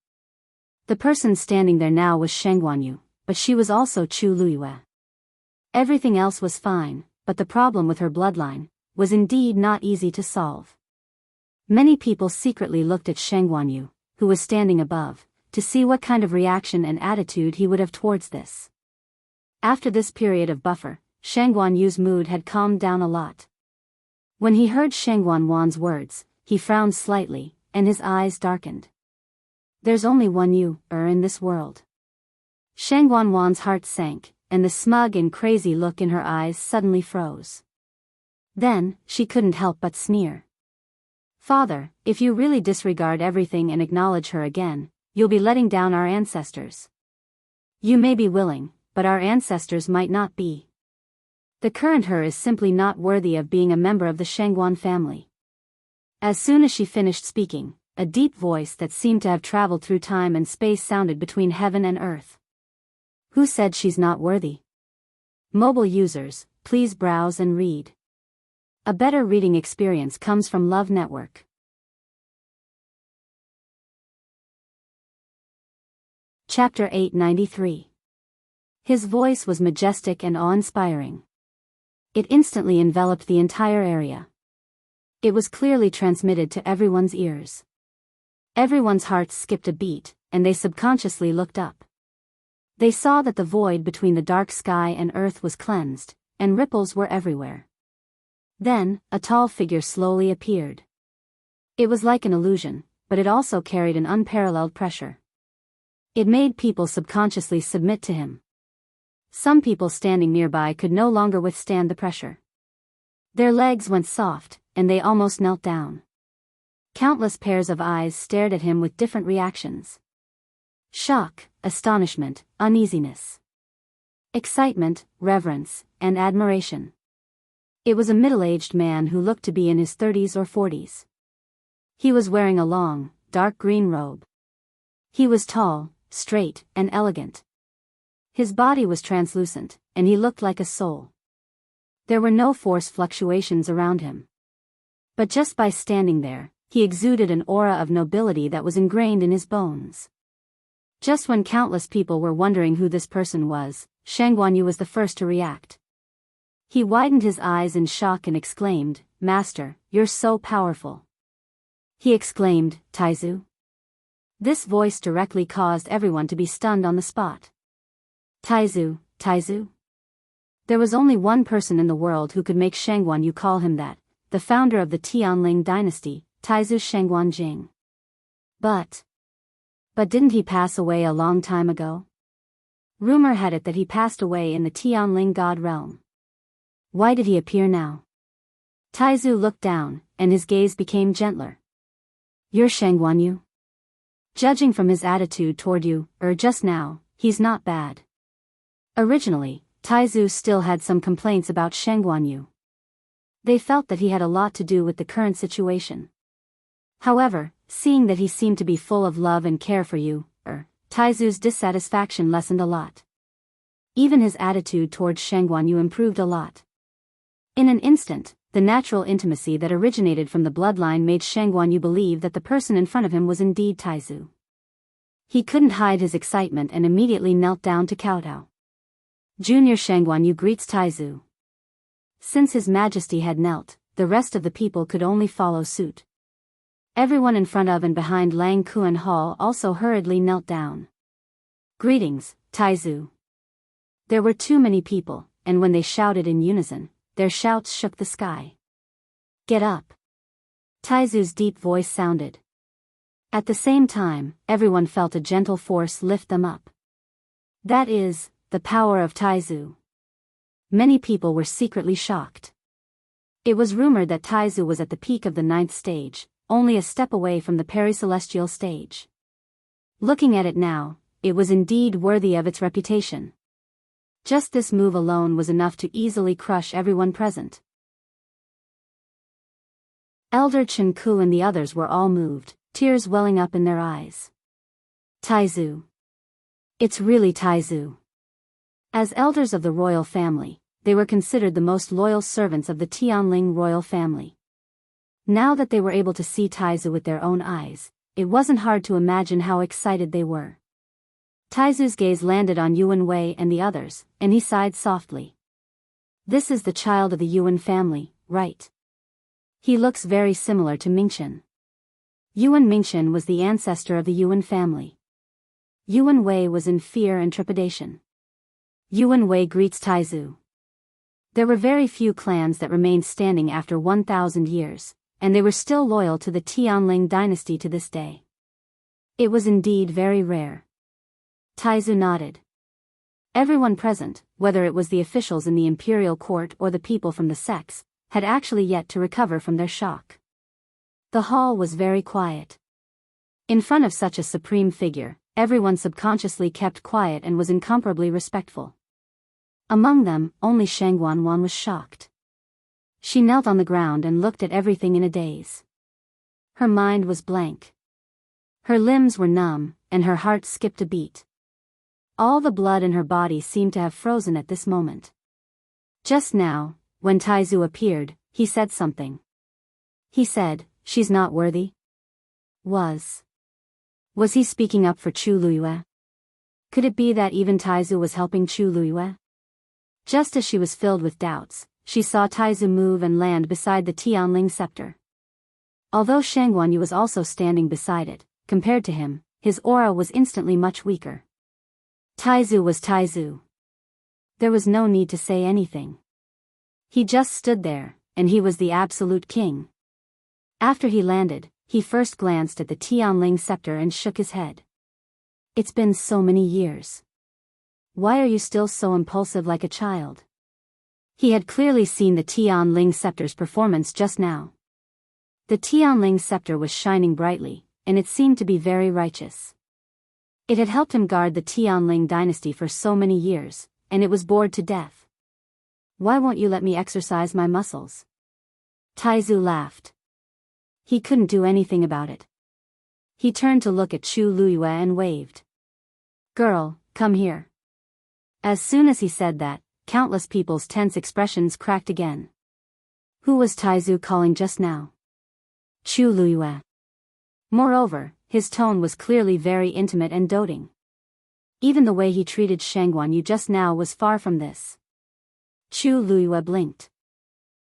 The person standing there now was Shangguanyu, but she was also Chu Luiyue. Everything else was fine, but the problem with her bloodline was indeed not easy to solve. Many people secretly looked at Shangguanyu, who was standing above, to see what kind of reaction and attitude he would have towards this. After this period of buffer, Shangguanyu's mood had calmed down a lot. When he heard Shangguan's words, he frowned slightly, and his eyes darkened. There's only one you, in this world. Shangguan's heart sank, and the smug and crazy look in her eyes suddenly froze. Then, she couldn't help but sneer. Father, if you really disregard everything and acknowledge her again, you'll be letting down our ancestors. You may be willing, but our ancestors might not be. The current her is simply not worthy of being a member of the Shangguan family. As soon as she finished speaking, a deep voice that seemed to have traveled through time and space sounded between heaven and earth. Who said she's not worthy? Mobile users, please browse and read. A better reading experience comes from Love Network. Chapter 893. His voice was majestic and awe-inspiring. It instantly enveloped the entire area. It was clearly transmitted to everyone's ears. Everyone's hearts skipped a beat, and they subconsciously looked up. They saw that the void between the dark sky and earth was cleansed, and ripples were everywhere. Then, a tall figure slowly appeared. It was like an illusion, but it also carried an unparalleled pressure. It made people subconsciously submit to him. Some people standing nearby could no longer withstand the pressure. Their legs went soft, and they almost knelt down. Countless pairs of eyes stared at him with different reactions. Shock, astonishment, uneasiness. Excitement, reverence, and admiration. It was a middle-aged man who looked to be in his 30s or 40s. He was wearing a long, dark green robe. He was tall, straight, and elegant. His body was translucent, and he looked like a soul. There were no force fluctuations around him. But just by standing there, he exuded an aura of nobility that was ingrained in his bones. Just when countless people were wondering who this person was, Shang Guanyu was the first to react. He widened his eyes in shock and exclaimed, "Master, you're so powerful." He exclaimed, "Taizu?" This voice directly caused everyone to be stunned on the spot. Taizu, Taizu? There was only one person in the world who could make Shang Guanyu call him that, the founder of the Tianling dynasty, Taizu Shangguanjing. But didn't he pass away a long time ago? Rumor had it that he passed away in the Tianling god realm. Why did he appear now? Taizu looked down, and his gaze became gentler. You're Shang Guanyu? Judging from his attitude toward you, just now, he's not bad. Originally, Taizu still had some complaints about Shang Guanyu. They felt that he had a lot to do with the current situation. However, seeing that he seemed to be full of love and care for you, Taizu's dissatisfaction lessened a lot. Even his attitude towards Shang Guanyu improved a lot. In an instant, the natural intimacy that originated from the bloodline made Shang Guanyu believe that the person in front of him was indeed Taizu. He couldn't hide his excitement and immediately knelt down to kowtow. Junior Shang Guanyu greets Taizu. Since His Majesty had knelt, the rest of the people could only follow suit. Everyone in front of and behind Lang Kuan Hall also hurriedly knelt down. Greetings, Taizu. There were too many people, and when they shouted in unison, their shouts shook the sky. Get up. Taizu's deep voice sounded. At the same time, everyone felt a gentle force lift them up. That is, the power of Taizu. Many people were secretly shocked. It was rumored that Taizu was at the peak of the 9th stage, only a step away from the pericelestial stage. Looking at it now, it was indeed worthy of its reputation. Just this move alone was enough to easily crush everyone present. Elder Chen Ku and the others were all moved, tears welling up in their eyes. Taizu. It's really Taizu. As elders of the royal family, they were considered the most loyal servants of the Tianling royal family. Now that they were able to see Taizu with their own eyes, it wasn't hard to imagine how excited they were. Taizu's gaze landed on Yuan Wei and the others, and he sighed softly. This is the child of the Yuan family, right? He looks very similar to Mingchen. Yuan Mingchen was the ancestor of the Yuan family. Yuan Wei was in fear and trepidation. Yuan Wei greets Taizu. There were very few clans that remained standing after 1,000 years, and they were still loyal to the Tianling dynasty to this day. It was indeed very rare. Taizu nodded. Everyone present, whether it was the officials in the imperial court or the people from the sects, had actually yet to recover from their shock. The hall was very quiet. In front of such a supreme figure, everyone subconsciously kept quiet and was incomparably respectful. Among them, only Shang Guanwan was shocked. She knelt on the ground and looked at everything in a daze. Her mind was blank. Her limbs were numb, and her heart skipped a beat. All the blood in her body seemed to have frozen at this moment. Just now, when Taizu appeared, he said something. He said, "She's not worthy." Was he speaking up for Chu Luyue? Could it be that even Taizu was helping Chu Luyue? Just as she was filled with doubts, she saw Taizu move and land beside the Tianling scepter. Although Shang Guanyu was also standing beside it, compared to him, his aura was instantly much weaker. Taizu was Taizu. There was no need to say anything. He just stood there, and he was the absolute king. After he landed, he first glanced at the Tianling scepter and shook his head. It's been so many years. Why are you still so impulsive like a child? He had clearly seen the Tianling scepter's performance just now. The Tianling scepter was shining brightly, and it seemed to be very righteous. It had helped him guard the Tianling dynasty for so many years, and it was bored to death. Why won't you let me exercise my muscles? Taizu laughed. He couldn't do anything about it. He turned to look at Chu Luiyue and waved. "Girl, come here." As soon as he said that, countless people's tense expressions cracked again. Who was Taizu calling just now? Chu Luiyue. Moreover, his tone was clearly very intimate and doting. Even the way he treated Shangguan Yu just now was far from this. Chu Luiyue blinked.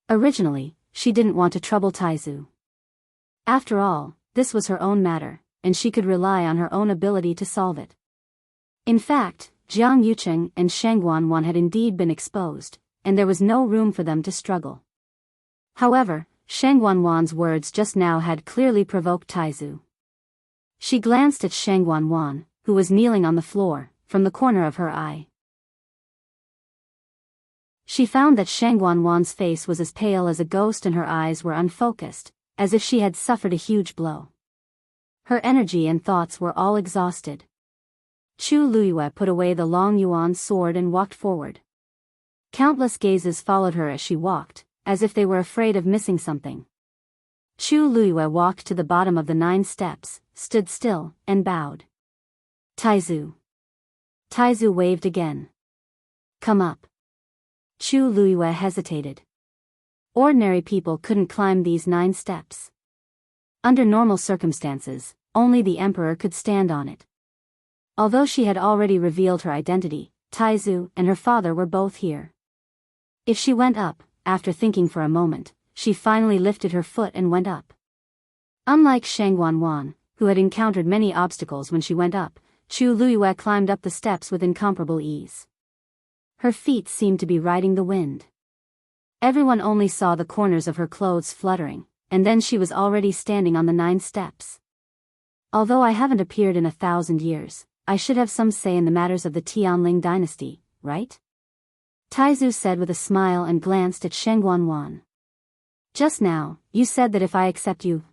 Originally, she didn't want to trouble Taizu. After all, this was her own matter, and she could rely on her own ability to solve it. In fact, Jiang Yucheng and Shangguan Wan had indeed been exposed, and there was no room for them to struggle. However, Shangguan Wan's words just now had clearly provoked Taizu. She glanced at Shangguan Wan, who was kneeling on the floor, from the corner of her eye. She found that Shangguan Wan's face was as pale as a ghost and her eyes were unfocused, as if she had suffered a huge blow. Her energy and thoughts were all exhausted. Chu Luiyue put away the long yuan sword and walked forward. Countless gazes followed her as she walked, as if they were afraid of missing something. Chu Luiyue walked to the bottom of the 9 steps, stood still, and bowed. Taizu. Taizu waved again. Come up. Chu Luiyue hesitated. Ordinary people couldn't climb these 9 steps. Under normal circumstances, only the emperor could stand on it. Although she had already revealed her identity, Taizu and her father were both here. If she went up, after thinking for a moment, she finally lifted her foot and went up. Unlike Shangguan Wan, who had encountered many obstacles when she went up, Chu Luiyue climbed up the steps with incomparable ease. Her feet seemed to be riding the wind. Everyone only saw the corners of her clothes fluttering, and then she was already standing on the 9 steps. Although I haven't appeared in 1,000 years, I should have some say in the matters of the Tianling dynasty, right? Taizu said with a smile and glanced at Shangguan Wan. Just now, you said that if I accept you,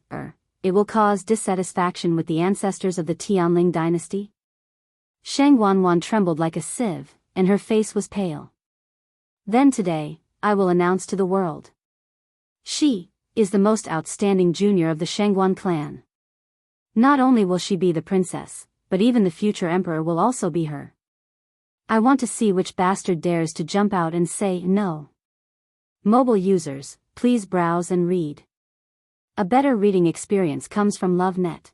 it will cause dissatisfaction with the ancestors of the Tianling dynasty? Shangguan Wan trembled like a sieve, and her face was pale. Then today, I will announce to the world. She is the most outstanding junior of the Shangguan clan. Not only will she be the princess, but even the future emperor will also be her. I want to see which bastard dares to jump out and say no. Mobile users, please browse and read. A better reading experience comes from LoveNet.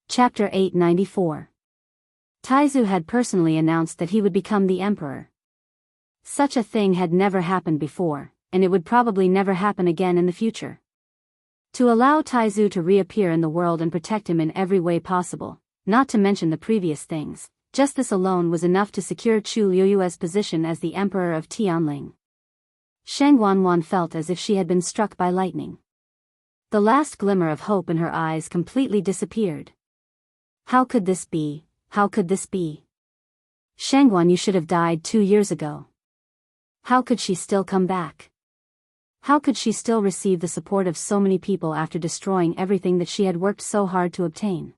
Chapter 894. Taizu had personally announced that he would become the emperor. Such a thing had never happened before, and it would probably never happen again in the future. To allow Taizu to reappear in the world and protect him in every way possible, not to mention the previous things, just this alone was enough to secure Chu Luiyue's position as the emperor of Tianling. Shangguan Wan felt as if she had been struck by lightning. The last glimmer of hope in her eyes completely disappeared. How could this be? How could this be? Shangguan Yu should have died 2 years ago. How could she still come back? How could she still receive the support of so many people after destroying everything that she had worked so hard to obtain?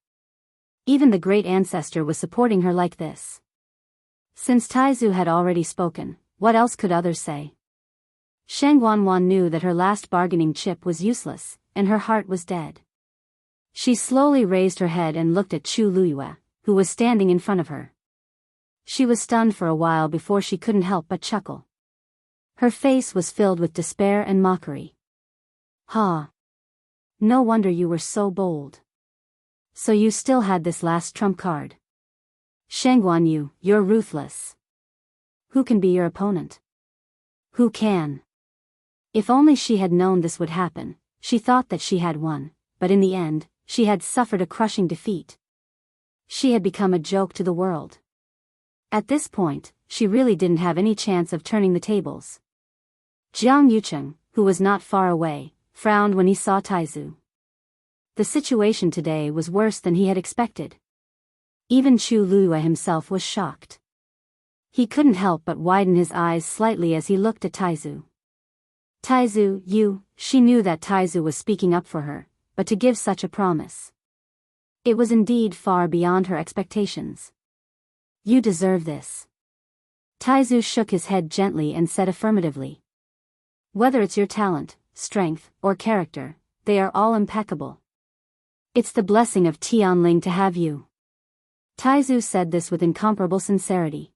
Even the great ancestor was supporting her like this. Since Taizu had already spoken, what else could others say? Shangguan Wan knew that her last bargaining chip was useless, and her heart was dead. She slowly raised her head and looked at Chu Luiyue, who was standing in front of her. She was stunned for a while before she couldn't help but chuckle. Her face was filled with despair and mockery. Ha! No wonder you were so bold. So you still had this last trump card. Shangguan Yu, you're ruthless. Who can be your opponent? Who can? If only she had known this would happen, she thought that she had won, but in the end, she had suffered a crushing defeat. She had become a joke to the world. At this point, she really didn't have any chance of turning the tables. Jiang Yucheng, who was not far away, frowned when he saw Taizu. The situation today was worse than he had expected. Even Chu Luiyue himself was shocked. He couldn't help but widen his eyes slightly as he looked at Taizu. Taizu, she knew that Taizu was speaking up for her, but to give such a promise. It was indeed far beyond her expectations. You deserve this. Taizu shook his head gently and said affirmatively. Whether it's your talent, strength, or character, they are all impeccable. It's the blessing of Tianling to have you. Taizu said this with incomparable sincerity.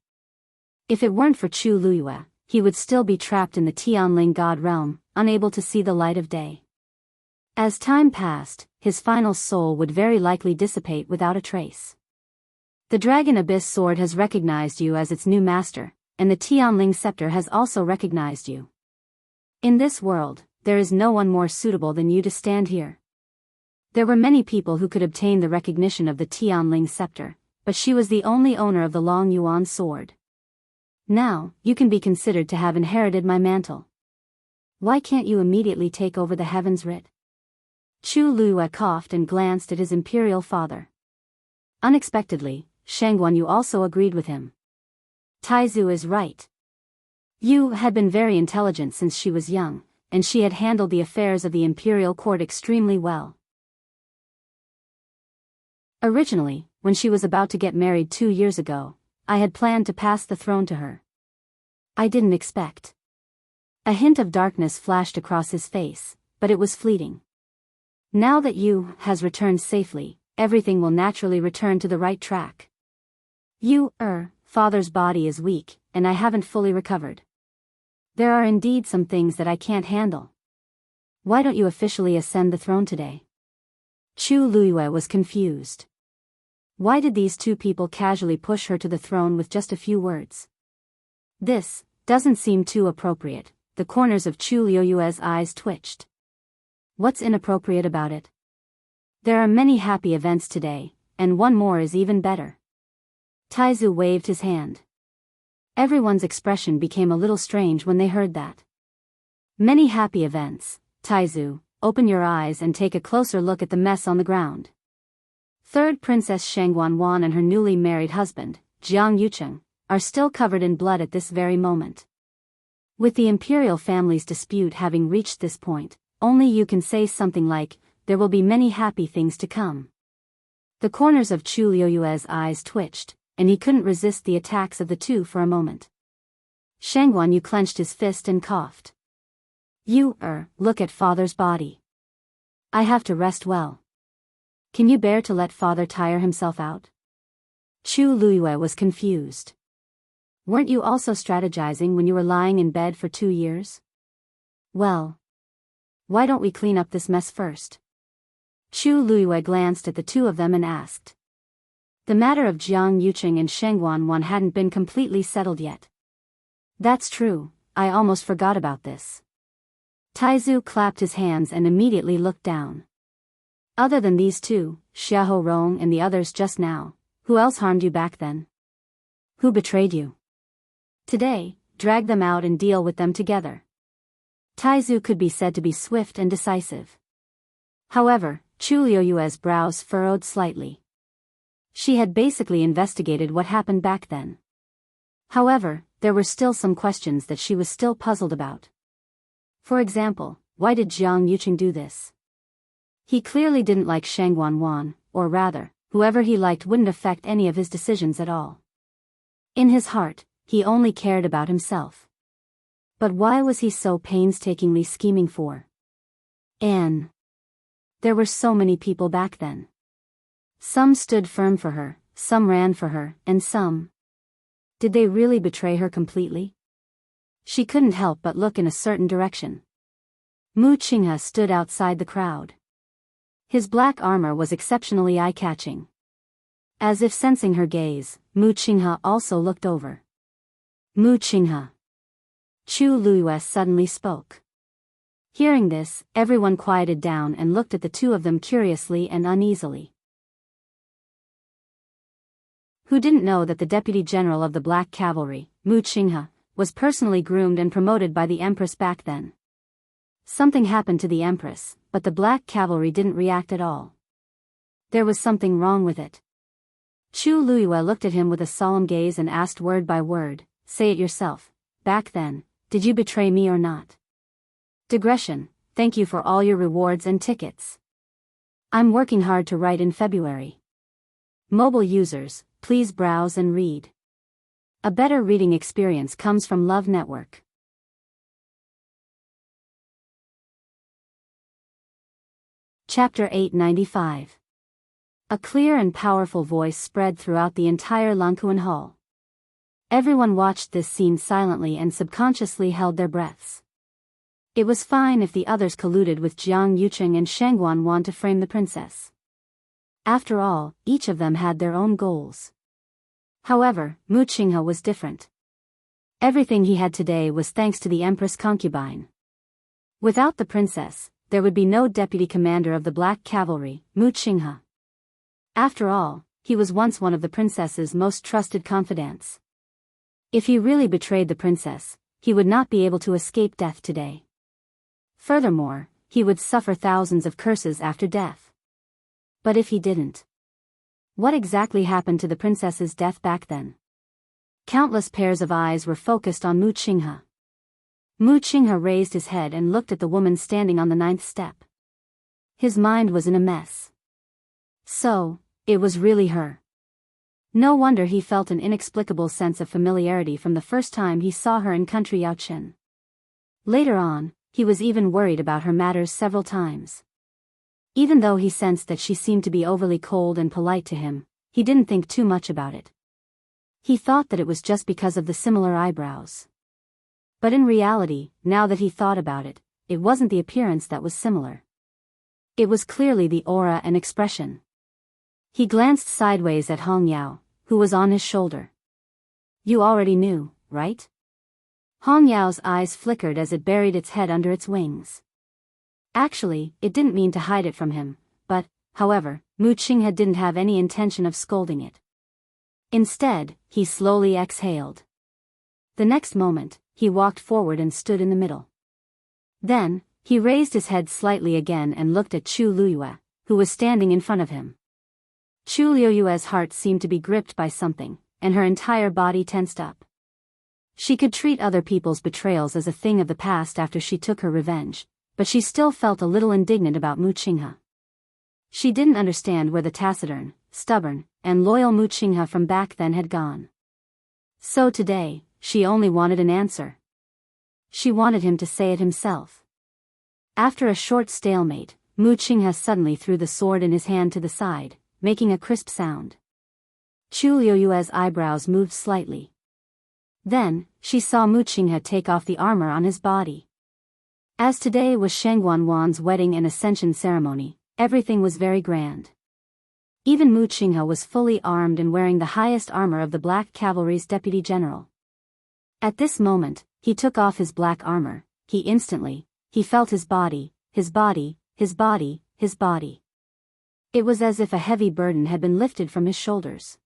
If it weren't for Chu Luyue, he would still be trapped in the Tianling god realm, unable to see the light of day. As time passed, his final soul would very likely dissipate without a trace. The Dragon Abyss Sword has recognized you as its new master, and the Tianling Scepter has also recognized you. In this world, there is no one more suitable than you to stand here. There were many people who could obtain the recognition of the Tianling Scepter, but she was the only owner of the Long Yuan Sword. Now, you can be considered to have inherited my mantle. Why can't you immediately take over the Heaven's Writ? Chu Luyue coughed and glanced at his imperial father. Unexpectedly, Shang Guanyu also agreed with him. Taizu is right. Yu had been very intelligent since she was young, and she had handled the affairs of the imperial court extremely well. Originally, when she was about to get married 2 years ago, I had planned to pass the throne to her. I didn't expect. A hint of darkness flashed across his face, but it was fleeting. Now that Yu has returned safely, everything will naturally return to the right track. Father's body is weak, and I haven't fully recovered. There are indeed some things that I can't handle. Why don't you officially ascend the throne today? Chu Luyue was confused. Why did these two people casually push her to the throne with just a few words? This doesn't seem too appropriate. The corners of Chu Luyue's eyes twitched. What's inappropriate about it? There are many happy events today, and one more is even better. Taizu waved his hand. Everyone's expression became a little strange when they heard that. Many happy events. Taizu, open your eyes and take a closer look at the mess on the ground. Third Princess Shangguanwan and her newly married husband, Jiang Yucheng, are still covered in blood at this very moment. With the imperial family's dispute having reached this point, only you can say something like, there will be many happy things to come. The corners of Chu Luyue's eyes twitched, and he couldn't resist the attacks of the two for a moment. Shangguanyu clenched his fist and coughed. Look at father's body. I have to rest well. Can you bear to let father tire himself out? Chu Luyue was confused. Weren't you also strategizing when you were lying in bed for 2 years? Well, why don't we clean up this mess first? Chu Luyue glanced at the two of them and asked. The matter of Jiang Yucheng and Shangguanwan hadn't been completely settled yet. That's true, I almost forgot about this. Taizu clapped his hands and immediately looked down. Other than these two, Xiahou Rong and the others just now, who else harmed you back then? Who betrayed you? Today, drag them out and deal with them together. Taizu could be said to be swift and decisive. However, Chu Luyue's brows furrowed slightly. She had basically investigated what happened back then. However, there were still some questions that she was still puzzled about. For example, why did Jiang Yucheng do this? He clearly didn't like Shangguanwan, or rather, whoever he liked wouldn't affect any of his decisions at all. In his heart, he only cared about himself. But why was he so painstakingly scheming for Anne? There were so many people back then. Some stood firm for her, some ran for her, and some. Did they really betray her completely? She couldn't help but look in a certain direction. Mu Qinghe stood outside the crowd. His black armor was exceptionally eye-catching. As if sensing her gaze, Mu Qinghe also looked over. Mu Qinghe. Chu Luyue suddenly spoke. Hearing this, everyone quieted down and looked at the two of them curiously and uneasily. Who didn't know that the Deputy General of the Black Cavalry, Mu Qinghe, was personally groomed and promoted by the Empress back then? Something happened to the Empress, but the Black Cavalry didn't react at all. There was something wrong with it. Chu Luyue looked at him with a solemn gaze and asked word by word, say it yourself, back then, did you betray me or not? Digression, thank you for all your rewards and tickets. I'm working hard to write in February. Mobile users, please browse and read. A better reading experience comes from Love Network. Chapter 895. A clear and powerful voice spread throughout the entire Langkuan Hall. Everyone watched this scene silently and subconsciously held their breaths. It was fine if the others colluded with Jiang Yucheng and Shang Guanwan to frame the princess. After all, each of them had their own goals. However, Mu Qinghe was different. Everything he had today was thanks to the Empress concubine. Without the princess, there would be no deputy commander of the Black Cavalry, Mu Qinghe. After all, he was once one of the princess's most trusted confidants. If he really betrayed the princess, he would not be able to escape death today. Furthermore, he would suffer thousands of curses after death. But if he didn't? What exactly happened to the princess's death back then? Countless pairs of eyes were focused on Mu Qinghe. Mu Qinghe raised his head and looked at the woman standing on the 9th step. His mind was in a mess. So, it was really her. No wonder he felt an inexplicable sense of familiarity from the first time he saw her in country Yaochen. Later on, he was even worried about her matters several times. Even though he sensed that she seemed to be overly cold and polite to him, he didn't think too much about it. He thought that it was just because of the similar eyebrows. But in reality, now that he thought about it, it wasn't the appearance that was similar. It was clearly the aura and expression. He glanced sideways at Hong Yao, who was on his shoulder. You already knew, right? Hong Yao's eyes flickered as it buried its head under its wings. Actually, it didn't mean to hide it from him, but, however, Mu Qinghe didn't have any intention of scolding it. Instead, he slowly exhaled. The next moment, he walked forward and stood in the middle. Then, he raised his head slightly again and looked at Chu Liyue, who was standing in front of him. Chu Liyue's heart seemed to be gripped by something, and her entire body tensed up. She could treat other people's betrayals as a thing of the past after she took her revenge, but she still felt a little indignant about Mu Qinghe. She didn't understand where the taciturn, stubborn, and loyal Mu Qinghe from back then had gone. So today, she only wanted an answer. She wanted him to say it himself. After a short stalemate, Mu Qinghe suddenly threw the sword in his hand to the side, making a crisp sound. Chu Liyue's eyebrows moved slightly. Then, she saw Mu Qinghe take off the armor on his body. As today was Shang Guanwan's wedding and ascension ceremony, everything was very grand. Even Mu Qinghe was fully armed and wearing the highest armor of the Black Cavalry's deputy general. At this moment, he took off his black armor. He felt his body, his body, his body, his body. It was as if a heavy burden had been lifted from his shoulders.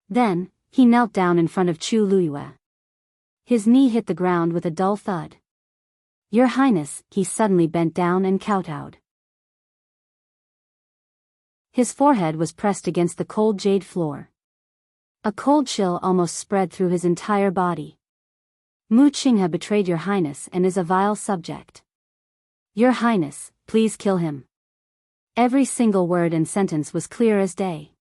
Then, he knelt down in front of Chu Liyue. His knee hit the ground with a dull thud. Your Highness, he suddenly bent down and kowtowed. His forehead was pressed against the cold jade floor. A cold chill almost spread through his entire body. Mu Qinghe betrayed Your Highness and is a vile subject. Your Highness, please kill him. Every single word and sentence was clear as day.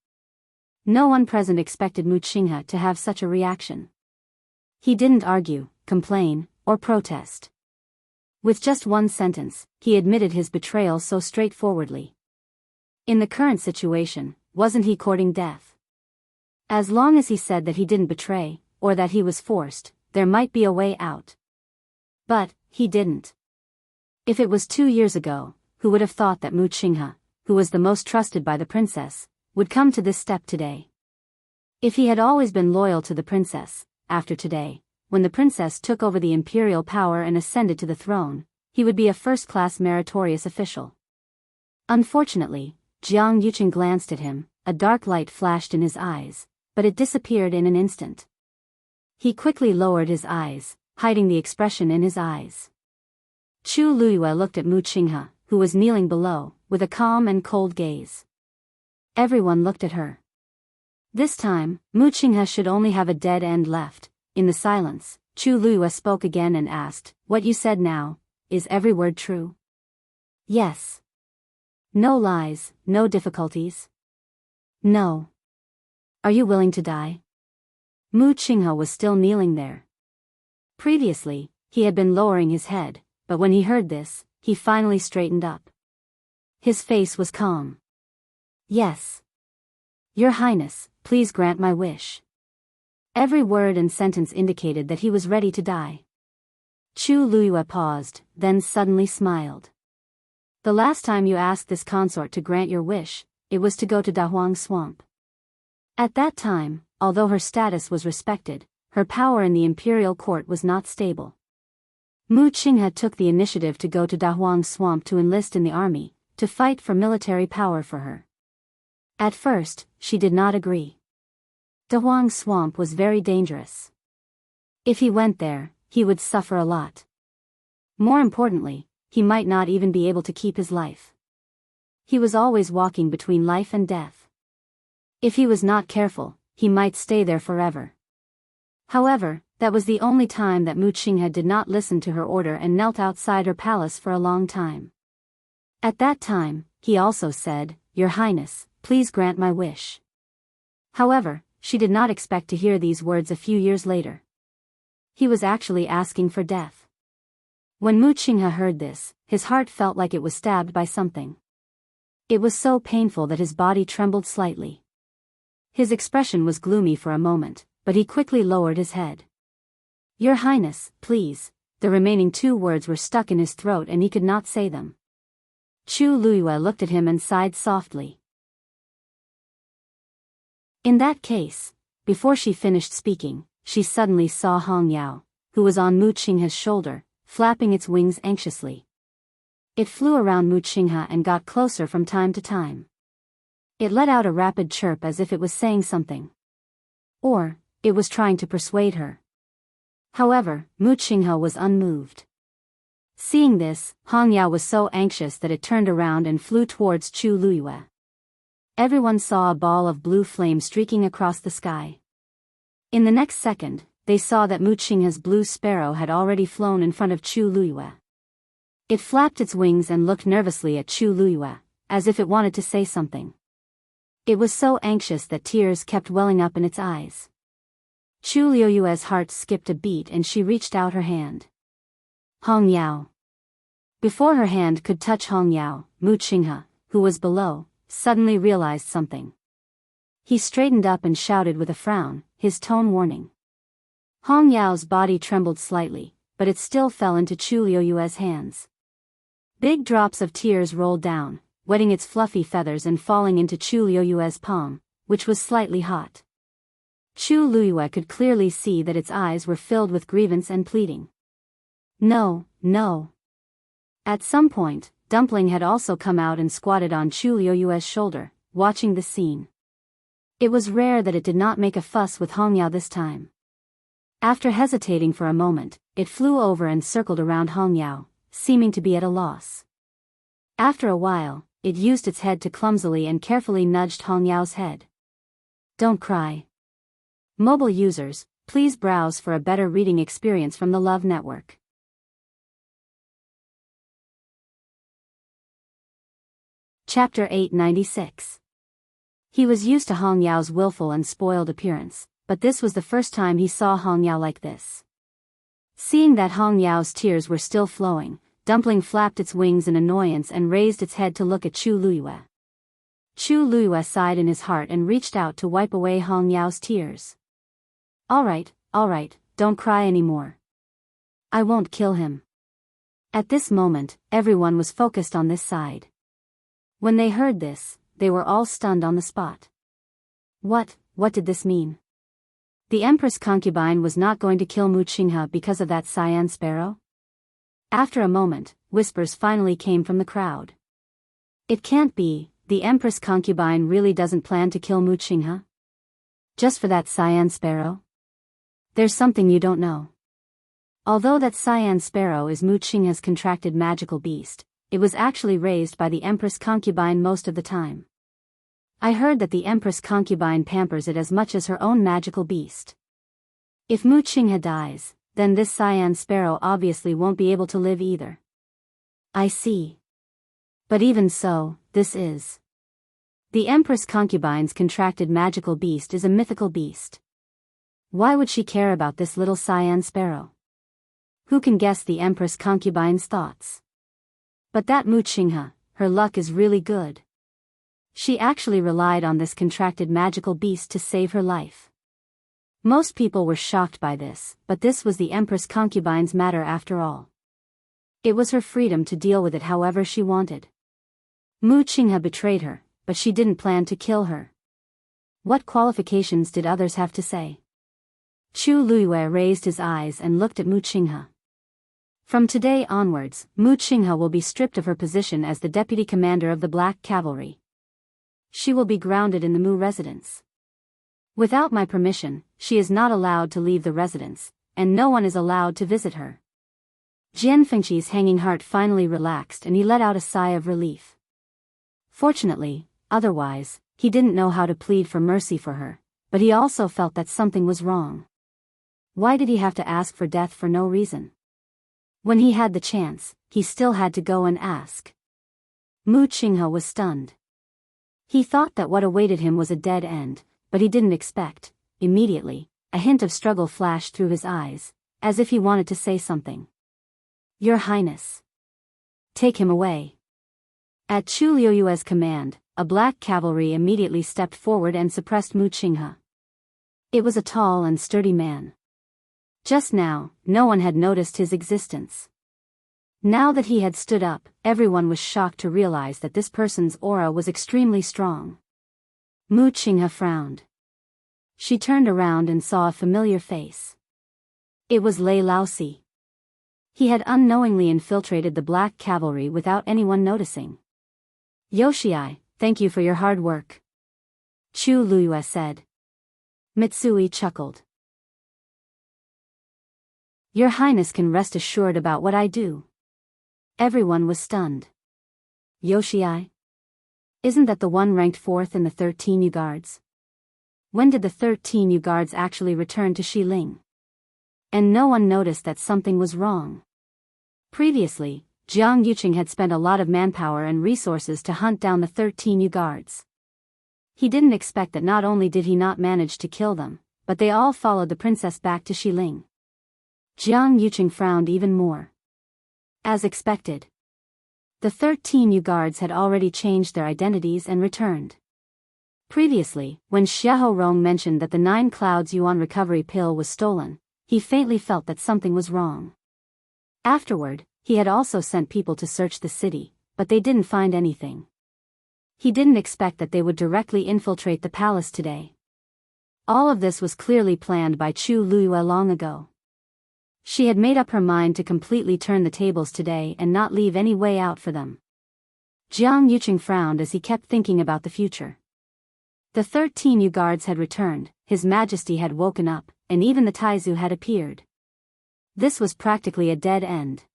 No one present expected Mu Qinghe to have such a reaction. He didn't argue, complain, or protest. With just one sentence, he admitted his betrayal so straightforwardly. In the current situation, wasn't he courting death? As long as he said that he didn't betray, or that he was forced, there might be a way out. But, he didn't. If it was 2 years ago, who would have thought that Mu Qinghe, who was the most trusted by the princess, would come to this step today? If he had always been loyal to the princess, after today, when the princess took over the imperial power and ascended to the throne, he would be a first-class meritorious official. Unfortunately, Jiang Yucheng glanced at him, a dark light flashed in his eyes, but it disappeared in an instant. He quickly lowered his eyes, hiding the expression in his eyes. Chu Liyue looked at Mu Qinghe, who was kneeling below, with a calm and cold gaze. Everyone looked at her. This time, Mu Qinghe should only have a dead end left. In the silence, Chu Liyue spoke again and asked, What you said now, is every word true? Yes. No lies, no difficulties? No. Are you willing to die? Mu Qinghe was still kneeling there. Previously, he had been lowering his head, but when he heard this, he finally straightened up. His face was calm. Yes. Your Highness, please grant my wish. Every word and sentence indicated that he was ready to die. Chu Luiyue paused, then suddenly smiled. The last time you asked this consort to grant your wish, it was to go to Dahuang Swamp. At that time, although her status was respected, her power in the imperial court was not stable. Mu Qinghe took the initiative to go to Dahuang Swamp to enlist in the army, to fight for military power for her. At first, she did not agree. Dahuang Swamp was very dangerous. If he went there, he would suffer a lot. More importantly, he might not even be able to keep his life. He was always walking between life and death. If he was not careful, he might stay there forever. However, that was the only time that Mu Qinghe did not listen to her order and knelt outside her palace for a long time. At that time, he also said, Your Highness, please grant my wish. However, she did not expect to hear these words a few years later. He was actually asking for death. When Mu Qinghe heard this, his heart felt like it was stabbed by something. It was so painful that his body trembled slightly. His expression was gloomy for a moment, but he quickly lowered his head. Your Highness, please. The remaining two words were stuck in his throat and he could not say them. Chu Luiyue looked at him and sighed softly. In that case, before she finished speaking, she suddenly saw Hong Yao, who was on Mu Qinghe's shoulder, flapping its wings anxiously. It flew around Mu Qinghe and got closer from time to time. It let out a rapid chirp as if it was saying something. Or, it was trying to persuade her. However, Mu Qinghe was unmoved. Seeing this, Hong Yao was so anxious that it turned around and flew towards Chu Luiyue. Everyone saw a ball of blue flame streaking across the sky. In the next second, they saw that Mu Qinghe's blue sparrow had already flown in front of Chu Luiyue. It flapped its wings and looked nervously at Chu Luiyue, as if it wanted to say something. It was so anxious that tears kept welling up in its eyes. Chu Luiyue's heart skipped a beat and she reached out her hand. Hong Yao. Before her hand could touch Hong Yao, Mu Qinghe, who was below, suddenly realized something. He straightened up and shouted with a frown, his tone warning. Hong Yao's body trembled slightly, but it still fell into Chu Luiyue's hands. Big drops of tears rolled down, wetting its fluffy feathers and falling into Chu Luiyue's palm, which was slightly hot. Chu Luiyue could clearly see that its eyes were filled with grievance and pleading. No, no. At some point, Dumpling had also come out and squatted on Chu Luiyue's shoulder, watching the scene. It was rare that it did not make a fuss with Hong Yao this time. After hesitating for a moment, it flew over and circled around Hong Yao, seeming to be at a loss. After a while, it used its head to clumsily and carefully nudged Hong Yao's head. Don't cry. Mobile users, please browse for a better reading experience from the Love Network. Chapter 896. He was used to Hong Yao's willful and spoiled appearance, but this was the first time he saw Hong Yao like this. Seeing that Hong Yao's tears were still flowing, Dumpling flapped its wings in annoyance and raised its head to look at Chu Luiyue. Chu Luiyue sighed in his heart and reached out to wipe away Hong Yao's tears. All right, don't cry anymore. I won't kill him. At this moment, everyone was focused on this side. When they heard this, they were all stunned on the spot. What did this mean? The Empress concubine was not going to kill Mu Qinghe because of that cyan sparrow? After a moment, whispers finally came from the crowd. It can't be, the Empress concubine really doesn't plan to kill Mu Qinghe? Just for that cyan sparrow? There's something you don't know. Although that cyan sparrow is Mu Qinghe's contracted magical beast, it was actually raised by the Empress concubine most of the time. I heard that the Empress concubine pampers it as much as her own magical beast. If Mu Qinghe dies, then this cyan sparrow obviously won't be able to live either. I see. But even so, this is. The Empress concubine's contracted magical beast is a mythical beast. Why would she care about this little cyan sparrow? Who can guess the Empress concubine's thoughts? But that Mu Qinghe, her luck is really good. She actually relied on this contracted magical beast to save her life. Most people were shocked by this, but this was the Empress concubine's matter after all. It was her freedom to deal with it however she wanted. Mu Qinghe betrayed her, but she didn't plan to kill her. What qualifications did others have to say? Chu Luiyue raised his eyes and looked at Mu Qinghe. From today onwards, Mu Qinghe will be stripped of her position as the deputy commander of the Black Cavalry. She will be grounded in the Mu residence. Without my permission, she is not allowed to leave the residence, and no one is allowed to visit her. Jian Fengqi's hanging heart finally relaxed and he let out a sigh of relief. Fortunately, otherwise, he didn't know how to plead for mercy for her, but he also felt that something was wrong. Why did he have to ask for death for no reason? When he had the chance, he still had to go and ask. Mu Qinghe was stunned. He thought that what awaited him was a dead end, but he didn't expect, immediately, a hint of struggle flashed through his eyes, as if he wanted to say something. Your Highness. Take him away. At Chu Luiyue's command, a black cavalry immediately stepped forward and suppressed Mu Qinghe. It was a tall and sturdy man. Just now, no one had noticed his existence. Now that he had stood up, everyone was shocked to realize that this person's aura was extremely strong. Mu Qinghe frowned. She turned around and saw a familiar face. It was Lei Laosi. He had unknowingly infiltrated the Black Cavalry without anyone noticing. Yoshii, thank you for your hard work. Chu Luiyue said. Mitsui chuckled. Your Highness can rest assured about what I do. Everyone was stunned. Yoshii? Isn't that the one ranked 4th in the 13 Yu Guards? When did the 13 Yu Guards actually return to Xiling? And no one noticed that something was wrong. Previously, Jiang Yuqing had spent a lot of manpower and resources to hunt down the 13 Yu Guards. He didn't expect that not only did he not manage to kill them, but they all followed the princess back to Xiling. Jiang Yuqing frowned even more. As expected, the 13 Yu Guards had already changed their identities and returned. Previously, when Xiahou Rong mentioned that the 9 Clouds Yuan recovery pill was stolen, he faintly felt that something was wrong. Afterward, he had also sent people to search the city, but they didn't find anything. He didn't expect that they would directly infiltrate the palace today. All of this was clearly planned by Chu Luiyue long ago. She had made up her mind to completely turn the tables today and not leave any way out for them. Jiang Yuqing frowned as he kept thinking about the future. The 13 Yu Guards had returned, His Majesty had woken up, and even the Taizu had appeared. This was practically a dead end.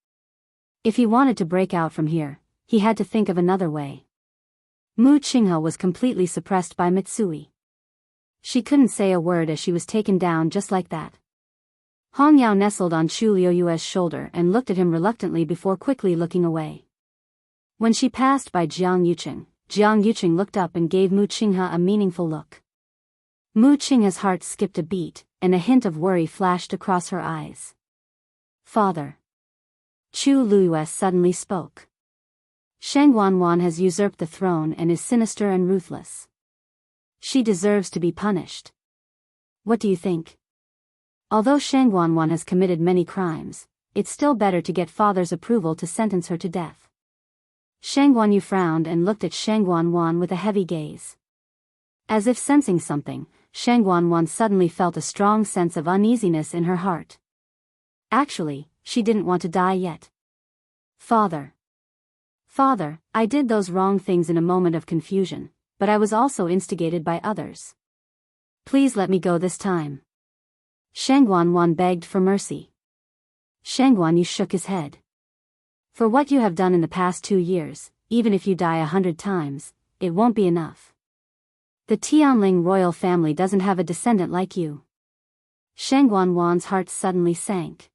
If he wanted to break out from here, he had to think of another way. Mu Qinghe was completely suppressed by Mitsui. She couldn't say a word as she was taken down just like that. Hong Yao nestled on Chu Luiyue's shoulder and looked at him reluctantly before quickly looking away. When she passed by Jiang Yuqing looked up and gave Mu Qinghe a meaningful look. Mu Qinghe's heart skipped a beat, and a hint of worry flashed across her eyes. Father. Chu Luiyue suddenly spoke. Shang Wanwan has usurped the throne and is sinister and ruthless. She deserves to be punished. What do you think? Although Shang Wanwan has committed many crimes, it's still better to get father's approval to sentence her to death. Shang Wanyu frowned and looked at Shang Wanwan with a heavy gaze. As if sensing something, Shang Wanwan suddenly felt a strong sense of uneasiness in her heart. Actually, she didn't want to die yet. Father, I did those wrong things in a moment of confusion, but I was also instigated by others. Please let me go this time. Shang Wanwan begged for mercy. Shang Wanyu shook his head. For what you have done in the past 2 years, even if you die 100 times, it won't be enough. The Tianling royal family doesn't have a descendant like you. Shang Wanwan's heart suddenly sank.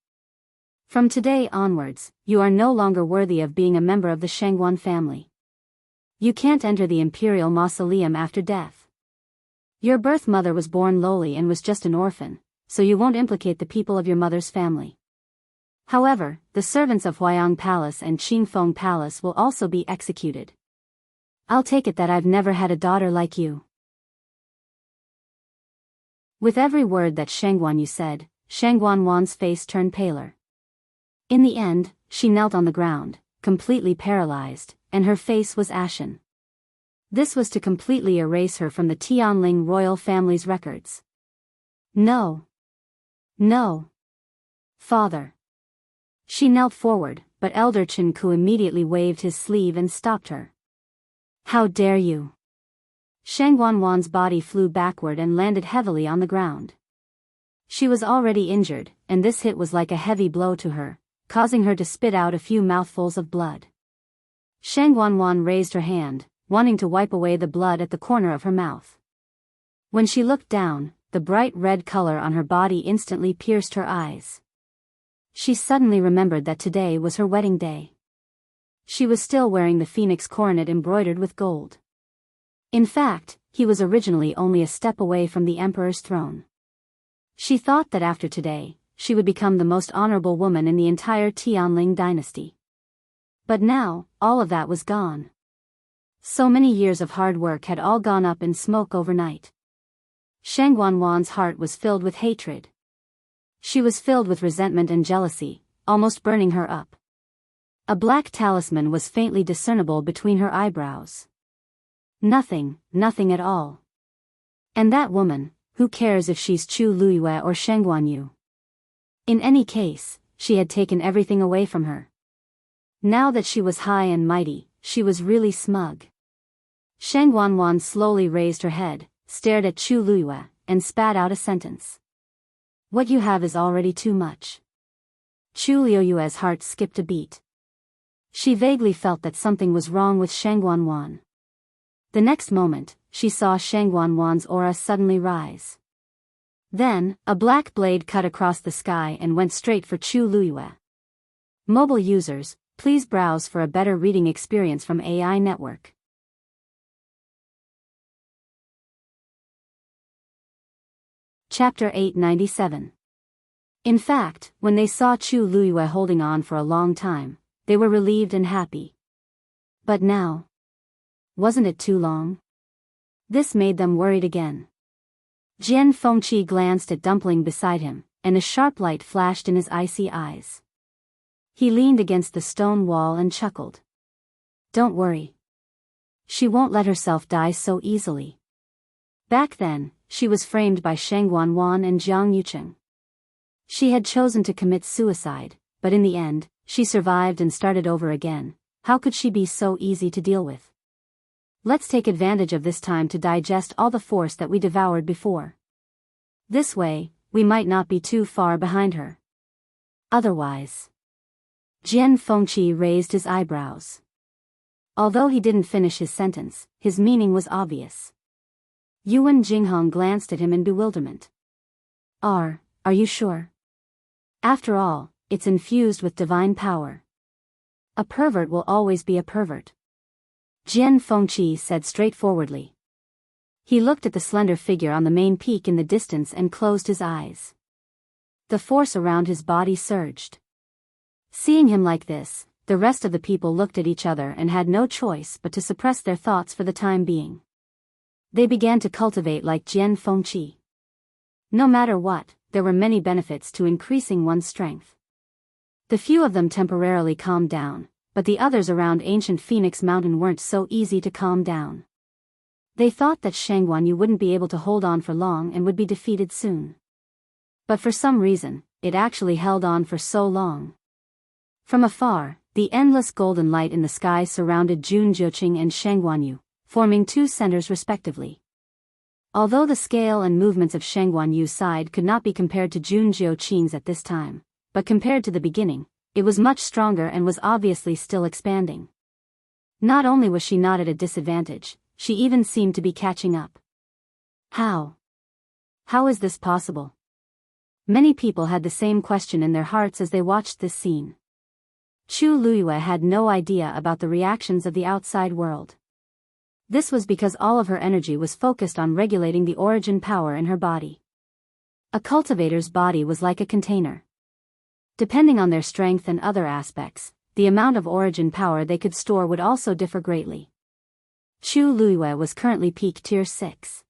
From today onwards, you are no longer worthy of being a member of the Shangwan family. You can't enter the imperial mausoleum after death. Your birth mother was born lowly and was just an orphan, so you won't implicate the people of your mother's family. However, the servants of Huayang Palace and Qingfeng Palace will also be executed, I'll take it that I've never had a daughter like you. With every word that Shangguanyu said, Shangguanwan's face turned paler. In the end, she knelt on the ground, completely paralyzed, and her face was ashen. This was to completely erase her from the Tianling royal family's records. No. No. Father. She knelt forward, but Elder Chenku immediately waved his sleeve and stopped her. How dare you! Shangguanwan's body flew backward and landed heavily on the ground. She was already injured, and this hit was like a heavy blow to her, causing her to spit out a few mouthfuls of blood. Shangguanwan raised her hand, wanting to wipe away the blood at the corner of her mouth. When she looked down, the bright red color on her body instantly pierced her eyes. She suddenly remembered that today was her wedding day. She was still wearing the phoenix coronet embroidered with gold. In fact, he was originally only a step away from the emperor's throne. She thought that after today, she would become the most honorable woman in the entire Tianling dynasty. But now, all of that was gone. So many years of hard work had all gone up in smoke overnight. Shangguanwan's heart was filled with hatred. She was filled with resentment and jealousy, almost burning her up. A black talisman was faintly discernible between her eyebrows. Nothing at all. And that woman, who cares if she's Chu Luiyue or Shangguanyu? In any case, she had taken everything away from her. Now that she was high and mighty, she was really smug. Shangguanwan slowly raised her head, stared at Chu Luiyue, and spat out a sentence. What you have is already too much. Chu Luiyue's heart skipped a beat. She vaguely felt that something was wrong with Shangguanwan. The next moment, she saw Shangguanwan's aura suddenly rise. Then, a black blade cut across the sky and went straight for Chu Luiyue. Mobile users, please browse for a better reading experience from AI Network. Chapter 897. In fact, when they saw Chu Luiyue holding on for a long time, they were relieved and happy. But now, wasn't it too long? This made them worried again. Jian Fengqi glanced at Dumpling beside him, and a sharp light flashed in his icy eyes. He leaned against the stone wall and chuckled. Don't worry. She won't let herself die so easily. Back then, she was framed by Shangguanwan and Jiang Yucheng. She had chosen to commit suicide, but in the end, she survived and started over again. How could she be so easy to deal with? Let's take advantage of this time to digest all the force that we devoured before. This way, we might not be too far behind her. Otherwise. Jian Fengqi raised his eyebrows. Although he didn't finish his sentence, his meaning was obvious. Yuan Jinghong glanced at him in bewilderment. Are you sure? After all, it's infused with divine power. A pervert will always be a pervert. Jian Fengqi said straightforwardly. He looked at the slender figure on the main peak in the distance and closed his eyes. The force around his body surged. Seeing him like this, the rest of the people looked at each other and had no choice but to suppress their thoughts for the time being. They began to cultivate like Jian Fengqi. No matter what, there were many benefits to increasing one's strength. The few of them temporarily calmed down, but the others around ancient Phoenix Mountain weren't so easy to calm down. They thought that Shangguanyu wouldn't be able to hold on for long and would be defeated soon. But for some reason, it actually held on for so long. From afar, the endless golden light in the sky surrounded Jun Zheqing and Shangguanyu, forming two centers respectively. Although the scale and movements of Shangguanyu's side could not be compared to Jun Zheqing's at this time, but compared to the beginning, it was much stronger and was obviously still expanding. Not only was she not at a disadvantage, she even seemed to be catching up. How? How is this possible? Many people had the same question in their hearts as they watched this scene. Chu Luiyue had no idea about the reactions of the outside world. This was because all of her energy was focused on regulating the origin power in her body. A cultivator's body was like a container. Depending on their strength and other aspects, the amount of origin power they could store would also differ greatly. Chu Luiyue was currently peak tier 6.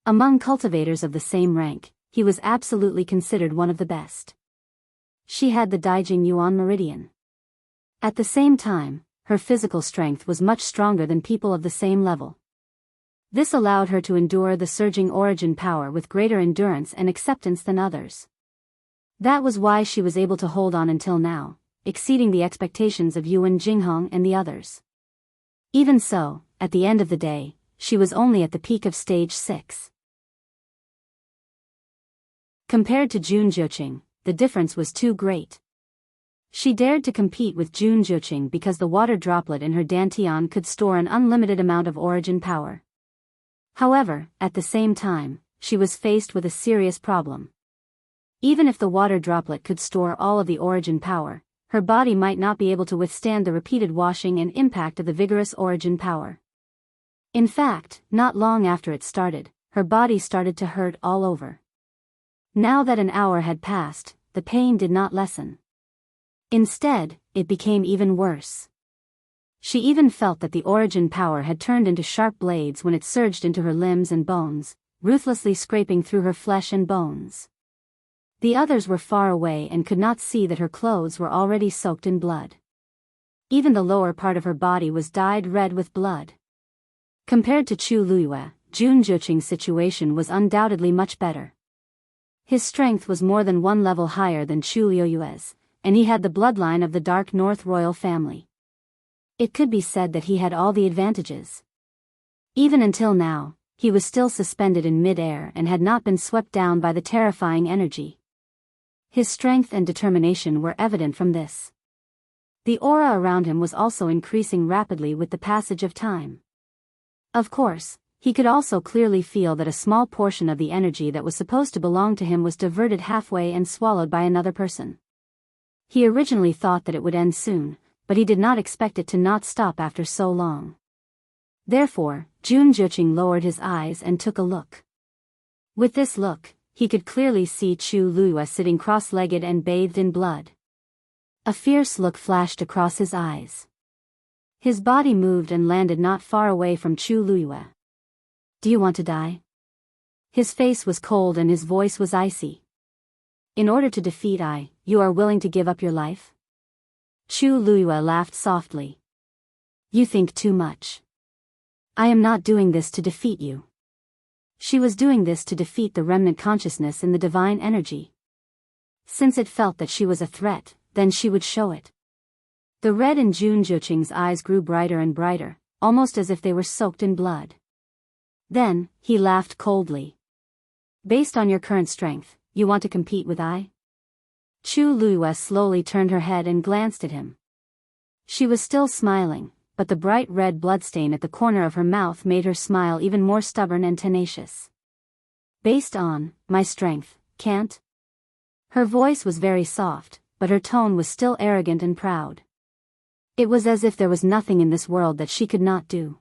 Among cultivators of the same rank, he was absolutely considered one of the best. She had the Daijing Yuan Meridian. At the same time, her physical strength was much stronger than people of the same level. This allowed her to endure the surging origin power with greater endurance and acceptance than others. That was why she was able to hold on until now, exceeding the expectations of Yuan Jinghong and the others. Even so, at the end of the day, she was only at the peak of stage 6. Compared to Jun Zhuqing, the difference was too great. She dared to compete with Jun Zhuqing because the water droplet in her dantian could store an unlimited amount of origin power. However, at the same time, she was faced with a serious problem. Even if the water droplet could store all of the origin power, her body might not be able to withstand the repeated washing and impact of the vigorous origin power. In fact, not long after it started, her body started to hurt all over. Now that an hour had passed, the pain did not lessen. Instead, it became even worse. She even felt that the origin power had turned into sharp blades when it surged into her limbs and bones, ruthlessly scraping through her flesh and bones. The others were far away and could not see that her clothes were already soaked in blood. Even the lower part of her body was dyed red with blood. Compared to Chu Luiyue, Jun Zhuqing's situation was undoubtedly much better. His strength was more than one level higher than Chu Luiyue's, and he had the bloodline of the Dark North royal family. It could be said that he had all the advantages. Even until now, he was still suspended in mid-air and had not been swept down by the terrifying energy. His strength and determination were evident from this. The aura around him was also increasing rapidly with the passage of time. Of course, he could also clearly feel that a small portion of the energy that was supposed to belong to him was diverted halfway and swallowed by another person. He originally thought that it would end soon, but he did not expect it to not stop after so long. Therefore, Jun Zhuqing lowered his eyes and took a look. With this look, he could clearly see Chu Luiyue sitting cross-legged and bathed in blood. A fierce look flashed across his eyes. His body moved and landed not far away from Chu Luiyue. "Do you want to die?" His face was cold and his voice was icy. "In order to defeat I, you are willing to give up your life?" Chu Luiyue laughed softly. "You think too much. I am not doing this to defeat you." She was doing this to defeat the remnant consciousness in the divine energy. Since it felt that she was a threat, then she would show it. The red in Jun Zhuqing's eyes grew brighter and brighter, almost as if they were soaked in blood. Then, he laughed coldly. "Based on your current strength, you want to compete with I?" Chu Luiyue slowly turned her head and glanced at him. She was still smiling, but the bright red bloodstain at the corner of her mouth made her smile even more stubborn and tenacious. "Based on my strength, can't?" Her voice was very soft, but her tone was still arrogant and proud. It was as if there was nothing in this world that she could not do.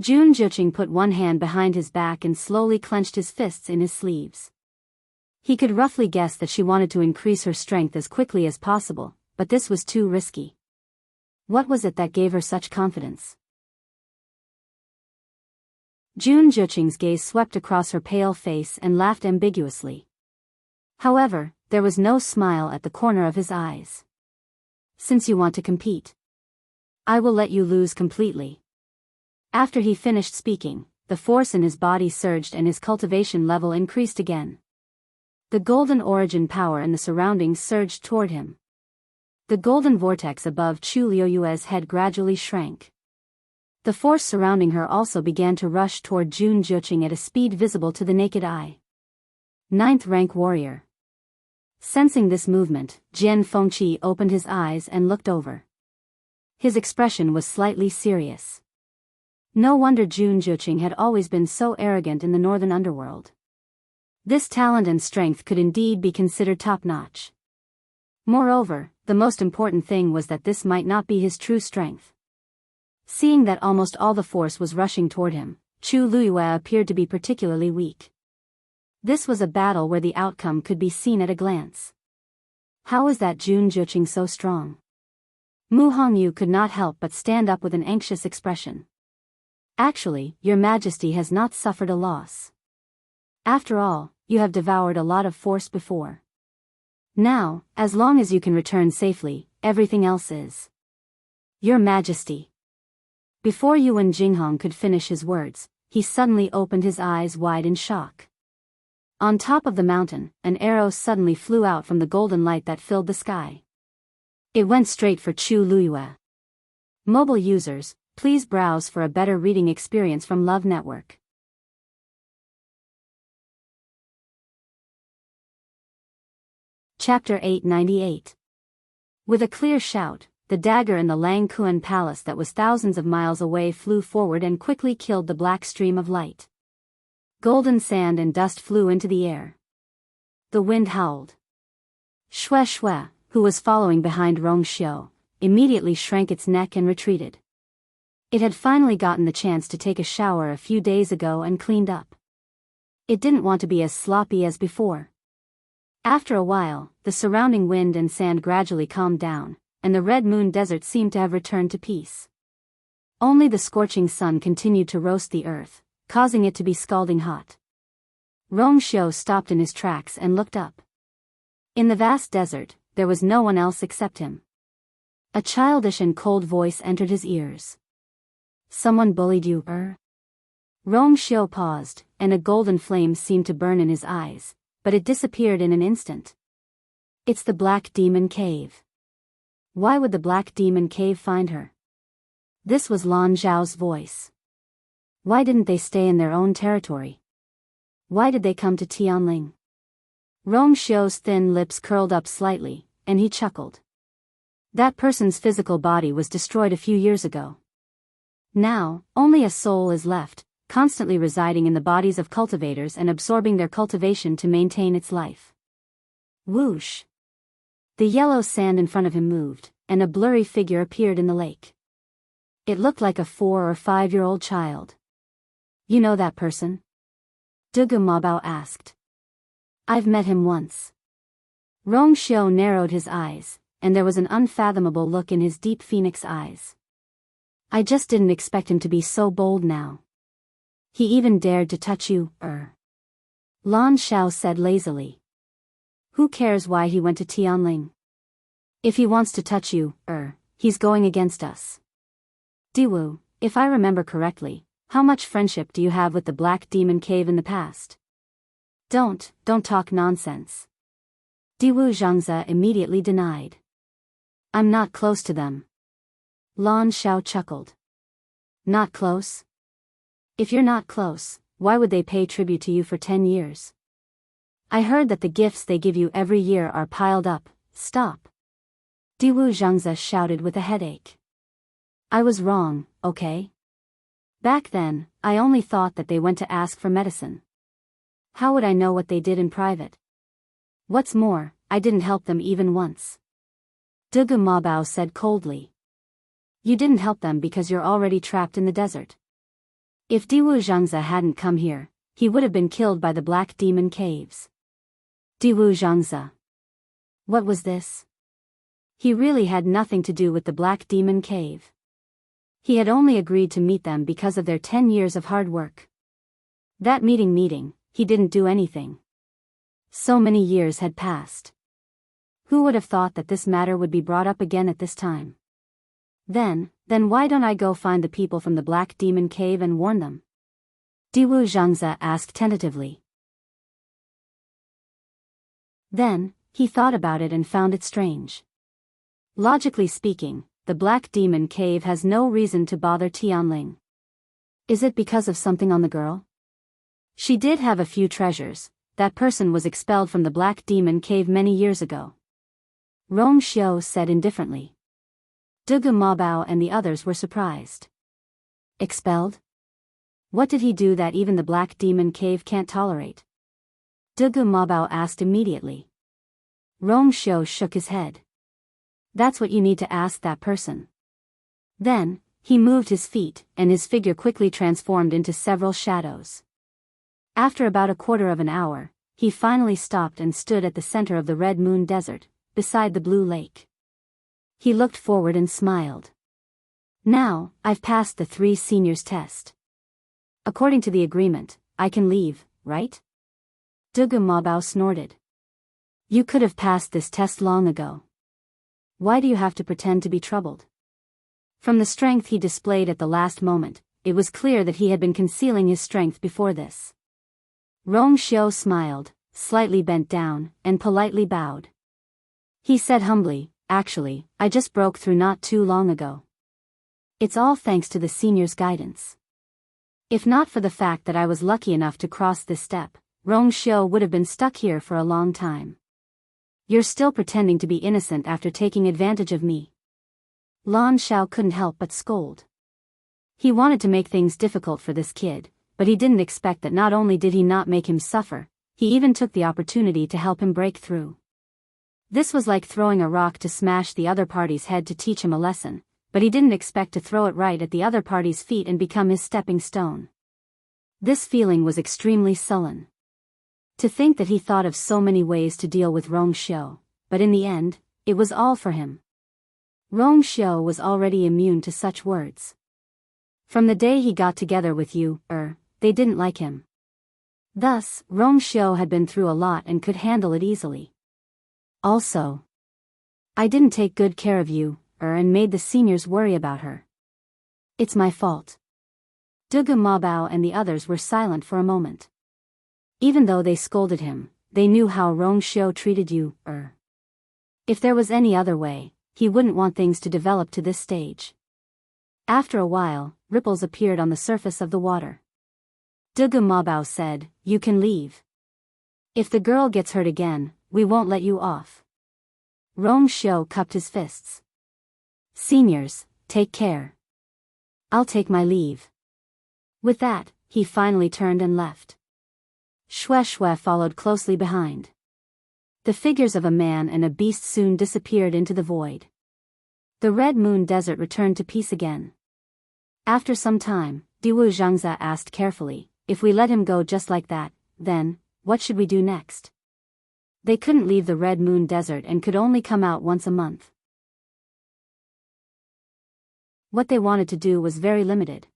Jun Zhuqing put one hand behind his back and slowly clenched his fists in his sleeves. He could roughly guess that she wanted to increase her strength as quickly as possible, but this was too risky. What was it that gave her such confidence? Jun Zhuqing's gaze swept across her pale face and laughed ambiguously. However, there was no smile at the corner of his eyes. "Since you want to compete, I will let you lose completely." After he finished speaking, the force in his body surged and his cultivation level increased again. The golden origin power in the surroundings surged toward him. The golden vortex above Chu Luiyue's head gradually shrank. The force surrounding her also began to rush toward Jun Zhuqing at a speed visible to the naked eye. 9th rank warrior. Sensing this movement, Jian Fengqi opened his eyes and looked over. His expression was slightly serious. No wonder Jun Zhuqing had always been so arrogant in the northern underworld. This talent and strength could indeed be considered top-notch. Moreover, the most important thing was that this might not be his true strength. Seeing that almost all the force was rushing toward him, Chu Luiyue appeared to be particularly weak. This was a battle where the outcome could be seen at a glance. How is that Jun Zhuqing so strong? Mu Hongyu could not help but stand up with an anxious expression. Actually, your majesty has not suffered a loss. After all, you have devoured a lot of force before. Now, as long as you can return safely, everything else is. Your majesty. Before Yuan Jinghong could finish his words, he suddenly opened his eyes wide in shock. On top of the mountain, an arrow suddenly flew out from the golden light that filled the sky. It went straight for Chu Luyue. Mobile users, please browse for a better reading experience from Love Network. Chapter 898. With a clear shout, the dagger in the Lang Kuan palace that was thousands of miles away flew forward and quickly killed the black stream of light. Golden sand and dust flew into the air. The wind howled. Shui Shui, who was following behind Rong Xiu, immediately shrank its neck and retreated. It had finally gotten the chance to take a shower a few days ago and cleaned up. It didn't want to be as sloppy as before. After a while, the surrounding wind and sand gradually calmed down, and the Red Moon Desert seemed to have returned to peace. Only the scorching sun continued to roast the earth, causing it to be scalding hot. Rong Xiu stopped in his tracks and looked up. In the vast desert, there was no one else except him. A childish and cold voice entered his ears. Someone bullied you, Rong Xiu paused, and a golden flame seemed to burn in his eyes, but it disappeared in an instant. It's the Black Demon Cave. Why would the Black Demon Cave find her? This was Lan Zhao's voice. Why didn't they stay in their own territory? Why did they come to Tianling? Rong Xiu's thin lips curled up slightly, and he chuckled. That person's physical body was destroyed a few years ago. Now, only a soul is left, constantly residing in the bodies of cultivators and absorbing their cultivation to maintain its life. Whoosh! The yellow sand in front of him moved, and a blurry figure appeared in the lake. It looked like a 4 or 5-year-old child. You know that person? Dugu Mabao asked. I've met him once. Rong Xiu narrowed his eyes, and there was an unfathomable look in his deep phoenix eyes. I just didn't expect him to be so bold now. He even dared to touch you, Lan Xiao said lazily. Who cares why he went to Tianling? If he wants to touch you, he's going against us. Diwu, if I remember correctly, how much friendship do you have with the Black Demon Cave in the past? Don't talk nonsense. Diwu Zhangze immediately denied. I'm not close to them. Lan Xiao chuckled. Not close? If you're not close, why would they pay tribute to you for 10 years? I heard that the gifts they give you every year are piled up. Stop. Diwu Zhangze shouted with a headache. I was wrong, okay? Back then, I only thought that they went to ask for medicine. How would I know what they did in private? What's more, I didn't help them even once. Dugu Mabao said coldly. You didn't help them because you're already trapped in the desert. If Diwu Zhangze hadn't come here, he would have been killed by the Black Demon Caves. Diwu Zhangze. What was this? He really had nothing to do with the Black Demon Cave. He had only agreed to meet them because of their 10 years of hard work. That meeting, he didn't do anything. So many years had passed. Who would have thought that this matter would be brought up again at this time? Then why don't I go find the people from the Black Demon Cave and warn them? Diwu Zhangze asked tentatively. Then, he thought about it and found it strange. Logically speaking, the Black Demon Cave has no reason to bother Tianling. Is it because of something on the girl? She did have a few treasures. That person was expelled from the Black Demon Cave many years ago. Rong Xiu said indifferently. Dugu Mabao and the others were surprised. Expelled? What did he do that even the Black Demon Cave can't tolerate? Dugu Mabao asked immediately. Rong Xiu shook his head. That's what you need to ask that person. Then, he moved his feet, and his figure quickly transformed into several shadows. After about a quarter of an hour, he finally stopped and stood at the center of the Red Moon Desert, beside the Blue Lake. He looked forward and smiled. Now, I've passed the 3 seniors test. According to the agreement, I can leave, right? Dugu Mabao snorted. You could have passed this test long ago. Why do you have to pretend to be troubled? From the strength he displayed at the last moment, it was clear that he had been concealing his strength before this. Rong Xiu smiled, slightly bent down, and politely bowed. He said humbly, actually, I just broke through not too long ago. It's all thanks to the senior's guidance. If not for the fact that I was lucky enough to cross this step, Rong Xiu would have been stuck here for a long time. You're still pretending to be innocent after taking advantage of me. Lan Xiao couldn't help but scold. He wanted to make things difficult for this kid, but he didn't expect that not only did he not make him suffer, he even took the opportunity to help him break through. This was like throwing a rock to smash the other party's head to teach him a lesson, but he didn't expect to throw it right at the other party's feet and become his stepping stone. This feeling was extremely sullen. To think that he thought of so many ways to deal with Rong Xiu, but in the end, it was all for him. Rong Xiu was already immune to such words. From the day he got together with you, they didn't like him. Thus, Rong Xiu had been through a lot and could handle it easily. Also, I didn't take good care of you, and made the seniors worry about her. It's my fault. Dugu Mabao and the others were silent for a moment. Even though they scolded him, they knew how Rong Xiu treated you, If there was any other way, he wouldn't want things to develop to this stage. After a while, ripples appeared on the surface of the water. Dugu Mabao said, You can leave. If the girl gets hurt again, we won't let you off. Rong Xiu cupped his fists. Seniors, take care. I'll take my leave. With that, he finally turned and left. Xue Xue followed closely behind. The figures of a man and a beast soon disappeared into the void. The Red Moon Desert returned to peace again. After some time, Diwu Zhangza asked carefully, if we let him go just like that, then, what should we do next? They couldn't leave the Red Moon Desert and could only come out once a month. What they wanted to do was very limited.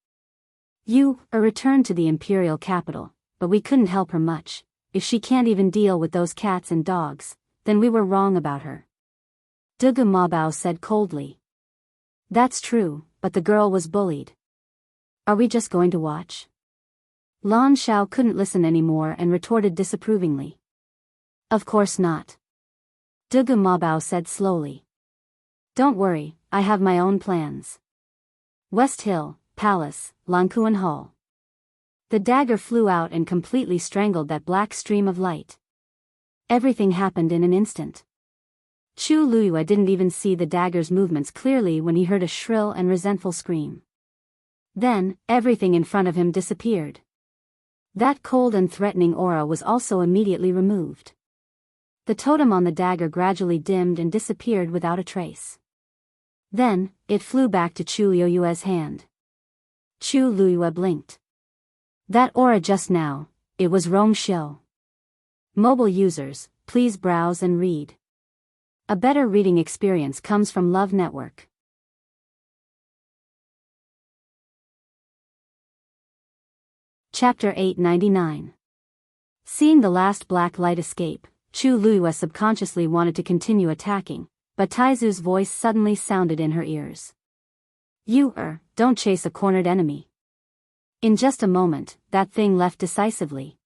A return to the imperial capital, but we couldn't help her much. If she can't even deal with those cats and dogs, then we were wrong about her. Dugu Mabao said coldly. That's true, but the girl was bullied. Are we just going to watch? Lan Xiao couldn't listen anymore and retorted disapprovingly. Of course not. Dugu Mabao said slowly. Don't worry, I have my own plans. West Hill, Palace, Lankuan Hall. The dagger flew out and completely strangled that black stream of light. Everything happened in an instant. Chu Luyue didn't even see the dagger's movements clearly when he heard a shrill and resentful scream. Then, everything in front of him disappeared. That cold and threatening aura was also immediately removed. The totem on the dagger gradually dimmed and disappeared without a trace. Then, it flew back to Chu Luyue's hand. Chu Luyue blinked. That aura just now, it was Rong Xiu. Mobile users, please browse and read. A better reading experience comes from Love Network. Chapter 899. Seeing the last black light escape, Chu Luyue subconsciously wanted to continue attacking, but Taizu's voice suddenly sounded in her ears. Don't chase a cornered enemy. In just a moment, that thing left decisively.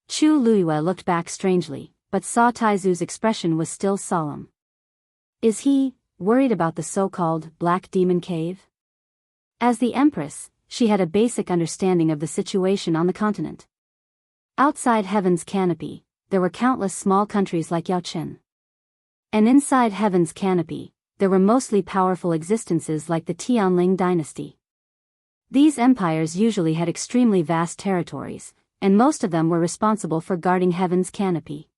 Chu Luyue looked back strangely, but saw Taizu's expression was still solemn. Is he worried about the so-called Black Demon Cave? As the Empress, she had a basic understanding of the situation on the continent. Outside Heaven's canopy, there were countless small countries like Yaochen. And inside Heaven's canopy, there were mostly powerful existences like the Tianling dynasty. These empires usually had extremely vast territories, and most of them were responsible for guarding Heaven's canopy.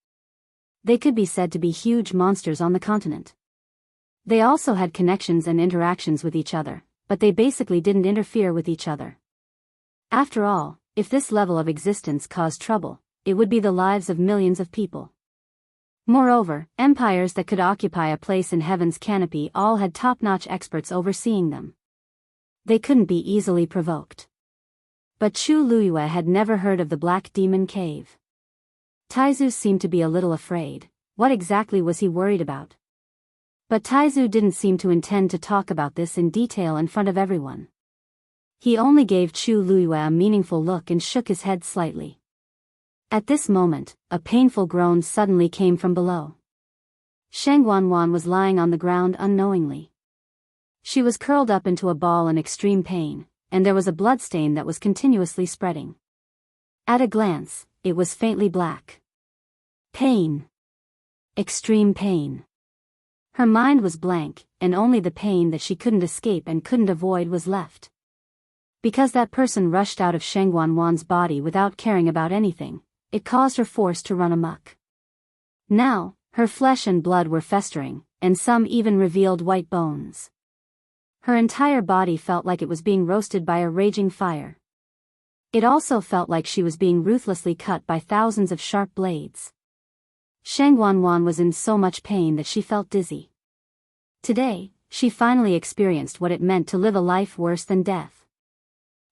They could be said to be huge monsters on the continent. They also had connections and interactions with each other, but they basically didn't interfere with each other. After all, if this level of existence caused trouble, it would be the lives of millions of people. Moreover, empires that could occupy a place in Heaven's canopy all had top-notch experts overseeing them. They couldn't be easily provoked. But Chu Luiyue had never heard of the Black Demon Cave. Taizu seemed to be a little afraid. What exactly was he worried about? But Taizu didn't seem to intend to talk about this in detail in front of everyone. He only gave Chu Luiyue a meaningful look and shook his head slightly. At this moment, a painful groan suddenly came from below. Shang Wanwan was lying on the ground unknowingly. She was curled up into a ball in extreme pain, and there was a bloodstain that was continuously spreading. At a glance, it was faintly black. Pain. Extreme pain. Her mind was blank, and only the pain that she couldn't escape and couldn't avoid was left. Because that person rushed out of Shang Wanwan's body without caring about anything, it caused her force to run amok. Now, her flesh and blood were festering, and some even revealed white bones. Her entire body felt like it was being roasted by a raging fire. It also felt like she was being ruthlessly cut by thousands of sharp blades. Shang Wanwan was in so much pain that she felt dizzy. Today, she finally experienced what it meant to live a life worse than death.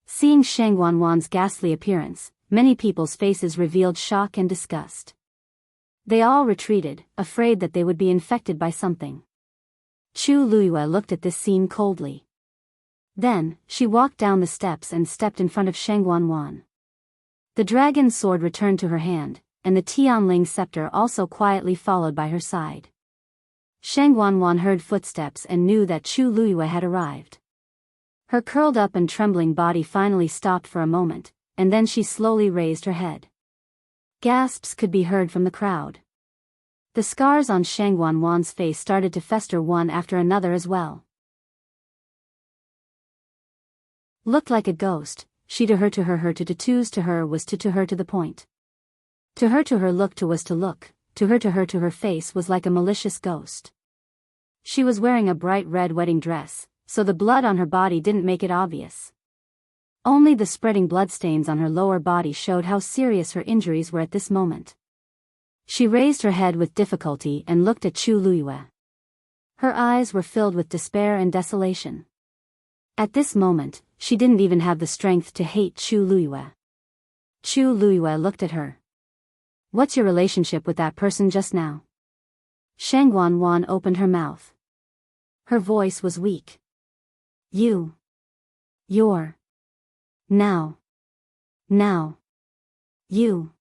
Seeing Shang Wanwan's ghastly appearance, many people's faces revealed shock and disgust. They all retreated, afraid that they would be infected by something. Chu Luiyue looked at this scene coldly. Then, she walked down the steps and stepped in front of Shang Wanwan. The dragon's sword returned to her hand, and the Tianling scepter also quietly followed by her side. Shang Wanwan heard footsteps and knew that Chu Luiyue had arrived. Her curled up and trembling body finally stopped for a moment, and then she slowly raised her head. Gasps could be heard from the crowd. The scars on Shang Wanwan's face started to fester one after another as well. Looked like a ghost, she to her twos to her was to her to the point. To her look to was to look, to her face was like a malicious ghost. She was wearing a bright red wedding dress, so the blood on her body didn't make it obvious. Only the spreading bloodstains on her lower body showed how serious her injuries were at this moment. She raised her head with difficulty and looked at Chu Luiyue. Her eyes were filled with despair and desolation. At this moment, she didn't even have the strength to hate Chu Luiyue. Chu Luiyue looked at her. "What's your relationship with that person just now?" Shang Wanwan opened her mouth. Her voice was weak. You're... Now. You.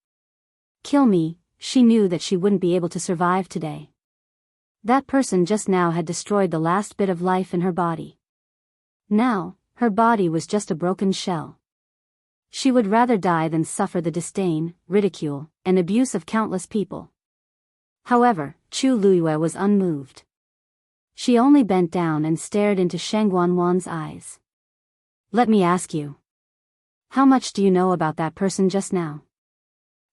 Kill me." She knew that she wouldn't be able to survive today. That person just now had destroyed the last bit of life in her body. Now, her body was just a broken shell. She would rather die than suffer the disdain, ridicule, and abuse of countless people. However, Chu Luiyue was unmoved. She only bent down and stared into Shang Wanwan's eyes. "Let me ask you. How much do you know about that person just now?"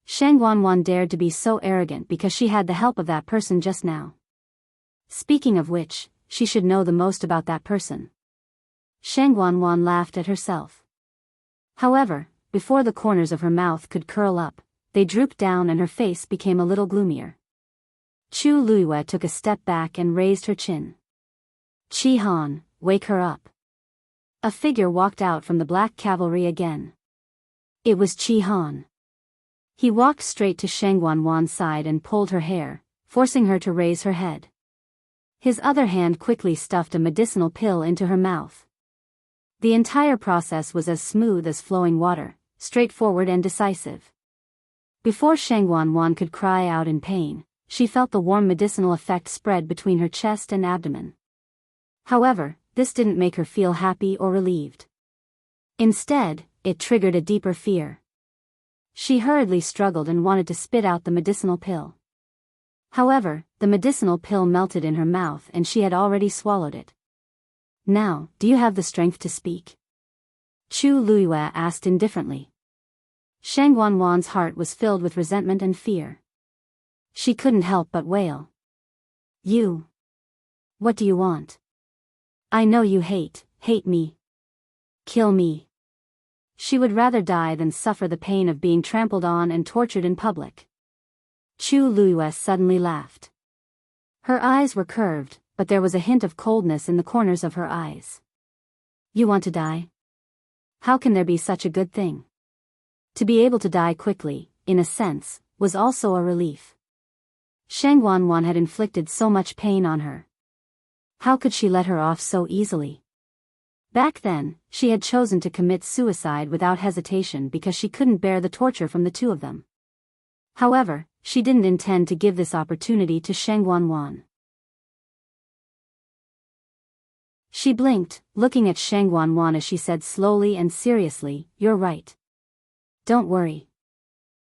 Shang Wanwan dared to be so arrogant because she had the help of that person just now. Speaking of which, she should know the most about that person. Shang Wanwan laughed at herself. However, before the corners of her mouth could curl up, they drooped down and her face became a little gloomier. Chu Luiyue took a step back and raised her chin. "Chi Han, wake her up." A figure walked out from the black cavalry again. It was Chi Han. He walked straight to Shang Wanwan's side and pulled her hair, forcing her to raise her head. His other hand quickly stuffed a medicinal pill into her mouth. The entire process was as smooth as flowing water, straightforward and decisive. Before Shang Wanwan could cry out in pain, she felt the warm medicinal effect spread between her chest and abdomen. However, this didn't make her feel happy or relieved. Instead, it triggered a deeper fear. She hurriedly struggled and wanted to spit out the medicinal pill. However, the medicinal pill melted in her mouth and she had already swallowed it. "Now, do you have the strength to speak?" Chu Luiyue asked indifferently. Shang Wanwan's heart was filled with resentment and fear. She couldn't help but wail. "You. What do you want? I know you hate me. Kill me." She would rather die than suffer the pain of being trampled on and tortured in public. Chu Luiyue suddenly laughed. Her eyes were curved, but there was a hint of coldness in the corners of her eyes. "You want to die? How can there be such a good thing?" To be able to die quickly, in a sense, was also a relief. Shang Wanwan had inflicted so much pain on her. How could she let her off so easily? Back then, she had chosen to commit suicide without hesitation because she couldn't bear the torture from the two of them. However, she didn't intend to give this opportunity to Shang Wanwan. She blinked, looking at Shang Wanwan as she said slowly and seriously, "You're right. Don't worry.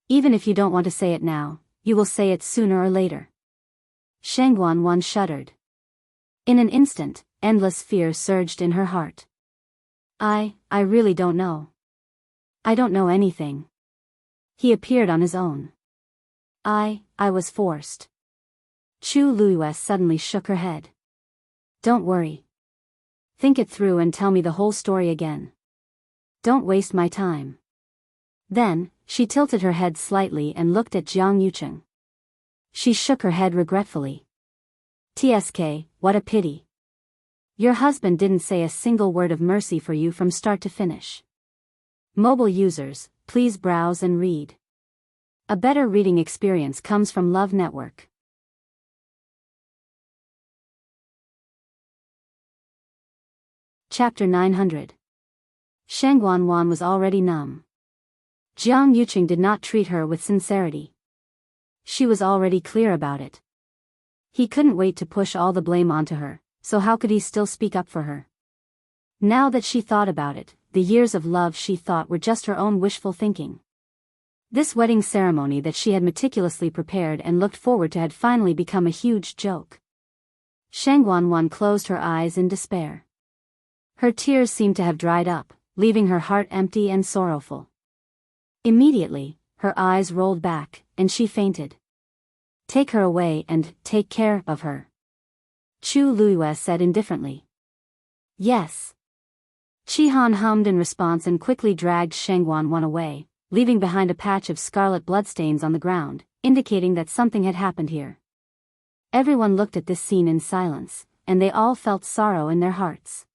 Even if you don't want to say it now, you will say it sooner or later." Shang Wanwan shuddered. In an instant, endless fear surged in her heart. I really don't know. I don't know anything. He appeared on his own. I was forced. Chu Luiyue suddenly shook her head. Don't worry. Think it through and tell me the whole story again. Don't waste my time. Then, she tilted her head slightly and looked at Jiang Yucheng. She shook her head regretfully. TSK, what a pity. Your husband didn't say a single word of mercy for you from start to finish. Mobile users, please browse and read. A better reading experience comes from Love Network. Chapter 900. Shang Wanwan was already numb. Jiang Yucheng did not treat her with sincerity. She was already clear about it. He couldn't wait to push all the blame onto her, so how could he still speak up for her? Now that she thought about it, the years of love she thought were just her own wishful thinking. This wedding ceremony that she had meticulously prepared and looked forward to had finally become a huge joke. Shang Wanwan closed her eyes in despair. Her tears seemed to have dried up, leaving her heart empty and sorrowful. Immediately, her eyes rolled back, and she fainted. Take her away and take care of her. Chu Luiyue said indifferently. Yes. Chi Han hummed in response and quickly dragged Shang Wanwan away, leaving behind a patch of scarlet bloodstains on the ground, indicating that something had happened here. Everyone looked at this scene in silence, and they all felt sorrow in their hearts.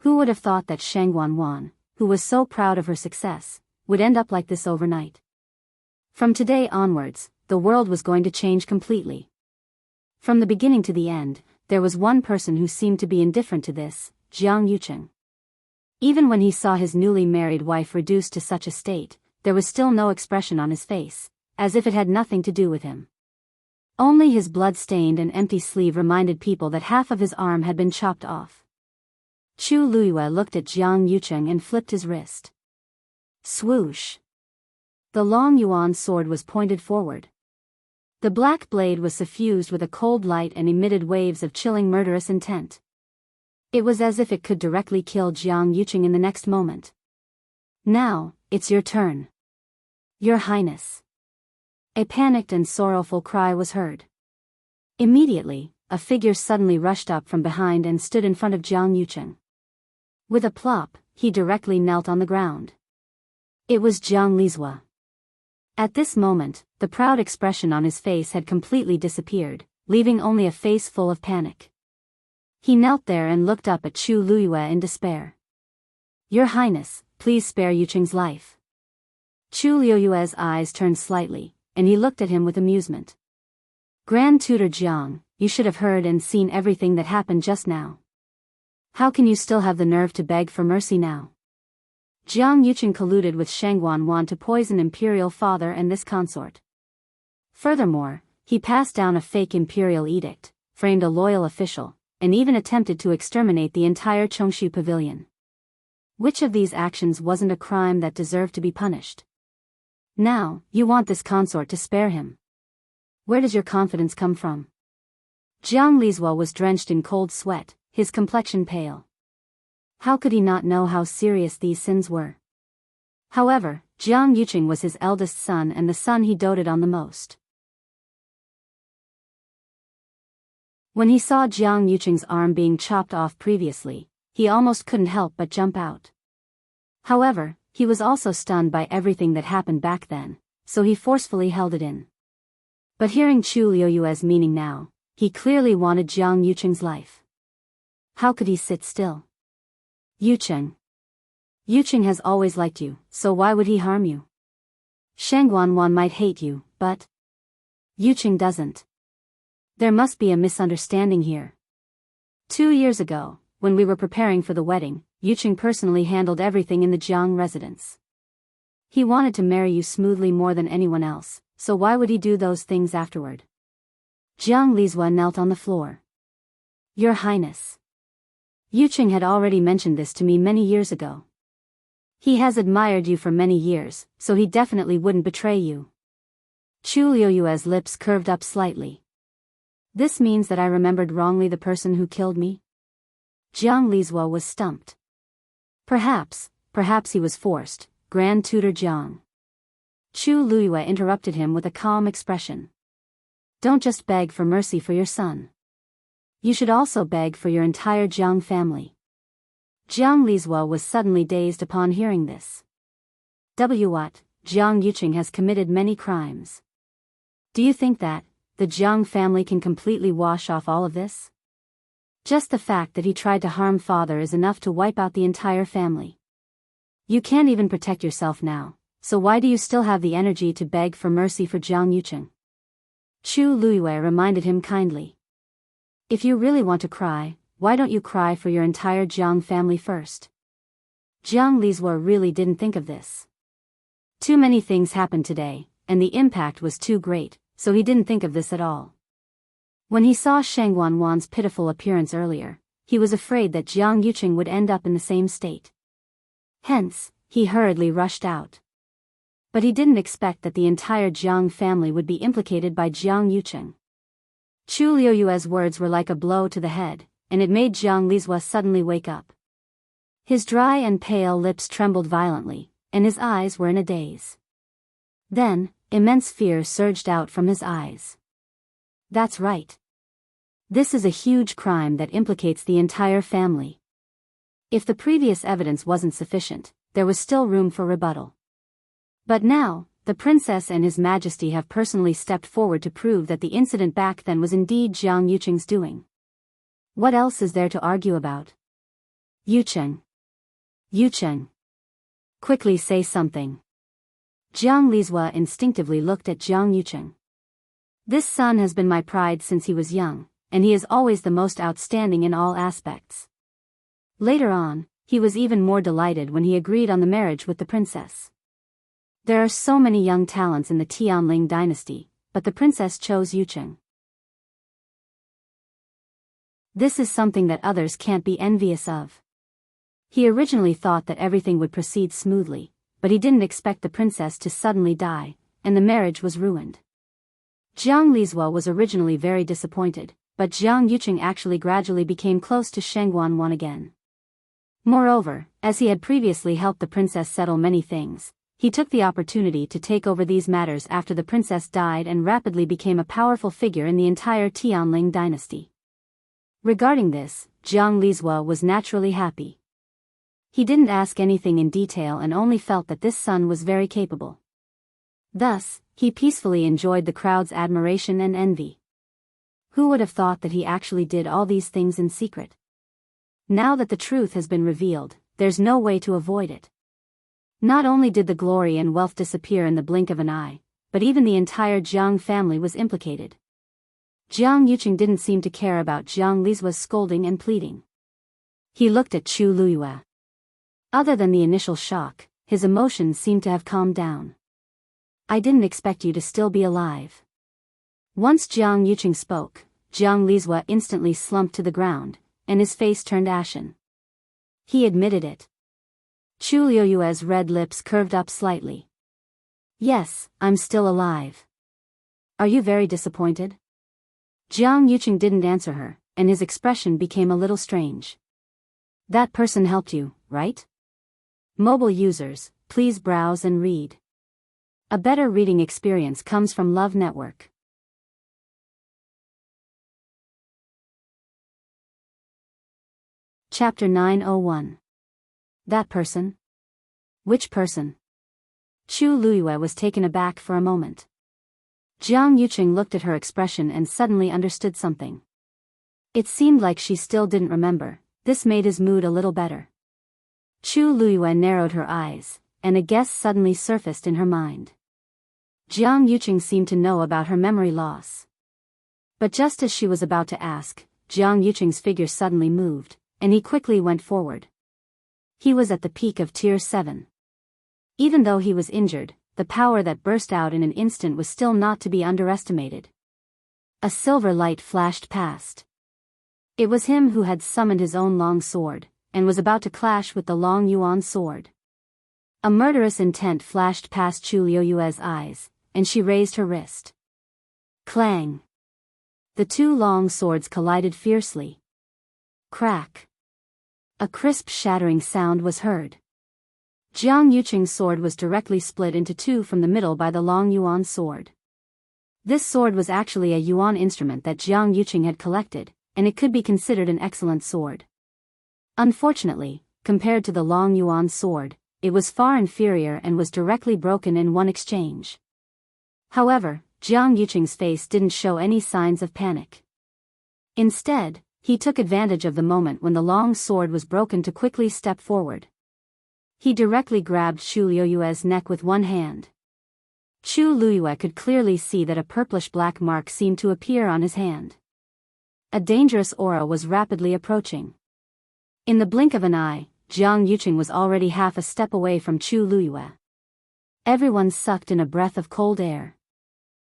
Who would have thought that Shang Wanwan, who was so proud of her success, would end up like this overnight? From today onwards, the world was going to change completely. From the beginning to the end, there was one person who seemed to be indifferent to this, Jiang Yucheng. Even when he saw his newly married wife reduced to such a state, there was still no expression on his face, as if it had nothing to do with him. Only his blood-stained and empty sleeve reminded people that half of his arm had been chopped off. Chu Luiyue looked at Jiang Yucheng and flipped his wrist. Swoosh! The long yuan sword was pointed forward. The black blade was suffused with a cold light and emitted waves of chilling murderous intent. It was as if it could directly kill Jiang Yucheng in the next moment. Now, it's your turn. Your Highness. A panicked and sorrowful cry was heard. Immediately, a figure suddenly rushed up from behind and stood in front of Jiang Yucheng. With a plop, he directly knelt on the ground. It was Jiang Lizhua. At this moment, the proud expression on his face had completely disappeared, leaving only a face full of panic. He knelt there and looked up at Chu Luiyue in despair. Your Highness, please spare Yucheng's life. Chu Luiyue's eyes turned slightly, and he looked at him with amusement. Grand Tutor Jiang, you should have heard and seen everything that happened just now. How can you still have the nerve to beg for mercy now? Jiang Yucheng colluded with Shang Wanwan to poison imperial father and this consort. Furthermore, he passed down a fake imperial edict, framed a loyal official, and even attempted to exterminate the entire Chongshu pavilion. Which of these actions wasn't a crime that deserved to be punished? Now, you want this consort to spare him. Where does your confidence come from? Jiang Lizhua was drenched in cold sweat, his complexion pale. How could he not know how serious these sins were? However, Jiang Yucheng was his eldest son and the son he doted on the most. When he saw Jiang Yucheng's arm being chopped off previously, he almost couldn't help but jump out. However, he was also stunned by everything that happened back then, so he forcefully held it in. But hearing Chu Luiyue's meaning now, he clearly wanted Jiang Yucheng's life. How could he sit still? Yucheng. Yucheng has always liked you, so why would he harm you? Shang Wanwan might hate you, but Yuqing doesn't. There must be a misunderstanding here. 2 years ago, when we were preparing for the wedding, Yuqing personally handled everything in the Jiang residence. He wanted to marry you smoothly more than anyone else, so why would he do those things afterward? Jiang Lizhua knelt on the floor. Your Highness. Yuqing had already mentioned this to me many years ago. He has admired you for many years, so he definitely wouldn't betray you. Chu Liuyue's lips curved up slightly. This means that I remembered wrongly the person who killed me? Jiang Lizhua was stumped. Perhaps he was forced, Grand Tutor Jiang. Chu Liyue interrupted him with a calm expression. Don't just beg for mercy for your son. You should also beg for your entire Jiang family. Jiang Lizhua was suddenly dazed upon hearing this. What? Jiang Yuqing has committed many crimes. Do you think that the Jiang family can completely wash off all of this? Just the fact that he tried to harm father is enough to wipe out the entire family. You can't even protect yourself now, so why do you still have the energy to beg for mercy for Jiang Yuqing? Chu Liyue reminded him kindly. If you really want to cry, why don't you cry for your entire Jiang family first? Jiang Lizhua really didn't think of this. Too many things happened today, and the impact was too great, so he didn't think of this at all. When he saw Shang Wanwan's pitiful appearance earlier, he was afraid that Jiang Yuqing would end up in the same state. Hence, he hurriedly rushed out. But he didn't expect that the entire Jiang family would be implicated by Jiang Yuqing. Chu Liuyue's words were like a blow to the head, and it made Jiang Lizhua suddenly wake up. His dry and pale lips trembled violently, and his eyes were in a daze. Then, immense fear surged out from his eyes. That's right. This is a huge crime that implicates the entire family. If the previous evidence wasn't sufficient, there was still room for rebuttal. But now, the princess and His Majesty have personally stepped forward to prove that the incident back then was indeed Jiang Yuqing's doing. What else is there to argue about? Yuqing. Quickly say something. Jiang Lizhua instinctively looked at Jiang Yuqing. This son has been my pride since he was young, and he is always the most outstanding in all aspects. Later on, he was even more delighted when he agreed on the marriage with the princess. There are so many young talents in the Tianling dynasty, but the princess chose Yuqing. This is something that others can't be envious of. He originally thought that everything would proceed smoothly, but he didn't expect the princess to suddenly die, and the marriage was ruined. Jiang Lizhua was originally very disappointed, but Jiang Yuqing actually gradually became close to Shang Wanwan again. Moreover, as he had previously helped the princess settle many things, he took the opportunity to take over these matters after the princess died and rapidly became a powerful figure in the entire Tianling dynasty. Regarding this, Jiang Lizhua was naturally happy. He didn't ask anything in detail and only felt that this son was very capable. Thus, he peacefully enjoyed the crowd's admiration and envy. Who would have thought that he actually did all these things in secret? Now that the truth has been revealed, there's no way to avoid it. Not only did the glory and wealth disappear in the blink of an eye, but even the entire Jiang family was implicated. Jiang Yuqing didn't seem to care about Jiang Lizhua's scolding and pleading. He looked at Chu Liyue. Other than the initial shock, his emotions seemed to have calmed down. I didn't expect you to still be alive. Once Jiang Yuqing spoke, Jiang Lizhua instantly slumped to the ground, and his face turned ashen. He admitted it. Chu Liyue's red lips curved up slightly. Yes, I'm still alive. Are you very disappointed? Jiang Yuqing didn't answer her, and his expression became a little strange. That person helped you, right? Mobile users, please browse and read. A better reading experience comes from Love Network. Chapter 901. That person? Which person? Chu Liyue was taken aback for a moment. Jiang Yuqing looked at her expression and suddenly understood something. It seemed like she still didn't remember. This made his mood a little better. Chu Liyue narrowed her eyes, and a guess suddenly surfaced in her mind. Jiang Yuqing seemed to know about her memory loss. But just as she was about to ask, Jiang Yuqing's figure suddenly moved, and he quickly went forward. He was at the peak of Tier 7. Even though he was injured, the power that burst out in an instant was still not to be underestimated. A silver light flashed past. It was him who had summoned his own long sword, and was about to clash with the Long Yuan sword. A murderous intent flashed past Chu Liuyue's eyes, and she raised her wrist. Clang! The two long swords collided fiercely. Crack! A crisp shattering sound was heard. Jiang Yuqing's sword was directly split into two from the middle by the Long Yuan sword. This sword was actually a Yuan instrument that Jiang Yuqing had collected, and it could be considered an excellent sword. Unfortunately, compared to the Long Yuan sword, it was far inferior and was directly broken in one exchange. However, Jiang Yuqing's face didn't show any signs of panic. Instead, he took advantage of the moment when the long sword was broken to quickly step forward. He directly grabbed Chu Liuyue's neck with one hand. Chu Liyue could clearly see that a purplish-black mark seemed to appear on his hand. A dangerous aura was rapidly approaching. In the blink of an eye, Jiang Yuqing was already half a step away from Chu Liyue. Everyone sucked in a breath of cold air.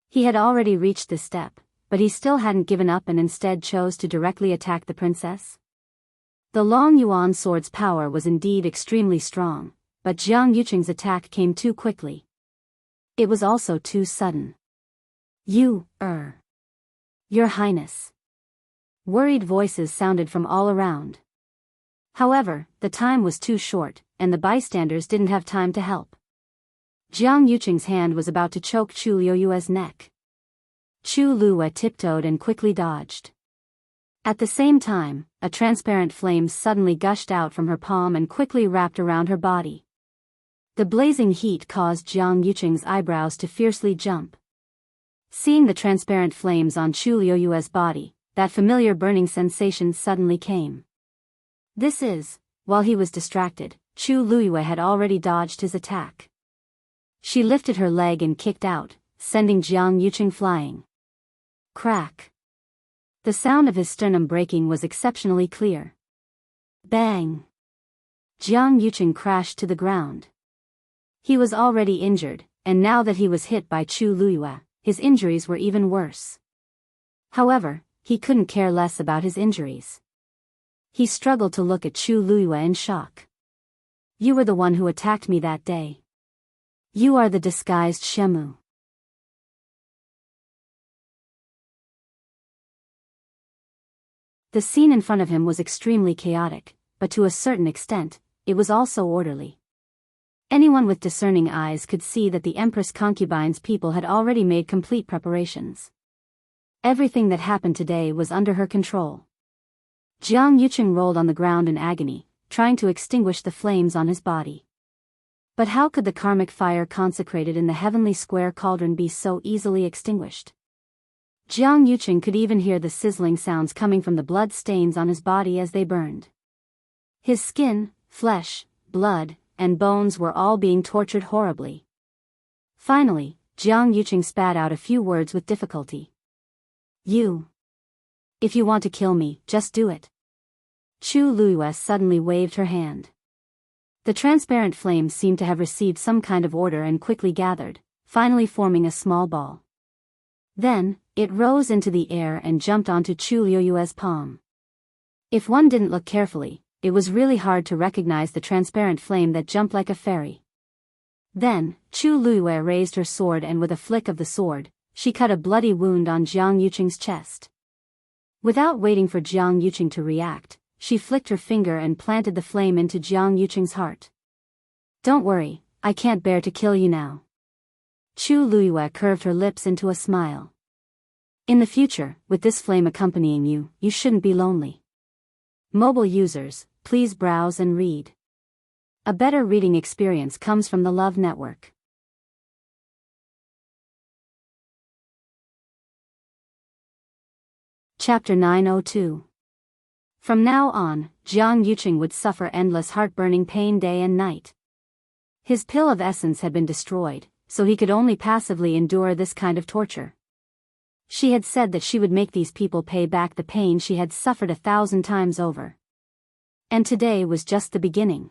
He had already reached this step, but he still hadn't given up and instead chose to directly attack the princess. The Long Yuan sword's power was indeed extremely strong, but Jiang Yuqing's attack came too quickly. It was also too sudden. Your Highness. Worried voices sounded from all around. However, the time was too short, and the bystanders didn't have time to help. Jiang Yuqing's hand was about to choke Chu Liuyue's neck. Chu Liyue tiptoed and quickly dodged. At the same time, a transparent flame suddenly gushed out from her palm and quickly wrapped around her body. The blazing heat caused Jiang Yuqing's eyebrows to fiercely jump. Seeing the transparent flames on Chu Liuyue's body, that familiar burning sensation suddenly came. While he was distracted, Chu Liyue had already dodged his attack. She lifted her leg and kicked out, sending Jiang Yuqing flying. Crack! The sound of his sternum breaking was exceptionally clear. Bang! Jiang Yuqing crashed to the ground. He was already injured, and now that he was hit by Chu Liyue, his injuries were even worse. However, he couldn't care less about his injuries. He struggled to look at Chu Liyue in shock. You were the one who attacked me that day. You are the disguised Shemu. The scene in front of him was extremely chaotic, but to a certain extent, it was also orderly. Anyone with discerning eyes could see that the Empress Concubine's people had already made complete preparations. Everything that happened today was under her control. Jiang Yuqing rolled on the ground in agony, trying to extinguish the flames on his body. But how could the karmic fire consecrated in the heavenly square cauldron be so easily extinguished? Jiang Yuqing could even hear the sizzling sounds coming from the blood stains on his body as they burned. His skin, flesh, blood, and bones were all being tortured horribly. Finally, Jiang Yuqing spat out a few words with difficulty. If you want to kill me, just do it. Chu Liyue suddenly waved her hand. The transparent flame seemed to have received some kind of order and quickly gathered, finally forming a small ball. Then, it rose into the air and jumped onto Chu Liyue's palm. If one didn't look carefully, it was really hard to recognize the transparent flame that jumped like a fairy. Then, Chu Liyue raised her sword and with a flick of the sword, she cut a bloody wound on Jiang Yuqing's chest. Without waiting for Jiang Yuqing to react, she flicked her finger and planted the flame into Jiang Yuqing's heart. Don't worry, I can't bear to kill you now. Chu Liyue curved her lips into a smile. In the future, with this flame accompanying you, you shouldn't be lonely. Mobile users, please browse and read. A better reading experience comes from the Love Network. Chapter 902. From now on, Jiang Yuqing would suffer endless heartburning pain day and night. His pill of essence had been destroyed, so he could only passively endure this kind of torture. She had said that she would make these people pay back the pain she had suffered 1,000 times over. And today was just the beginning.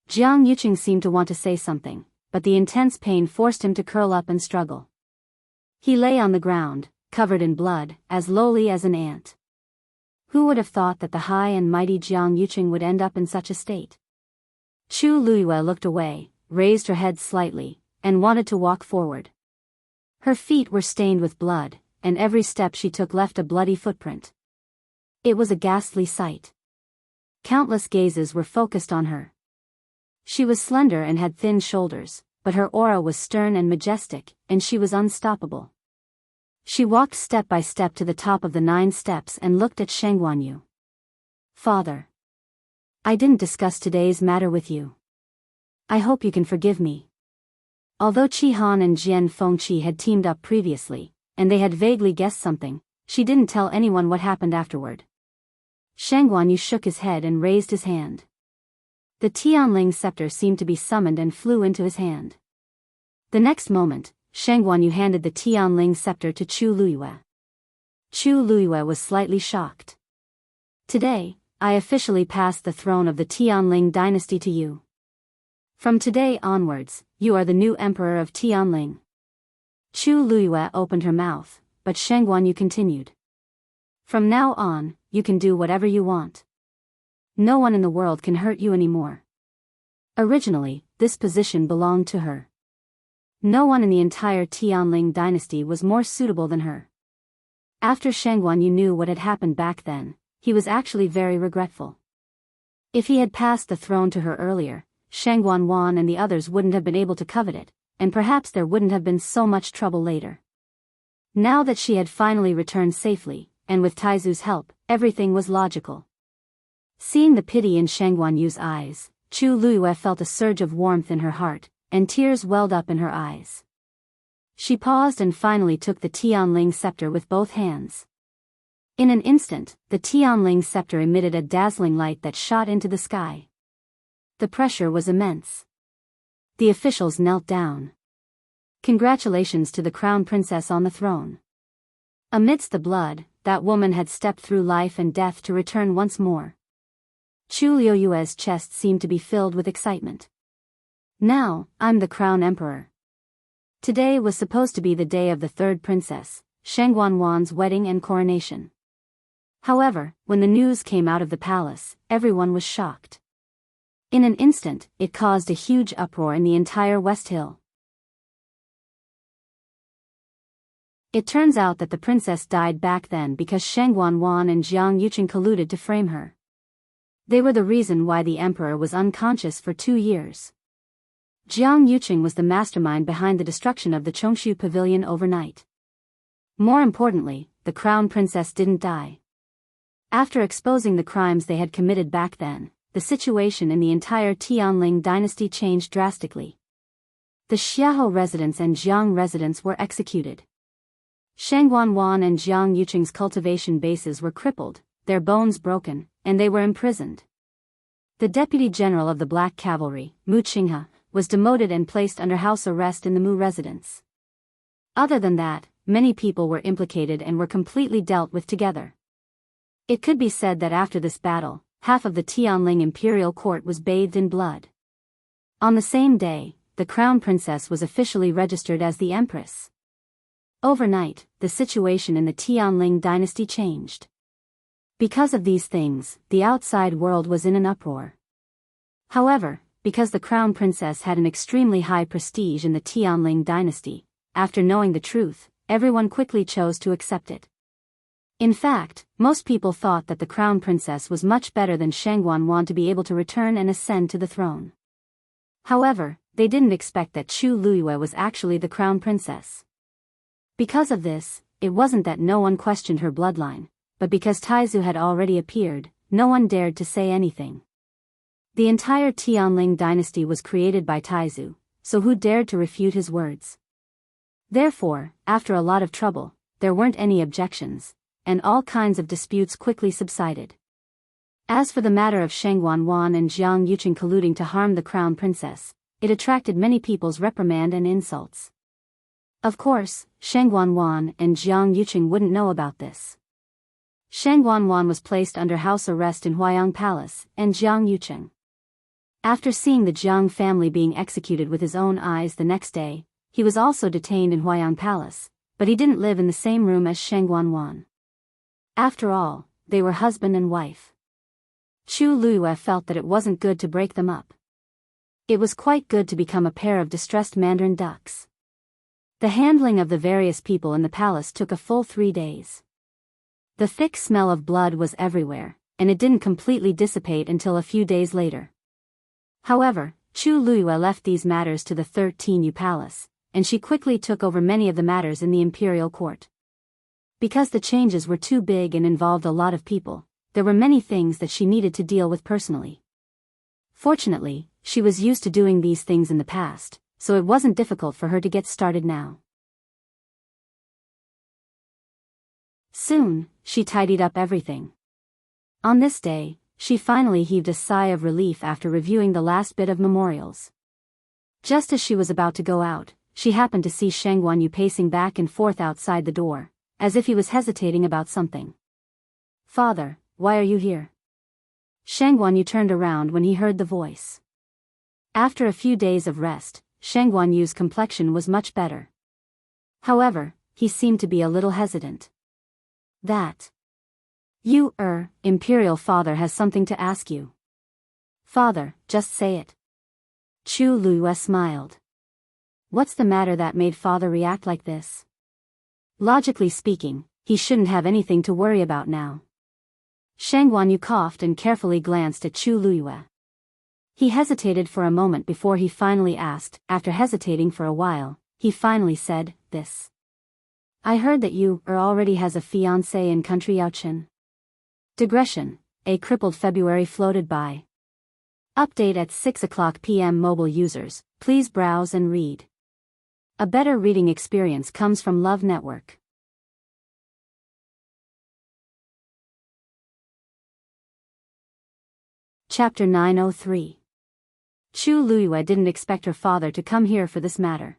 Jiang Yuqing seemed to want to say something, but the intense pain forced him to curl up and struggle. He lay on the ground, covered in blood, as lowly as an ant. Who would have thought that the high and mighty Jiang Yuqing would end up in such a state? Chu Luiyue looked away, raised her head slightly, and wanted to walk forward. Her feet were stained with blood, and every step she took left a bloody footprint. It was a ghastly sight. Countless gazes were focused on her. She was slender and had thin shoulders, but her aura was stern and majestic, and she was unstoppable. She walked step by step to the top of the 9 steps and looked at Sheng Guanyu. "Father, I didn't discuss today's matter with you. I hope you can forgive me." Although Qi Han and Jian Fengqi had teamed up previously, and they had vaguely guessed something, she didn't tell anyone what happened afterward. Sheng Guanyu shook his head and raised his hand. The Tianling scepter seemed to be summoned and flew into his hand. The next moment, Sheng Guanyu handed the Tianling scepter to Chu Luiyue. Chu Luiyue was slightly shocked. "Today, I officially pass the throne of the Tianling dynasty to you. From today onwards, you are the new emperor of Tianling." Chu Luiyue opened her mouth, but Sheng Guanyu continued. "From now on, you can do whatever you want. No one in the world can hurt you anymore." Originally, this position belonged to her. No one in the entire Tianling dynasty was more suitable than her. After Sheng Guanyu knew what had happened back then, he was actually very regretful. If he had passed the throne to her earlier, Sheng Guanwan and the others wouldn't have been able to covet it, and perhaps there wouldn't have been so much trouble later. Now that she had finally returned safely, and with Taizu's help, everything was logical. Seeing the pity in Sheng Guanyu's eyes, Chu Luiyue felt a surge of warmth in her heart, and tears welled up in her eyes. She paused and finally took the Tianling scepter with both hands. In an instant, the Tianling scepter emitted a dazzling light that shot into the sky. The pressure was immense. The officials knelt down. Congratulations to the crown princess on the throne. Amidst the blood, that woman had stepped through life and death to return once more. Chu Luiyue's chest seemed to be filled with excitement. "Now, I'm the crown emperor." Today was supposed to be the day of the third princess, Sheng Guanwan's wedding and coronation. However, when the news came out of the palace, everyone was shocked. In an instant, it caused a huge uproar in the entire West Hill. It turns out that the princess died back then because Sheng Guanwan and Jiang Yuqing colluded to frame her. They were the reason why the emperor was unconscious for 2 years. Jiang Yuqing was the mastermind behind the destruction of the Chongshu pavilion overnight. More importantly, the crown princess didn't die. After exposing the crimes they had committed back then, the situation in the entire Tianling dynasty changed drastically. The Xiahou residents and Jiang residents were executed. Sheng Guanwan and Jiang Yuqing's cultivation bases were crippled, their bones broken, and they were imprisoned. The deputy general of the Black Cavalry, Mu Qinghe, was demoted and placed under house arrest in the Mu residence. Other than that, many people were implicated and were completely dealt with together. It could be said that after this battle, half of the Tianling imperial court was bathed in blood. On the same day, the crown princess was officially registered as the empress. Overnight, the situation in the Tianling dynasty changed. Because of these things, the outside world was in an uproar. However, because the crown princess had an extremely high prestige in the Tianling dynasty, after knowing the truth, everyone quickly chose to accept it. In fact, most people thought that the crown princess was much better than Sheng Guanwan to be able to return and ascend to the throne. However, they didn't expect that Chu Luiyue was actually the crown princess. Because of this, it wasn't that no one questioned her bloodline, but because Taizu had already appeared, no one dared to say anything. The entire Tianling dynasty was created by Taizu, so who dared to refute his words? Therefore, after a lot of trouble, there weren't any objections, and all kinds of disputes quickly subsided. As for the matter of Sheng Guanwan and Jiang Yuqing colluding to harm the crown princess, it attracted many people's reprimand and insults. Of course, Shang Guanwan and Jiang Yuqing wouldn't know about this. Shang Guanwan was placed under house arrest in Huayang Palace, and Jiang Yuqing. After seeing the Jiang family being executed with his own eyes the next day, he was also detained in Huayang Palace, but he didn't live in the same room as Shang Guanwan. After all, they were husband and wife. Chu Luiyue felt that it wasn't good to break them up. It was quite good to become a pair of distressed mandarin ducks. The handling of the various people in the palace took a full 3 days. The thick smell of blood was everywhere, and it didn't completely dissipate until a few days later. However, Chu Luiyue left these matters to the 13th Palace, and she quickly took over many of the matters in the imperial court. Because the changes were too big and involved a lot of people, there were many things that she needed to deal with personally. Fortunately, she was used to doing these things in the past, so it wasn't difficult for her to get started now. Soon, she tidied up everything. On this day, she finally heaved a sigh of relief after reviewing the last bit of memorials. Just as she was about to go out, she happened to see Shang Guanyu pacing back and forth outside the door, as if he was hesitating about something. "Father, why are you here?" Shang Guanyu turned around when he heard the voice. After a few days of rest, Shang Guanyu's complexion was much better. However, he seemed to be a little hesitant. "That you, Imperial Father has something to ask you." "Father, just say it." Chu Luiyue smiled. What's the matter that made Father react like this? Logically speaking, he shouldn't have anything to worry about now. Shang Guanyu coughed and carefully glanced at Chu Luiyue. He hesitated for a moment before he finally asked. After hesitating for a while, he finally said, "This. I heard that you already has a fiancé in country Yaochen." Digression. A crippled February floated by. Update at 6:00 p.m. Mobile users, please browse and read. A better reading experience comes from Love Network. Chapter 903. Chu Luiyue didn't expect her father to come here for this matter.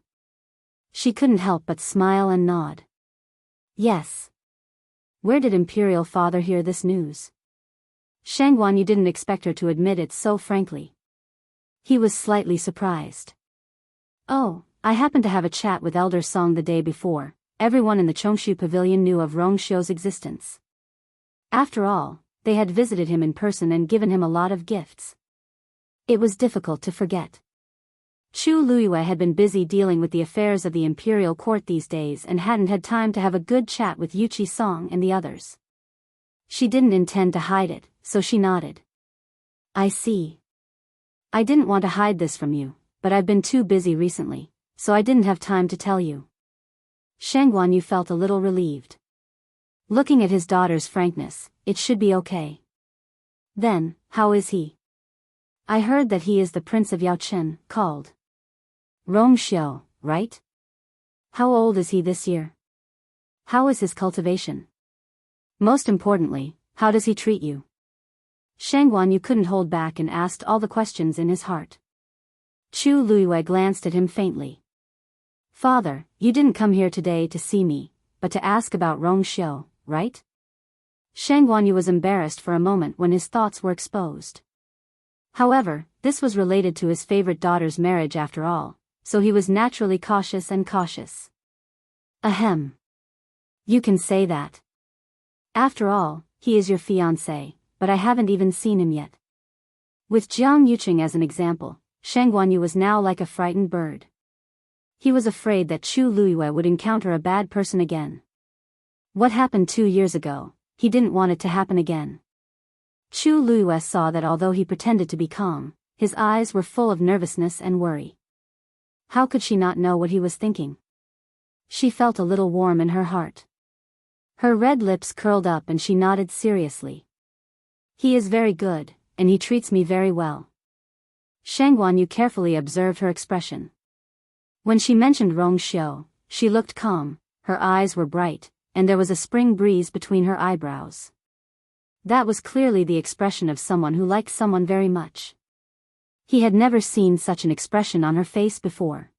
She couldn't help but smile and nod. Yes. Where did Imperial Father hear this news? Shang Guanyu didn't expect her to admit it so frankly. He was slightly surprised. "Oh, I happened to have a chat with Elder Song the day before. Everyone in the Chongshu Pavilion knew of Rongxiu's existence. After all, they had visited him in person and given him a lot of gifts. It was difficult to forget." Chu Luiyue had been busy dealing with the affairs of the imperial court these days and hadn't had time to have a good chat with Yuqi Song and the others. She didn't intend to hide it, so she nodded. "I see. I didn't want to hide this from you, but I've been too busy recently, so I didn't have time to tell you." Shang Guanyu felt a little relieved. Looking at his daughter's frankness, it should be okay. "Then, how is he?" "I heard that he is the Prince of Yaochen, called Rongxiu, right? How old is he this year? How is his cultivation? Most importantly, how does he treat you?" Shang Guanyu couldn't hold back and asked all the questions in his heart. Chu Luiyue glanced at him faintly. "Father, you didn't come here today to see me, but to ask about Rongxiu, right?" Shang Guanyu was embarrassed for a moment when his thoughts were exposed. However, this was related to his favorite daughter's marriage after all, so he was naturally cautious. "Ahem. You can say that. After all, he is your fiancé, but I haven't even seen him yet." With Jiang Yuqing as an example, Shang Guanyu was now like a frightened bird. He was afraid that Chu Luiyue would encounter a bad person again. What happened 2 years ago, he didn't want it to happen again. Chu Luiyue saw that although he pretended to be calm, his eyes were full of nervousness and worry. How could she not know what he was thinking? She felt a little warm in her heart. Her red lips curled up and she nodded seriously. "He is very good, and he treats me very well." Shang Guanyu carefully observed her expression. When she mentioned Rongxiu, she looked calm, her eyes were bright, and there was a spring breeze between her eyebrows. That was clearly the expression of someone who likes someone very much. He had never seen such an expression on her face before.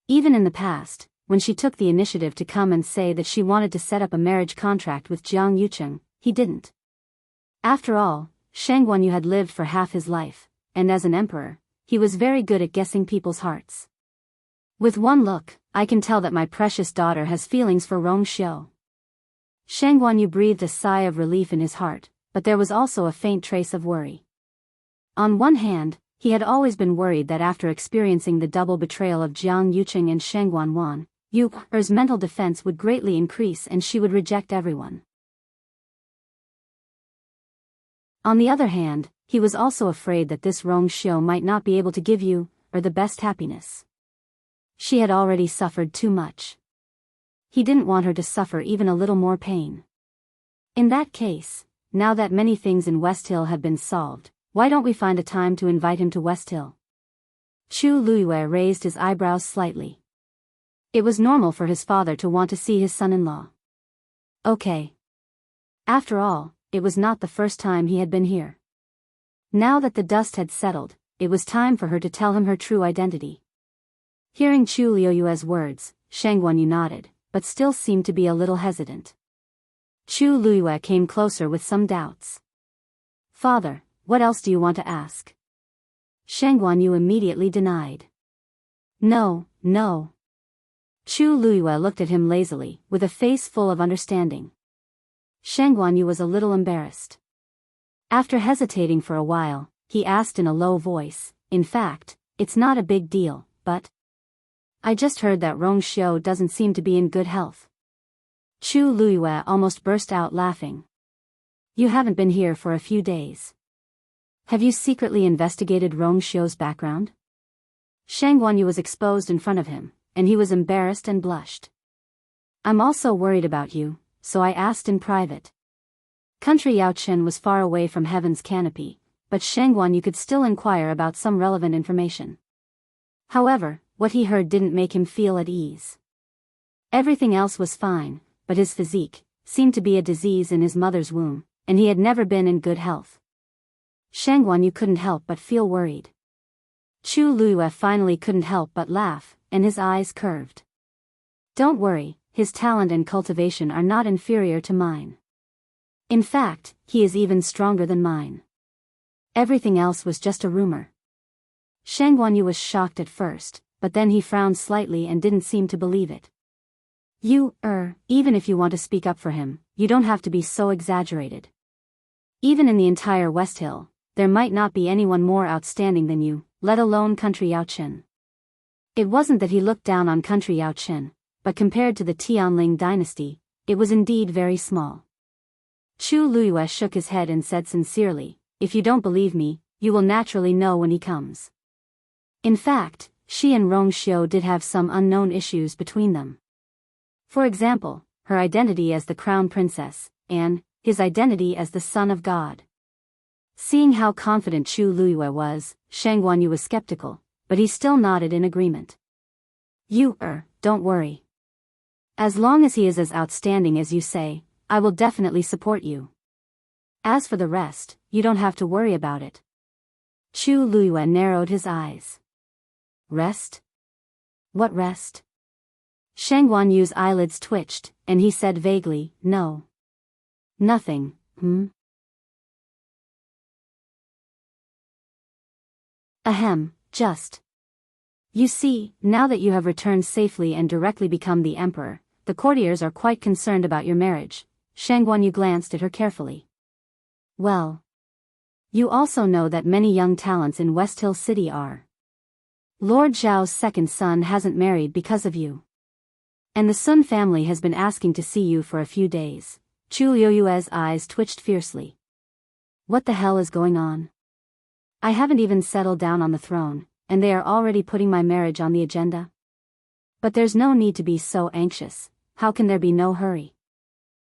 Even in the past, when she took the initiative to come and say that she wanted to set up a marriage contract with Jiang Yucheng, he didn't. After all, Shang Guanyu had lived for half his life, and as an emperor, he was very good at guessing people's hearts. With one look, I can tell that my precious daughter has feelings for Rong Xiu. Shang Guanyu breathed a sigh of relief in his heart, but there was also a faint trace of worry. On one hand, he had always been worried that after experiencing the double betrayal of Jiang Yucheng and Shang Guanwan, Yu Er's mental defense would greatly increase and she would reject everyone. On the other hand, he was also afraid that this Rong Xiu might not be able to give Yu Er the best happiness. She had already suffered too much. He didn't want her to suffer even a little more pain. In that case, now that many things in West Hill have been solved, why don't we find a time to invite him to West Hill? Chu Luiyue raised his eyebrows slightly. It was normal for his father to want to see his son-in-law. Okay. After all, it was not the first time he had been here. Now that the dust had settled, it was time for her to tell him her true identity. Hearing Chu Luiyue's words, Shang Guanyu nodded, but still seemed to be a little hesitant. Chu Luiyue came closer with some doubts. Father, what else do you want to ask? Shang Guanyu immediately denied. No. Chu Luiyue looked at him lazily, with a face full of understanding. Shang Guanyu was a little embarrassed. After hesitating for a while, he asked in a low voice, in fact, it's not a big deal, but I just heard that Rong Xiu doesn't seem to be in good health. Chu Luiyue almost burst out laughing. You haven't been here for a few days. Have you secretly investigated Rong Xiu's background? Shang Guanyu was exposed in front of him, and he was embarrassed and blushed. I'm also worried about you, so I asked in private. Country Yaochen was far away from heaven's canopy, but Shang Guanyu could still inquire about some relevant information. However, what he heard didn't make him feel at ease. Everything else was fine, but his physique seemed to be a disease in his mother's womb, and he had never been in good health. Shang Guanyu couldn't help but feel worried. Chu Luiyue finally couldn't help but laugh, and his eyes curved. Don't worry, his talent and cultivation are not inferior to mine. In fact, he is even stronger than mine. Everything else was just a rumor. Shang Guanyu was shocked at first, but then he frowned slightly and didn't seem to believe it. Even if you want to speak up for him, you don't have to be so exaggerated. Even in the entire West Hill, there might not be anyone more outstanding than you, let alone Country Yaochen. It wasn't that he looked down on Country Yaochen, but compared to the Tianling dynasty, it was indeed very small. Chu Luiyue shook his head and said sincerely, if you don't believe me, you will naturally know when he comes. In fact, she and Rong Xiu did have some unknown issues between them. For example, her identity as the crown princess, and his identity as the son of God. Seeing how confident Chu Luiyue was, Shang Guanyu was skeptical, but he still nodded in agreement. Don't worry. As long as he is as outstanding as you say, I will definitely support you. As for the rest, you don't have to worry about it. Chu Luiyue narrowed his eyes. Rest? What rest? Shang Guanyu's eyelids twitched, and he said vaguely, no. Nothing, just. You see, now that you have returned safely and directly become the emperor, the courtiers are quite concerned about your marriage. Shang Guanyu glanced at her carefully. Well. You also know that many young talents in West Hill City are. Lord Zhao's second son hasn't married because of you. And the Sun family has been asking to see you for a few days. Chu Luiyue's eyes twitched fiercely. What the hell is going on? I haven't even settled down on the throne, and they are already putting my marriage on the agenda? But there's no need to be so anxious. How can there be no hurry?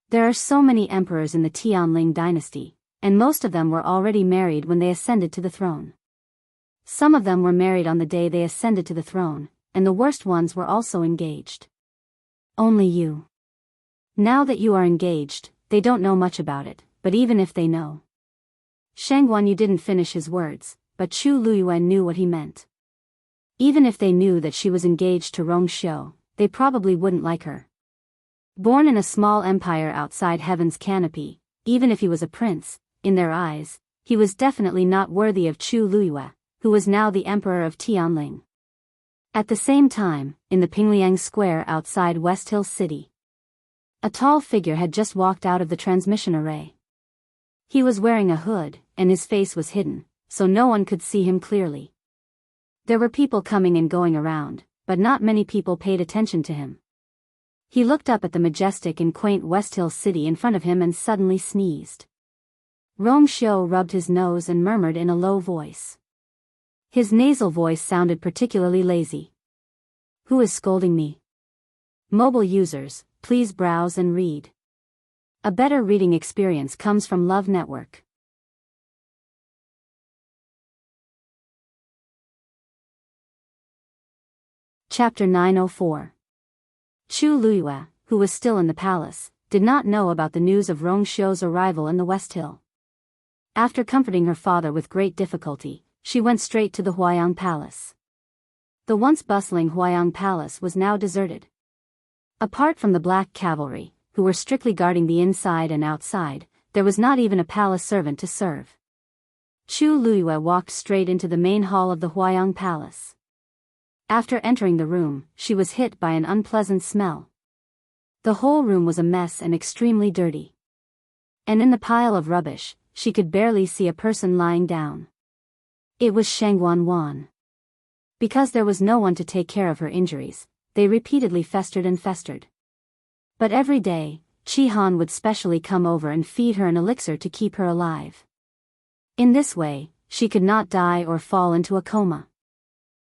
There are so many emperors in the Tianling dynasty, and most of them were already married when they ascended to the throne. Some of them were married on the day they ascended to the throne, and the worst ones were also engaged. Only you. Now that you are engaged, they don't know much about it, but even if they know. Shang Guanyu didn't finish his words, but Chu Luiyue knew what he meant. Even if they knew that she was engaged to Rong Xiu, they probably wouldn't like her. Born in a small empire outside heaven's canopy, even if he was a prince, in their eyes, he was definitely not worthy of Chu Luiyue, who was now the emperor of Tianling. At the same time, in the Pingliang Square outside West Hill City, a tall figure had just walked out of the transmission array. He was wearing a hood, and his face was hidden, so no one could see him clearly. There were people coming and going around, but not many people paid attention to him. He looked up at the majestic and quaint West Hill City in front of him and suddenly sneezed. Rong Xiu rubbed his nose and murmured in a low voice. His nasal voice sounded particularly lazy. Who is scolding me? Mobile users, please browse and read. A better reading experience comes from Love Network. Chapter 904. Chu Luiyue, who was still in the palace, did not know about the news of Rong Xiu's arrival in the West Hill. After comforting her father with great difficulty, she went straight to the Huayang Palace. The once bustling Huayang Palace was now deserted. Apart from the Black Cavalry, who were strictly guarding the inside and outside, there was not even a palace servant to serve. Chu Luiyue walked straight into the main hall of the Huayang Palace. After entering the room, she was hit by an unpleasant smell. The whole room was a mess and extremely dirty. And in the pile of rubbish, she could barely see a person lying down. It was Shang Wanwan. Because there was no one to take care of her injuries, they repeatedly festered and festered. But every day, Chi Han would specially come over and feed her an elixir to keep her alive. In this way, she could not die or fall into a coma.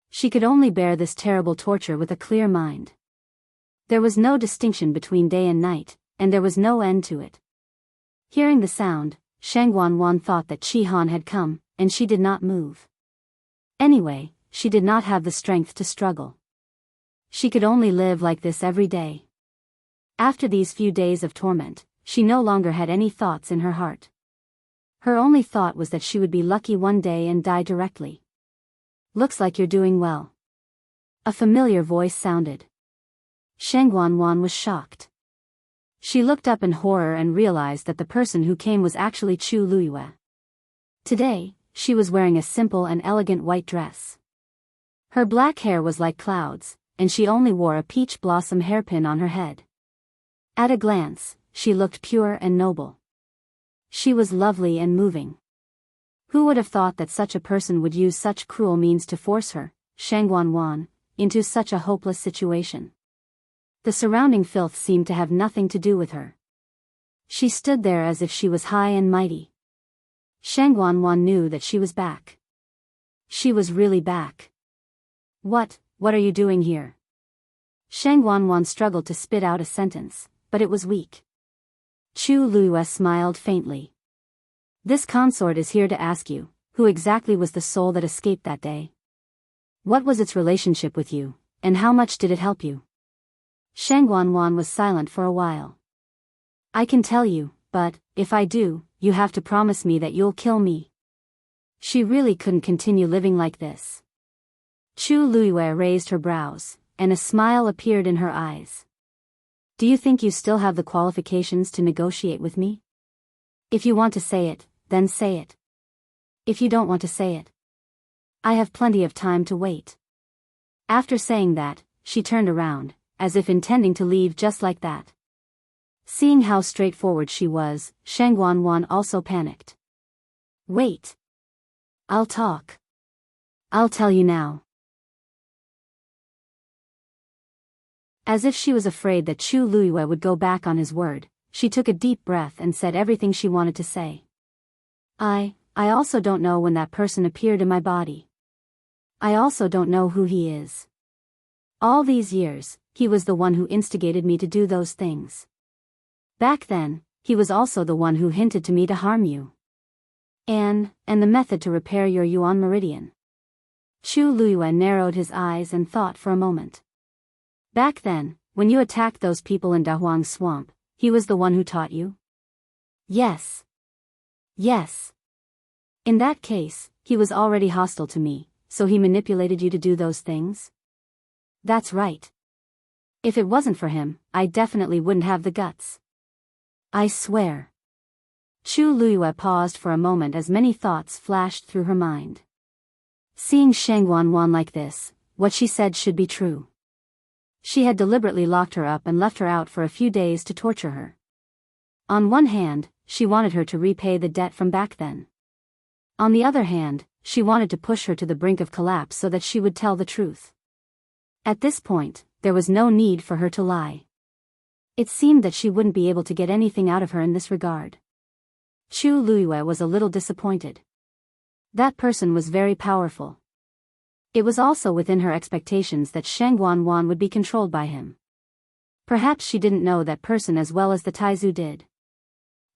She could only bear this terrible torture with a clear mind. There was no distinction between day and night, and there was no end to it. Hearing the sound, Shang Wanwan thought that Chi Han had come, and she did not move. Anyway, she did not have the strength to struggle. She could only live like this every day. After these few days of torment, she no longer had any thoughts in her heart. Her only thought was that she would be lucky one day and die directly. Looks like you're doing well. A familiar voice sounded. Shang Wanwan was shocked. She looked up in horror and realized that the person who came was actually Chu Luiyue. Today, she was wearing a simple and elegant white dress. Her black hair was like clouds, and she only wore a peach blossom hairpin on her head. At a glance, she looked pure and noble. She was lovely and moving. Who would have thought that such a person would use such cruel means to force her, Shang Wanwan, into such a hopeless situation? The surrounding filth seemed to have nothing to do with her. She stood there as if she was high and mighty. Shang Wanwan knew that she was back. She was really back. What are you doing here? Shang Wanwan struggled to spit out a sentence, but it was weak. Chu Luiyue smiled faintly. This consort is here to ask you, who exactly was the soul that escaped that day? What was its relationship with you, and how much did it help you? Shang Wanwan was silent for a while. I can tell you, but, if I do, you have to promise me that you'll kill me. She really couldn't continue living like this. Chu Luiyue raised her brows, and a smile appeared in her eyes. Do you think you still have the qualifications to negotiate with me? If you want to say it, then say it. If you don't want to say it, I have plenty of time to wait. After saying that, she turned around, as if intending to leave just like that. Seeing how straightforward she was, Shang Wanwan also panicked. Wait. I'll talk. I'll tell you now. As if she was afraid that Chu Luiyue would go back on his word, she took a deep breath and said everything she wanted to say. I also don't know when that person appeared in my body. I also don't know who he is. All these years, he was the one who instigated me to do those things. Back then, he was also the one who hinted to me to harm you. And the method to repair your Yuan meridian. Chu Luiyue narrowed his eyes and thought for a moment. Back then, when you attacked those people in Dahuang Swamp, he was the one who taught you? Yes. Yes. In that case, He was already hostile to me, so he manipulated you to do those things? That's right. If it wasn't for him, I definitely wouldn't have the guts. I swear. Chu Luiyue paused for a moment as many thoughts flashed through her mind. Seeing Shang Wanwan like this, what she said should be true. She had deliberately locked her up and left her out for a few days to torture her. On one hand, she wanted her to repay the debt from back then. On the other hand, she wanted to push her to the brink of collapse so that she would tell the truth. At this point, there was no need for her to lie. It seemed that she wouldn't be able to get anything out of her in this regard. Chu Luiyue was a little disappointed. That person was very powerful. It was also within her expectations that Shang Wanwan would be controlled by him. Perhaps she didn't know that person as well as the Taizu did.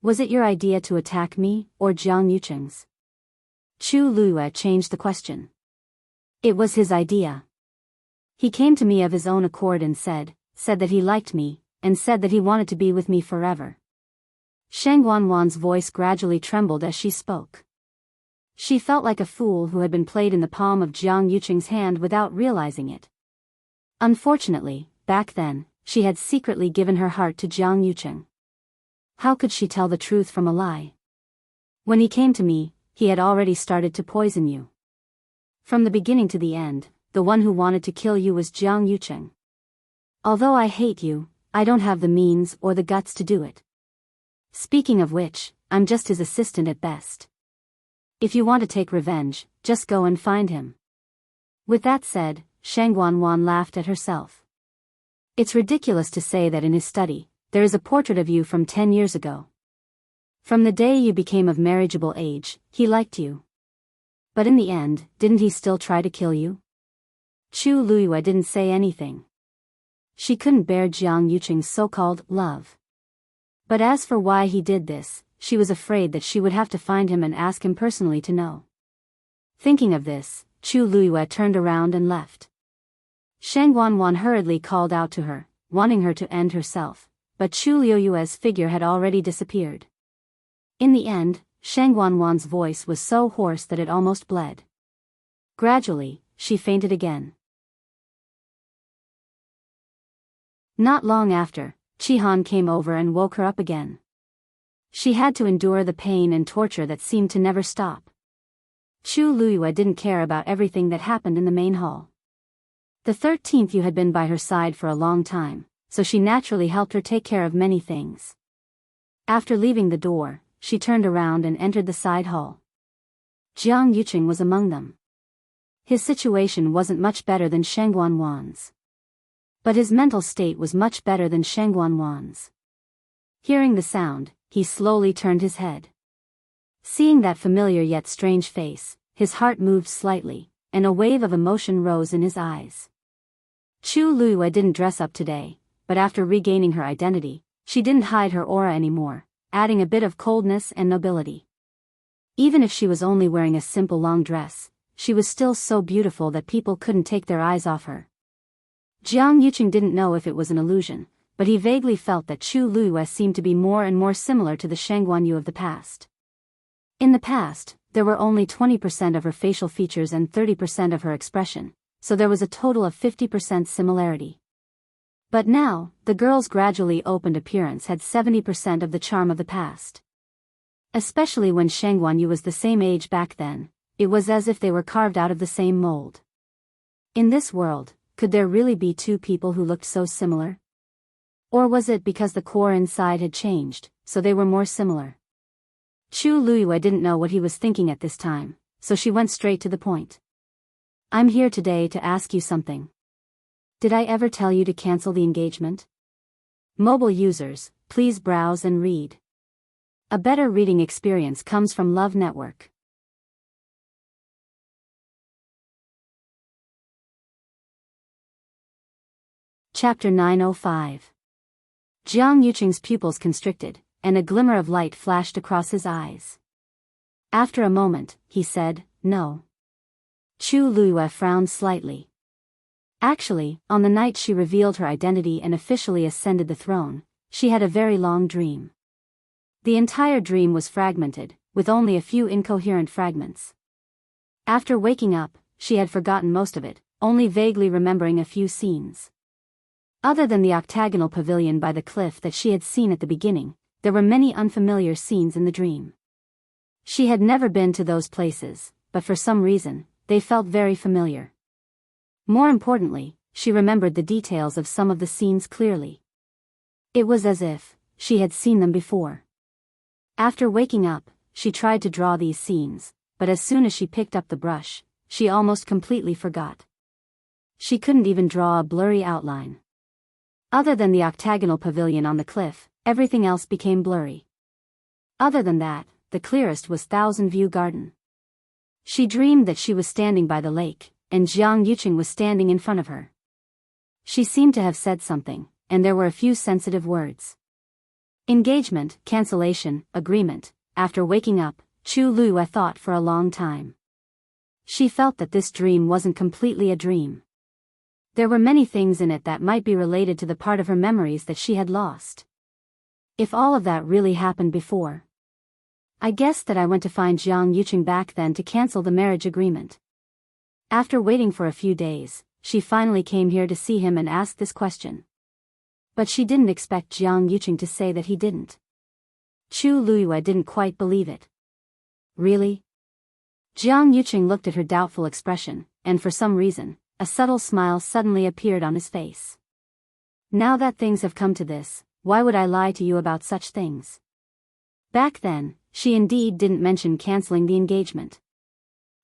Was it your idea to attack me, or Jiang Yucheng's? Chu Luiyue changed the question. It was his idea. He came to me of his own accord and said that he liked me, and said that he wanted to be with me forever. Shang Wanwan's voice gradually trembled as she spoke. She felt like a fool who had been played in the palm of Jiang Yucheng's hand without realizing it. Unfortunately, back then, she had secretly given her heart to Jiang Yucheng. How could she tell the truth from a lie? When he came to me, he had already started to poison you. From the beginning to the end, the one who wanted to kill you was Jiang Yucheng. Although I hate you, I don't have the means or the guts to do it. Speaking of which, I'm just his assistant at best. If you want to take revenge, just go and find him. With that said, Shang Wanwan laughed at herself. It's ridiculous to say that in his study, there is a portrait of you from 10 years ago. From the day you became of marriageable age, he liked you. But in the end, didn't he still try to kill you? Chu Luiyue didn't say anything. She couldn't bear Jiang Yucheng's so-called love. But as for why he did this, she was afraid that she would have to find him and ask him personally to know. Thinking of this, Chu Luiyue turned around and left. Shang Wanwan hurriedly called out to her, wanting her to end herself, but Chu Luiyue's figure had already disappeared. In the end, Shang Wanwan's voice was so hoarse that it almost bled. Gradually, she fainted again. Not long after, Chihan came over and woke her up again. She had to endure the pain and torture that seemed to never stop. Chu Luiyue didn't care about everything that happened in the main hall. The 13th you had been by her side for a long time, so she naturally helped her take care of many things. After leaving the door, she turned around and entered the side hall. Jiang Yucheng was among them. His situation wasn't much better than Shang Wanwan's. But his mental state was much better than Shang Wanwan's. Hearing the sound, he slowly turned his head. Seeing that familiar yet strange face, his heart moved slightly, and a wave of emotion rose in his eyes. Chu Luiyue didn't dress up today, but after regaining her identity, she didn't hide her aura anymore, adding a bit of coldness and nobility. Even if she was only wearing a simple long dress, she was still so beautiful that people couldn't take their eyes off her. Jiang Yucheng didn't know if it was an illusion, but he vaguely felt that Chu Luiyue seemed to be more and more similar to the Shang Guanyu of the past. In the past, there were only 20% of her facial features and 30% of her expression, so there was a total of 50% similarity. But now, the girl's gradually opened appearance had 70% of the charm of the past. Especially when Shang Guanyu was the same age back then, it was as if they were carved out of the same mold. In this world, could there really be two people who looked so similar? Or was it because the core inside had changed, so they were more similar? Chu Luiyue didn't know what he was thinking at this time, so she went straight to the point. I'm here today to ask you something. Did I ever tell you to cancel the engagement? Mobile users, please browse and read. A better reading experience comes from Love Network. Chapter 905. Jiang Yucheng's pupils constricted, and a glimmer of light flashed across his eyes. After a moment, he said, "No." Chu Luiyue frowned slightly. Actually, on the night she revealed her identity and officially ascended the throne, she had a very long dream. The entire dream was fragmented, with only a few incoherent fragments. After waking up, she had forgotten most of it, only vaguely remembering a few scenes. Other than the octagonal pavilion by the cliff that she had seen at the beginning, there were many unfamiliar scenes in the dream. She had never been to those places, but for some reason, they felt very familiar. More importantly, she remembered the details of some of the scenes clearly. It was as if she had seen them before. After waking up, she tried to draw these scenes, but as soon as she picked up the brush, she almost completely forgot. She couldn't even draw a blurry outline. Other than the octagonal pavilion on the cliff, everything else became blurry. Other than that, the clearest was Thousand View Garden. She dreamed that she was standing by the lake, and Jiang Yuqing was standing in front of her. She seemed to have said something, and there were a few sensitive words. Engagement, cancellation, agreement. After waking up, Chu Luyue thought for a long time. She felt that this dream wasn't completely a dream. There were many things in it that might be related to the part of her memories that she had lost. If all of that really happened before. I guessed that I went to find Jiang Yuqing back then to cancel the marriage agreement. After waiting for a few days, she finally came here to see him and ask this question. But she didn't expect Jiang Yuqing to say that he didn't. Chu Luyue didn't quite believe it. Really? Jiang Yuqing looked at her doubtful expression, and for some reason, a subtle smile suddenly appeared on his face. Now that things have come to this, why would I lie to you about such things? Back then, she indeed didn't mention canceling the engagement.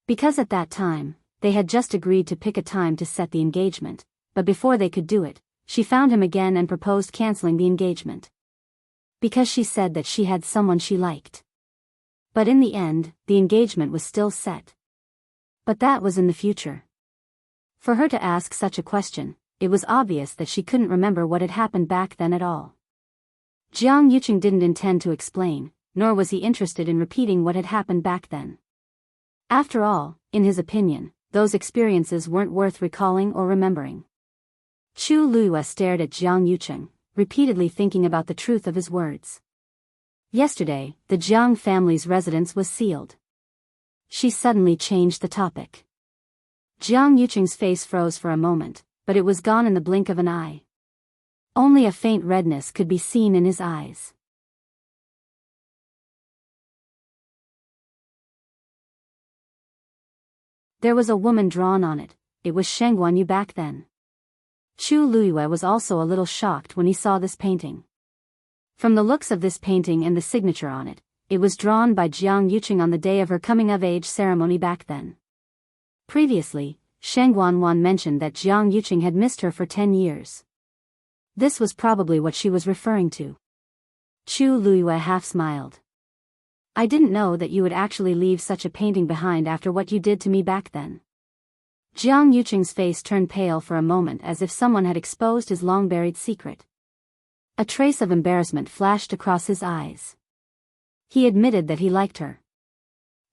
Because at that time, they had just agreed to pick a time to set the engagement, but before they could do it, she found him again and proposed canceling the engagement. Because she said that she had someone she liked. But in the end, the engagement was still set. But that was in the future. For her to ask such a question, it was obvious that she couldn't remember what had happened back then at all. Jiang Yuqing didn't intend to explain, nor was he interested in repeating what had happened back then. After all, in his opinion, those experiences weren't worth recalling or remembering. Chu Luyue stared at Jiang Yuqing, repeatedly thinking about the truth of his words. Yesterday, the Jiang family's residence was sealed. She suddenly changed the topic. Jiang Yuqing's face froze for a moment, but it was gone in the blink of an eye. Only a faint redness could be seen in his eyes. There was a woman drawn on it. It was Shengguan Yu back then. Chu Luyue was also a little shocked when he saw this painting. From the looks of this painting and the signature on it, it was drawn by Jiang Yuqing on the day of her coming-of-age ceremony back then. Previously, Shengguan Wan mentioned that Jiang Yuqing had missed her for 10 years. This was probably what she was referring to. Chu Luyue half smiled. I didn't know that you would actually leave such a painting behind after what you did to me back then. Jiang Yuqing's face turned pale for a moment as if someone had exposed his long-buried secret. A trace of embarrassment flashed across his eyes. He admitted that he liked her.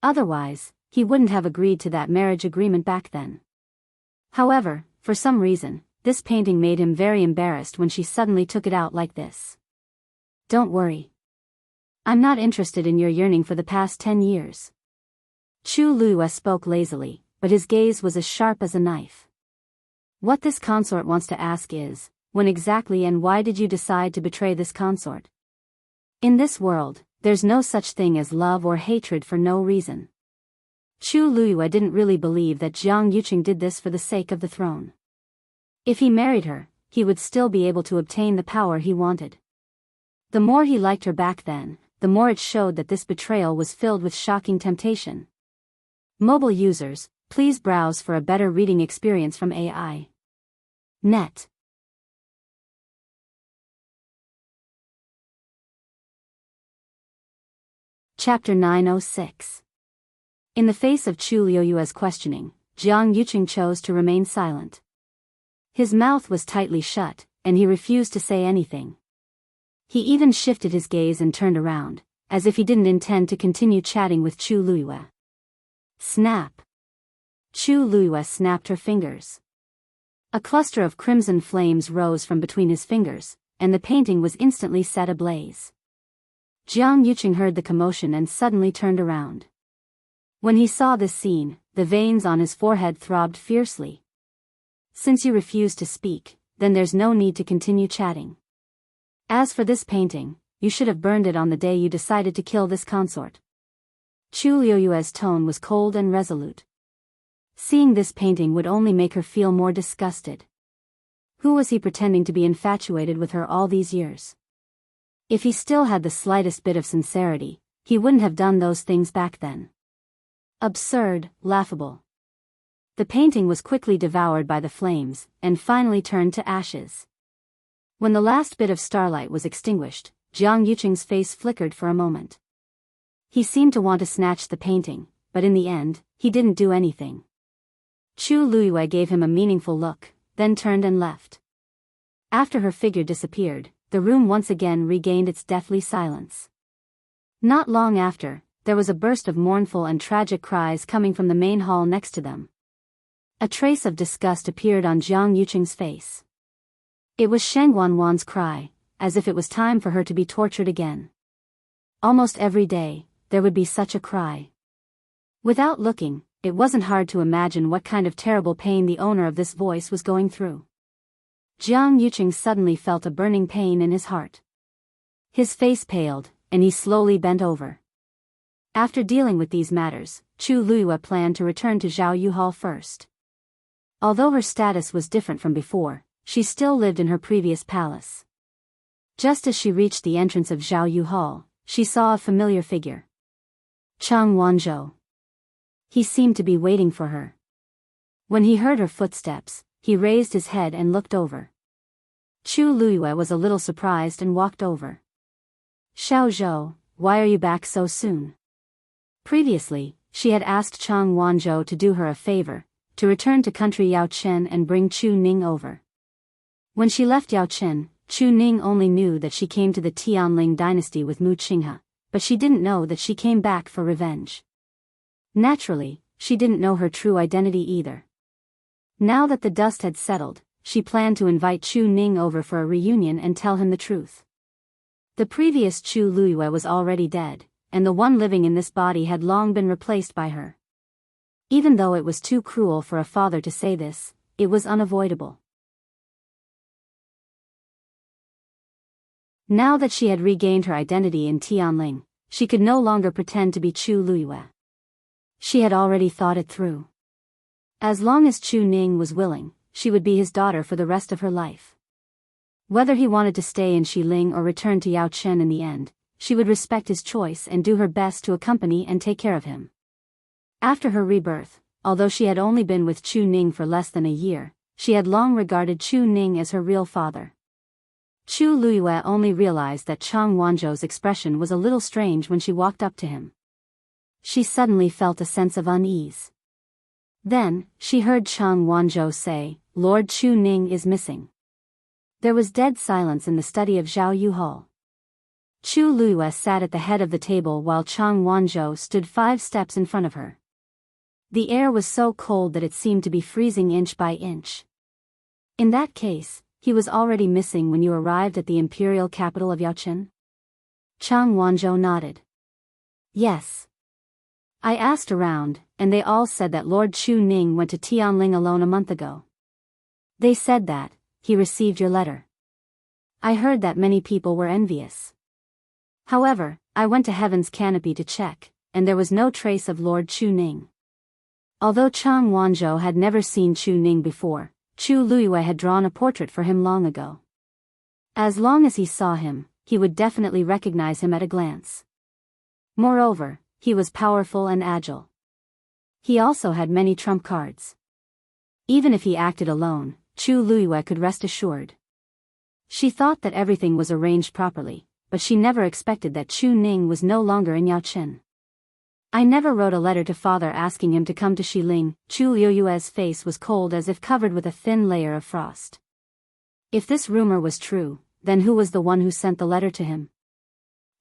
Otherwise, he wouldn't have agreed to that marriage agreement back then. However, for some reason, this painting made him very embarrassed when she suddenly took it out like this. Don't worry. I'm not interested in your yearning for the past 10 years. Chu Luyue spoke lazily, but his gaze was as sharp as a knife. What this consort wants to ask is, when exactly and why did you decide to betray this consort? In this world, there's no such thing as love or hatred for no reason. Chu Luyue didn't really believe that Jiang Yuqing did this for the sake of the throne. If he married her, he would still be able to obtain the power he wanted. The more he liked her back then, the more it showed that this betrayal was filled with shocking temptation. Mobile users, please browse for a better reading experience from AI. Net. Chapter 906. In the face of Chu Luyue's questioning, Jiang Yuqing chose to remain silent. His mouth was tightly shut, and he refused to say anything. He even shifted his gaze and turned around, as if he didn't intend to continue chatting with Chu Luyue. Snap. Chu Luyue snapped her fingers. A cluster of crimson flames rose from between his fingers, and the painting was instantly set ablaze. Jiang Yuqing heard the commotion and suddenly turned around. When he saw this scene, the veins on his forehead throbbed fiercely. Since you refuse to speak, then there's no need to continue chatting. As for this painting, you should have burned it on the day you decided to kill this consort. Chu Liuyue's tone was cold and resolute. Seeing this painting would only make her feel more disgusted. Who was he pretending to be infatuated with her all these years? If he still had the slightest bit of sincerity, he wouldn't have done those things back then. Absurd, laughable. The painting was quickly devoured by the flames, and finally turned to ashes. When the last bit of starlight was extinguished, Jiang Yuqing's face flickered for a moment. He seemed to want to snatch the painting, but in the end, he didn't do anything. Chu Luyue gave him a meaningful look, then turned and left. After her figure disappeared, the room once again regained its deathly silence. Not long after, there was a burst of mournful and tragic cries coming from the main hall next to them. A trace of disgust appeared on Jiang Yuqing's face. It was Sheng Wanwan's cry, as if it was time for her to be tortured again. Almost every day, there would be such a cry. Without looking, it wasn't hard to imagine what kind of terrible pain the owner of this voice was going through. Jiang Yuqing suddenly felt a burning pain in his heart. His face paled, and he slowly bent over. After dealing with these matters, Chu Luyue planned to return to Zhao Yu Hall first. Although her status was different from before, she still lived in her previous palace. Just as she reached the entrance of Zhao Yu Hall, she saw a familiar figure. Chang Wanzhou. He seemed to be waiting for her. When he heard her footsteps, he raised his head and looked over. Chu Luyue was a little surprised and walked over. Xiao Zhou, why are you back so soon? Previously, she had asked Chang Wanzhou to do her a favor, to return to country Yaochen and bring Chu Ning over. When she left Yaochen, Chu Ning only knew that she came to the Tianling dynasty with Mu Qinghe, but she didn't know that she came back for revenge. Naturally, she didn't know her true identity either. Now that the dust had settled, she planned to invite Chu Ning over for a reunion and tell him the truth. The previous Chu Luyue was already dead, and the one living in this body had long been replaced by her. Even though it was too cruel for a father to say this, it was unavoidable. Now that she had regained her identity in Tianling, she could no longer pretend to be Chu Luyue. She had already thought it through. As long as Chu Ning was willing, she would be his daughter for the rest of her life. Whether he wanted to stay in Xiling or return to Yaochen in the end, she would respect his choice and do her best to accompany and take care of him. After her rebirth, although she had only been with Chu Ning for less than a year, she had long regarded Chu Ning as her real father. Chu Luyue only realized that Chang Wanzhou's expression was a little strange when she walked up to him. She suddenly felt a sense of unease. Then, she heard Chang Wanzhou say, "Lord Chu Ning is missing." There was dead silence in the study of Zhao Yu Hall. Chu Luyue sat at the head of the table while Chang Wanzhou stood 5 steps in front of her. The air was so cold that it seemed to be freezing inch by inch. In that case, he was already missing when you arrived at the imperial capital of Yaochen? Chang Wanzhou nodded. Yes. I asked around, and they all said that Lord Chu Ning went to Tianling alone a month ago. They said that he received your letter. I heard that many people were envious. However, I went to Heaven's Canopy to check, and there was no trace of Lord Chu Ning. Although Chang Wanzhou had never seen Chu Ning before, Chu Luyue had drawn a portrait for him long ago. As long as he saw him, he would definitely recognize him at a glance. Moreover, he was powerful and agile. He also had many trump cards. Even if he acted alone, Chu Luyue could rest assured. She thought that everything was arranged properly, but she never expected that Chu Ning was no longer in Yaochen. I never wrote a letter to father asking him to come to Xiling. Chu Liuyue's face was cold as if covered with a thin layer of frost. If this rumor was true, then who was the one who sent the letter to him?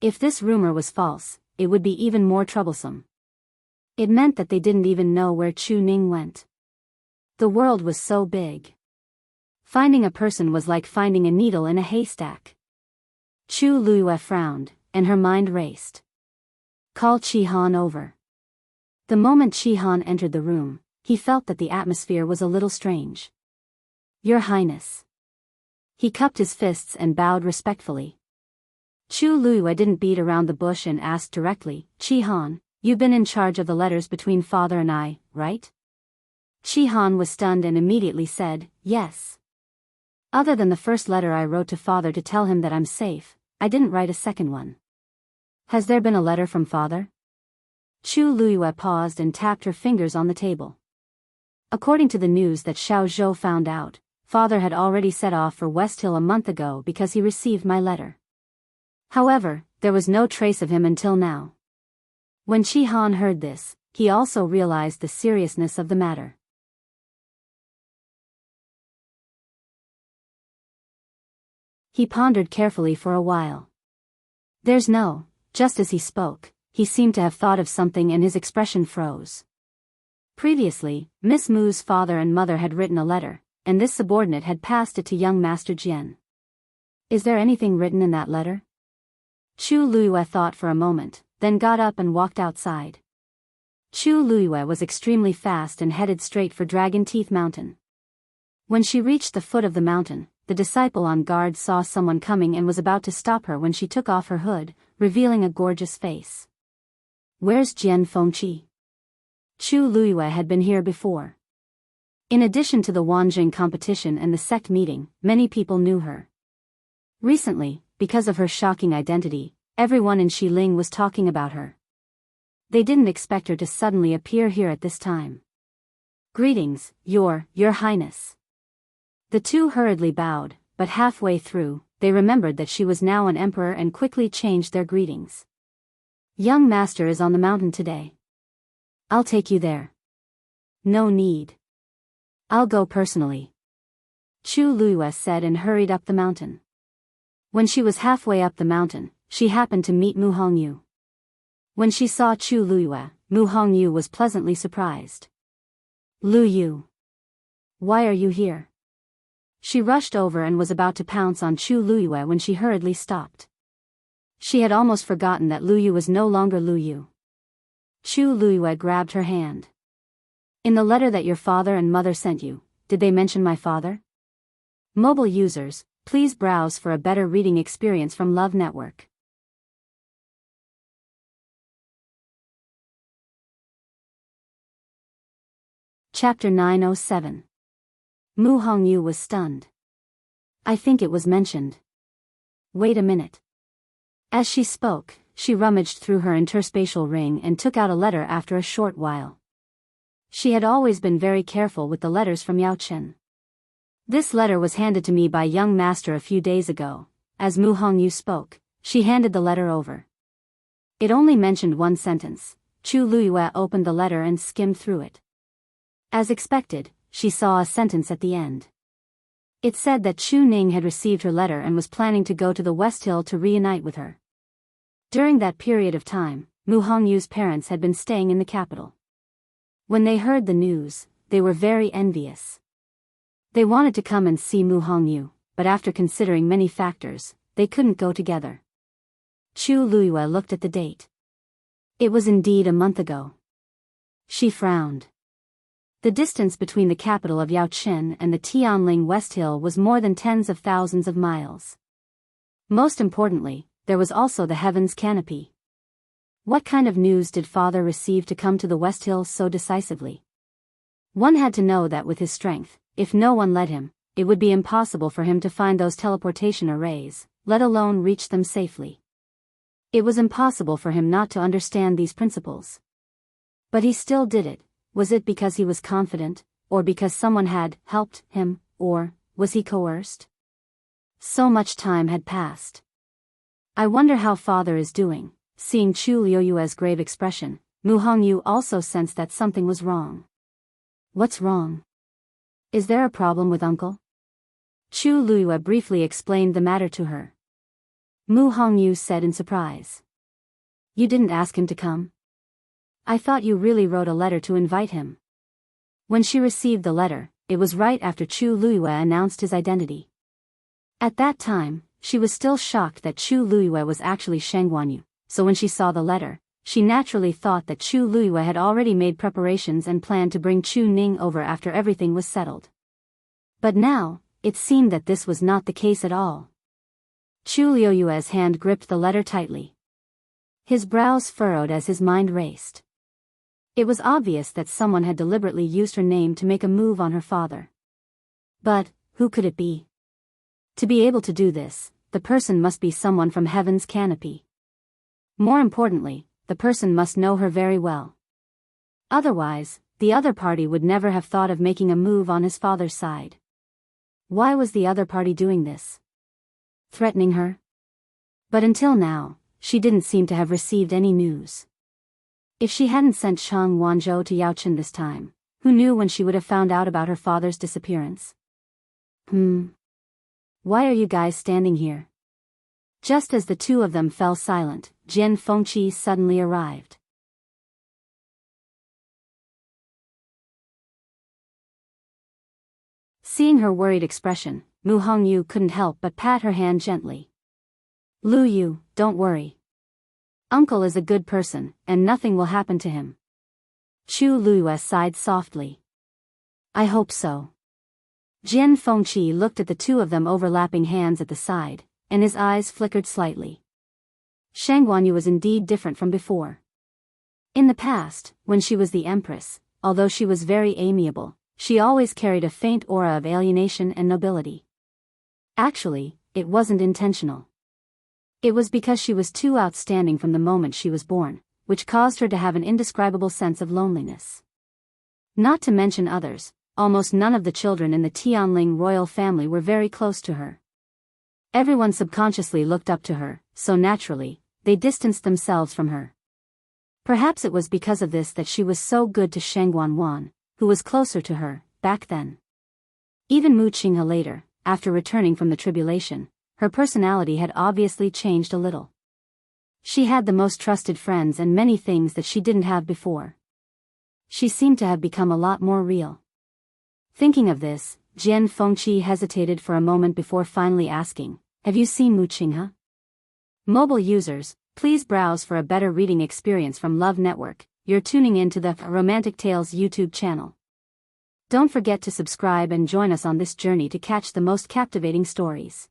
If this rumor was false, it would be even more troublesome. It meant that they didn't even know where Chu Ning went. The world was so big. Finding a person was like finding a needle in a haystack. Chu Luyue frowned, and her mind raced. Call Chi Han over. The The moment Chi Han entered the room, he felt that the atmosphere was a little strange. Your Highness. He cupped his fists and bowed respectfully. Chu Luiyue didn't beat around the bush and asked directly, Chi Han, you've been in charge of the letters between father and I, right? Chi Han was stunned and immediately said, yes. Other than the first letter I wrote to father to tell him that I'm safe, I didn't write a second one. Has there been a letter from father? Chu Luiyue paused and tapped her fingers on the table. According to the news that Xiao Zhou found out, father had already set off for West Hill a month ago because he received my letter. However, there was no trace of him until now. When Chi Han heard this, he also realized the seriousness of the matter. He pondered carefully for a while. Just as he spoke, he seemed to have thought of something and his expression froze. Previously, Miss Mu's father and mother had written a letter, and this subordinate had passed it to young Master Jian. Is there anything written in that letter? Chu Luiyue thought for a moment, then got up and walked outside. Chu Luiyue was extremely fast and headed straight for Dragon Teeth Mountain. When she reached the foot of the mountain, the disciple on guard saw someone coming and was about to stop her when she took off her hood, revealing a gorgeous face. Where's Jian Fengqi? Chu Luiyue had been here before. In addition to the Wanjing competition and the sect meeting, many people knew her. Recently, because of her shocking identity, everyone in Xiling was talking about her. They didn't expect her to suddenly appear here at this time. Greetings, Your Highness. The two hurriedly bowed, but halfway through, they remembered that she was now an emperor and quickly changed their greetings. Young master is on the mountain today. I'll take you there. No need. I'll go personally. Chu Luiyue said and hurried up the mountain. When she was halfway up the mountain, she happened to meet Mu Hongyu. When she saw Chu Luiyue, Mu Hongyu was pleasantly surprised. Lu Yu. Why are you here? She rushed over and was about to pounce on Chu Luiyue when she hurriedly stopped. She had almost forgotten that Lu Yu was no longer Lu Yu. Chu Luiyue grabbed her hand. In the letter that your father and mother sent you, did they mention my father? Mobile users, please browse for a better reading experience from Love Network. Chapter 907. Mu Hongyu was stunned. I think it was mentioned. Wait a minute. As she spoke, she rummaged through her interspatial ring and took out a letter after a short while. She had always been very careful with the letters from Yao Chen. This letter was handed to me by young master a few days ago. As Mu Hongyu spoke, she handed the letter over. It only mentioned one sentence. Chu Luiyue opened the letter and skimmed through it. As expected, she saw a sentence at the end. It said that Chu Ning had received her letter and was planning to go to the West Hill to reunite with her. During that period of time, Mu Hongyu's parents had been staying in the capital. When they heard the news, they were very envious. They wanted to come and see Mu Hongyu, but after considering many factors, they couldn't go together. Chu Luiyue looked at the date. It was indeed a month ago. She frowned. The distance between the capital of Yaochen and the Tianling West Hill was more than tens of thousands of miles. Most importantly, there was also the heavens canopy. What kind of news did father receive to come to the West Hill so decisively? One had to know that with his strength, if no one led him, it would be impossible for him to find those teleportation arrays, let alone reach them safely. It was impossible for him not to understand these principles. But he still did it. Was it because he was confident, or because someone had helped him, or was he coerced? So much time had passed. I wonder how father is doing. Seeing Chu Luiyue's grave expression, Mu Hongyu also sensed that something was wrong. What's wrong? Is there a problem with uncle? Chu Luiyue briefly explained the matter to her. Mu Hongyu said in surprise. You didn't ask him to come? I thought you really wrote a letter to invite him. When she received the letter, it was right after Chu Luiyue announced his identity. At that time, she was still shocked that Chu Luiyue was actually Sheng Guanyu, so when she saw the letter, she naturally thought that Chu Luiyue had already made preparations and planned to bring Chu Ning over after everything was settled. But now, it seemed that this was not the case at all. Chu Luiyue's hand gripped the letter tightly. His brows furrowed as his mind raced. It was obvious that someone had deliberately used her name to make a move on her father. But, who could it be? To be able to do this, the person must be someone from heaven's canopy. More importantly, the person must know her very well. Otherwise, the other party would never have thought of making a move on his father's side. Why was the other party doing this? Threatening her? But until now, she didn't seem to have received any news. If she hadn't sent Chang Wanzhou to Yaochen this time, who knew when she would have found out about her father's disappearance? Why are you guys standing here? Just as the two of them fell silent, Jian Fengqi suddenly arrived. Seeing her worried expression, Mu Hongyu couldn't help but pat her hand gently. Lu Yu, don't worry. Uncle is a good person, and nothing will happen to him. Chu Luiyue sighed softly. I hope so. Jian Fengqi looked at the two of them overlapping hands at the side, and his eyes flickered slightly. Shang Guanyu was indeed different from before. In the past, when she was the Empress, although she was very amiable, she always carried a faint aura of alienation and nobility. Actually, it wasn't intentional. It was because she was too outstanding from the moment she was born, which caused her to have an indescribable sense of loneliness. Not to mention others, almost none of the children in the Tianling royal family were very close to her. Everyone subconsciously looked up to her, so naturally, they distanced themselves from her. Perhaps it was because of this that she was so good to Sheng Guanwan, who was closer to her, back then. Even Mu Qinghe later, after returning from the tribulation, her personality had obviously changed a little. She had the most trusted friends and many things that she didn't have before. She seemed to have become a lot more real. Thinking of this, Jian Fengqi hesitated for a moment before finally asking, have you seen Mu Qinghe? Mobile users, please browse for a better reading experience from Love Network. You're tuning in to the Romantic Tales YouTube channel. Don't forget to subscribe and join us on this journey to catch the most captivating stories.